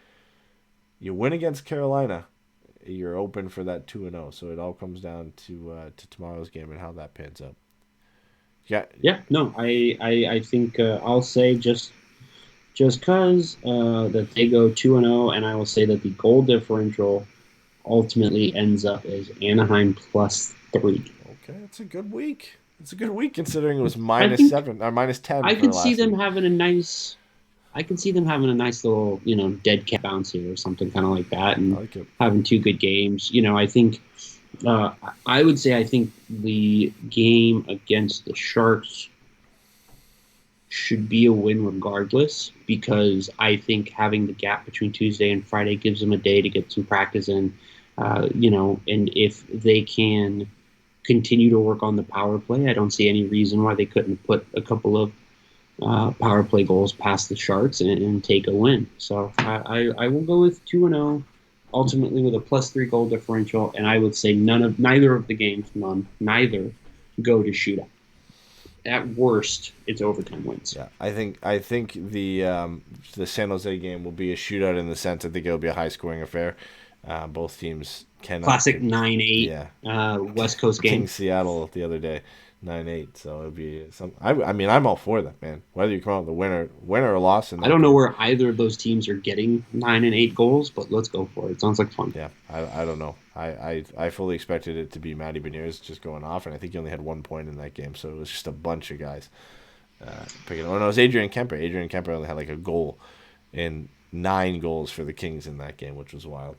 Speaker 5: You win against Carolina, you're open for that 2-0. So it all comes down to tomorrow's game and how that pans out.
Speaker 4: Yeah. No, I think I'll say just because that they go 2-0, and I will say that the goal differential ultimately ends up as Anaheim +3.
Speaker 5: Okay, it's a good week. It's a good week considering it was -7 or -10.
Speaker 4: I could see them having a nice. I can see them having a nice little, dead cat bounce here or something kind of like that, and having 2 good games. I think, I would say, I think the game against the Sharks should be a win regardless, because I think having the gap between Tuesday and Friday gives them a day to get some practice in, and if they can continue to work on the power play, I don't see any reason why they couldn't put a couple of power play goals past the Sharks and take a win. So I will go with 2-0, ultimately with a +3 goal differential, and I would say neither of the games go to shootout. At worst, it's overtime wins.
Speaker 5: Yeah, I think the San Jose game will be a shootout in the sense I think it'll be a high scoring affair. Both teams cannot.
Speaker 4: Classic 9-8 West Coast game.
Speaker 5: King Seattle the other day. 9-8, so it'd be some. I mean, I'm all for that, man. Whether you come out with a winner or loss.
Speaker 4: I don't know where either of those teams are getting 9 and 8 goals, but let's go for it. It sounds like fun.
Speaker 5: Yeah, I don't know. I fully expected it to be Matty Beniers just going off, and I think he only had 1 point in that game, so it was just a bunch of guys picking. Oh no, it was Adrian Kemper. Adrian Kemper only had like a goal in 9 goals for the Kings in that game, which was wild.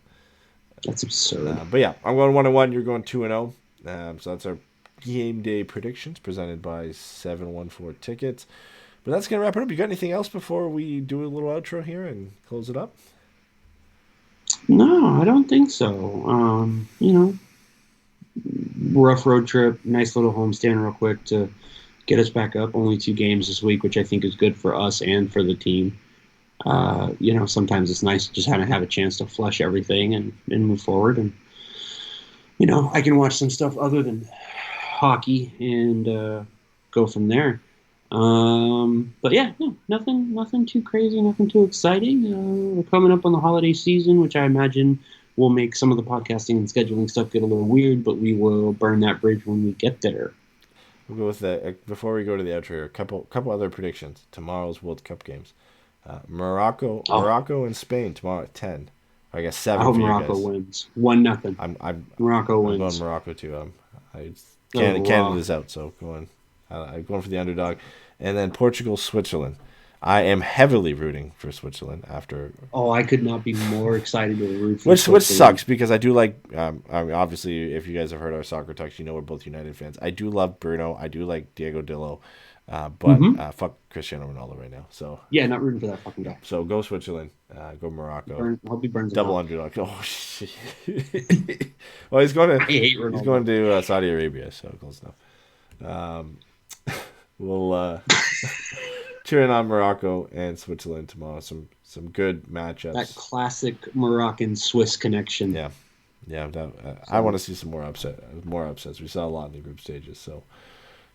Speaker 4: That's absurd.
Speaker 5: But yeah, I'm going 1-1. You're going 2-0. So that's our game day predictions presented by 714 Tickets. But that's going to wrap it up. You got anything else before we do a little outro here and close it up?
Speaker 4: No, I don't think so. Rough road trip, nice little homestand real quick to get us back up. Only 2 games this week, which I think is good for us and for the team. Sometimes it's nice to just kind of have a chance to flush everything and move forward. And, I can watch some stuff other than hockey and go from there. But yeah, no, nothing too crazy, nothing too exciting. We're coming up on the holiday season, which I imagine will make some of the podcasting and scheduling stuff get a little weird, but we will burn that bridge when we get there.
Speaker 5: We'll go with that. Before we go to the outro here, a couple other predictions. Tomorrow's World Cup games. Morocco and Spain tomorrow at 10. I guess 7
Speaker 4: I hope
Speaker 5: for you
Speaker 4: Morocco
Speaker 5: guys.
Speaker 4: wins. 1-0. Morocco wins.
Speaker 5: I'm going Morocco too. Canada's out, so I'm going for the underdog. And then Portugal, Switzerland. I am heavily rooting for Switzerland after.
Speaker 4: Oh, I could not be more excited to root for
Speaker 5: Which
Speaker 4: Switzerland.
Speaker 5: sucks because I do like. I mean, obviously, if you guys have heard our soccer talks, you know we're both United fans. I do love Bruno. I do like Diego Dillo, but fuck Cristiano Ronaldo right now. So
Speaker 4: Yeah, not rooting for that fucking guy.
Speaker 5: so go Switzerland, go Morocco.
Speaker 4: Hope he burns him
Speaker 5: Double
Speaker 4: out.
Speaker 5: underdog. Oh shit. Well, he's going to.
Speaker 4: I hate
Speaker 5: He's
Speaker 4: Ronaldo.
Speaker 5: going to Saudi Arabia. So close enough. We'll cheering on Morocco and Switzerland tomorrow. Some good matchups.
Speaker 4: That classic Moroccan-Swiss connection.
Speaker 5: Yeah. I want to see some more upsets. We saw a lot in the group stages, so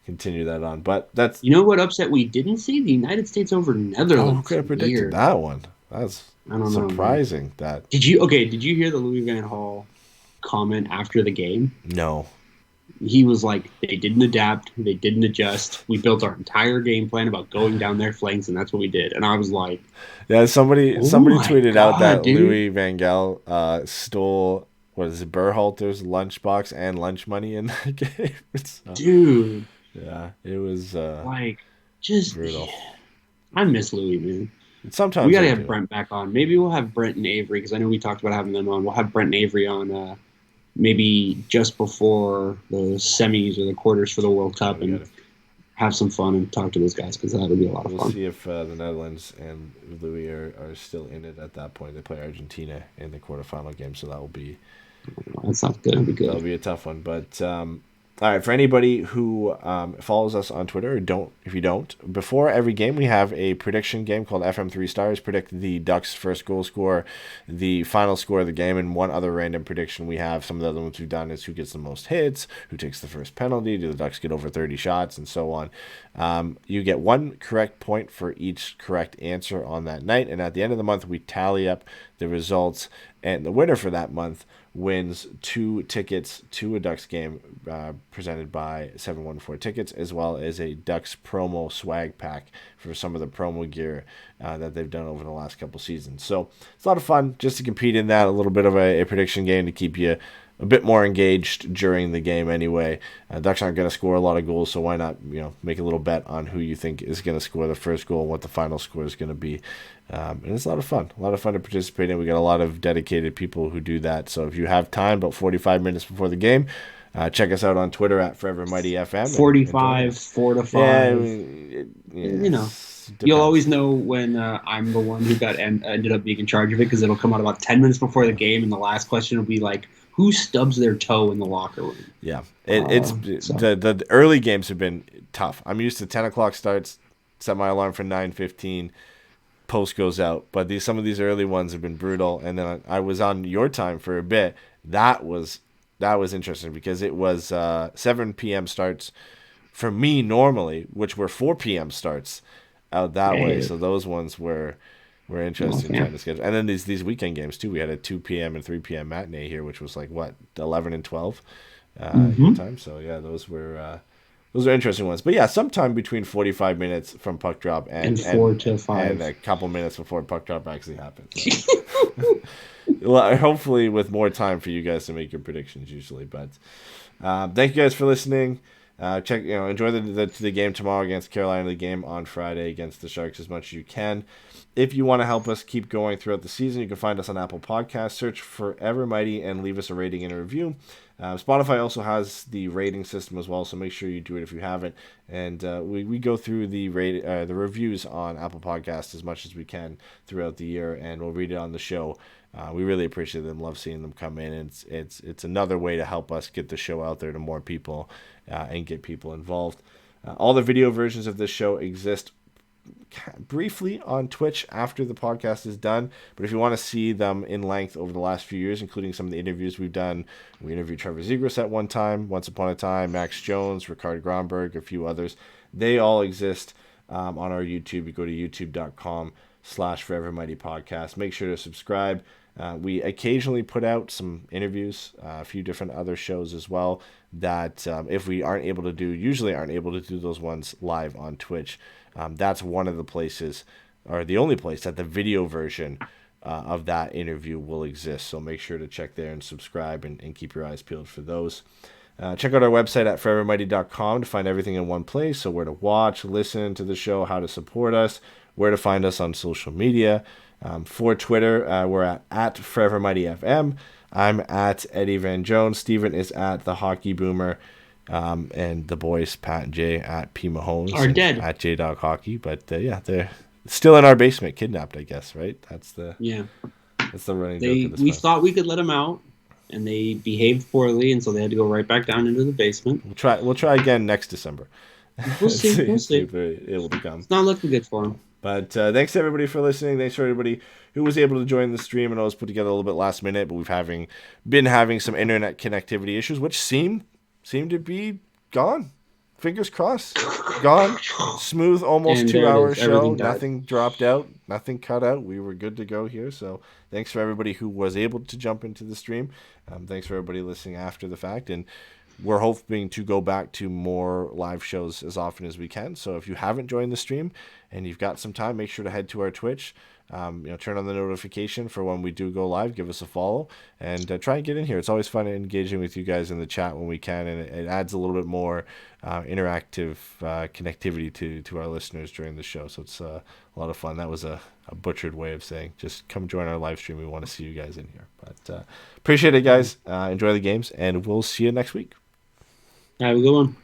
Speaker 5: continue that on. But that's
Speaker 4: You know what upset we didn't see? The United States over
Speaker 5: who
Speaker 4: Netherlands.
Speaker 5: could have predicted
Speaker 4: Weird.
Speaker 5: that one. That's
Speaker 4: I don't know,
Speaker 5: surprising. That
Speaker 4: Did you hear the Louis Van Gaal comment after the game?
Speaker 5: no.
Speaker 4: He was like, they didn't adapt, they didn't adjust. We built our entire game plan about going down their flanks, and that's what we did. And I was like,
Speaker 5: Yeah, somebody
Speaker 4: my
Speaker 5: tweeted out
Speaker 4: God,
Speaker 5: that
Speaker 4: dude.
Speaker 5: Louis Van Gaal stole Berhalter's lunchbox and lunch money in that game. So,
Speaker 4: dude,
Speaker 5: yeah, it was
Speaker 4: like, just
Speaker 5: brutal.
Speaker 4: I miss Louis, man.
Speaker 5: Sometimes
Speaker 4: We got to
Speaker 5: I
Speaker 4: have
Speaker 5: do.
Speaker 4: Brent back on. Maybe we'll have Brent and Avery, because I know we talked about having them on. We'll have Brent and Avery on maybe just before the semis or the quarters for the World Cup,
Speaker 5: we
Speaker 4: and
Speaker 5: gotta-
Speaker 4: have some fun and talk to those guys, because that would be a lot of
Speaker 5: We'll
Speaker 4: fun.
Speaker 5: see if the Netherlands and Louis are still in it at that point. They play Argentina in the quarterfinal game, so that will be
Speaker 4: That's not good. It'll be
Speaker 5: that'll
Speaker 4: good.
Speaker 5: be a tough one. But all right, for anybody who follows us on Twitter, if you don't, before every game we have a prediction game called FM3 Stars. Predict the Ducks' first goal score, the final score of the game, and one other random prediction we have. Some of the other ones we've done is who gets the most hits, who takes the first penalty, do the Ducks get over 30 shots, and so on. You get one correct point for each correct answer on that night, and at the end of the month we tally up the results, and the winner for that month wins 2 tickets to a Ducks game presented by 714 Tickets, as well as a Ducks promo swag pack for some of the promo gear that they've done over the last couple seasons. So it's a lot of fun just to compete in that, a little bit of a prediction game to keep you a bit more engaged during the game anyway. Ducks aren't going to score a lot of goals, so why not make a little bet on who you think is going to score the first goal and what the final score is going to be. And it's a lot of fun to participate in. We got a lot of dedicated people who do that. So if you have time, about 45 minutes before the game, check us out on Twitter at Forever Mighty FM.
Speaker 4: 45, 4 to 5.
Speaker 5: Yeah, I mean,
Speaker 4: You know,
Speaker 5: depends.
Speaker 4: You'll always know when I'm the one who ended up being in charge of it, because it'll come out about 10 minutes before the game, and the last question will be like, who stubs their toe in the locker room?
Speaker 5: Yeah,
Speaker 4: So.
Speaker 5: the early games have been tough. I'm used to 10 o'clock starts, set my alarm for 9:15, post goes out. But some of these early ones have been brutal. And then I was on your time for a bit. That was interesting because it was 7 p.m. starts for me normally, which were 4 p.m. starts out that way. So those ones were interesting trying to schedule. And then these weekend games too. We had a 2 p.m. and 3 p.m. matinee here, which was like 11 and 12 your time. So yeah, those are interesting ones. But yeah, sometime between 45 minutes from puck drop and
Speaker 4: 4 to 5.
Speaker 5: and a couple minutes before puck drop actually happens. Well, hopefully with more time for you guys to make your predictions usually. But thank you guys for listening. Enjoy the game tomorrow against Carolina, the game on Friday against the Sharks as much as you can. If you want to help us keep going throughout the season, you can find us on Apple Podcasts. Search Forever Mighty and leave us a rating and a review. Spotify also has the rating system as well, so make sure you do it if you haven't. And we go through the reviews on Apple Podcasts as much as we can throughout the year, and we'll read it on the show. We really appreciate them. Love seeing them come in. And it's another way to help us get the show out there to more people and get people involved. All the video versions of this show exist briefly on Twitch after the podcast is done, but if you want to see them in length over the last few years, including some of the interviews we've done, we interviewed Trevor Zegras at one time, Once Upon a Time, Max Jones, Ricard Gromberg, a few others. They all exist on our YouTube. You go to youtube.com/Forever Mighty Podcast. Make sure to subscribe. We occasionally put out some interviews, a few different other shows as well, that if we usually aren't able to do those ones live on Twitch. That's one of the places, or the only place, that the video version of that interview will exist. So make sure to check there and subscribe and keep your eyes peeled for those. Check out our website at forevermighty.com to find everything in one place. So where to watch, listen to the show, how to support us, where to find us on social media. For Twitter, we're at Forever Mighty FM. I'm at Eddy Van Jones. Steven is at The Hockey Boomer. And the boys, Pat and Jay, at P. Mahomes.
Speaker 4: Are dead.
Speaker 5: At J-Dog Hockey. But they're still in our basement, kidnapped, I guess, right? That's the running joke of this.
Speaker 4: We thought we could let them out, and they behaved poorly, and so they had to go right back down into the basement.
Speaker 5: We'll try again next December.
Speaker 4: We'll see. We'll see.
Speaker 5: If it will become.
Speaker 4: It's not looking good for them.
Speaker 5: But thanks everybody for listening. Thanks for everybody who was able to join the stream. And I was put together a little bit last minute, but we've been having some internet connectivity issues, which seem to be gone. Fingers crossed. Gone. Smooth, almost 2-hour show. Nothing dropped out. Nothing cut out. We were good to go here. So thanks for everybody who was able to jump into the stream. Thanks for everybody listening after the fact. And we're hoping to go back to more live shows as often as we can. So if you haven't joined the stream and you've got some time, make sure to head to our Twitch. Turn on the notification for when we do go live. Give us a follow and try and get in here. It's always fun engaging with you guys in the chat when we can, and it adds a little bit more interactive connectivity to our listeners during the show. So it's a lot of fun. That was a butchered way of saying just come join our live stream. We want to see you guys in here. But appreciate it, guys. Enjoy the games, and we'll see you next week.
Speaker 4: Have a good one.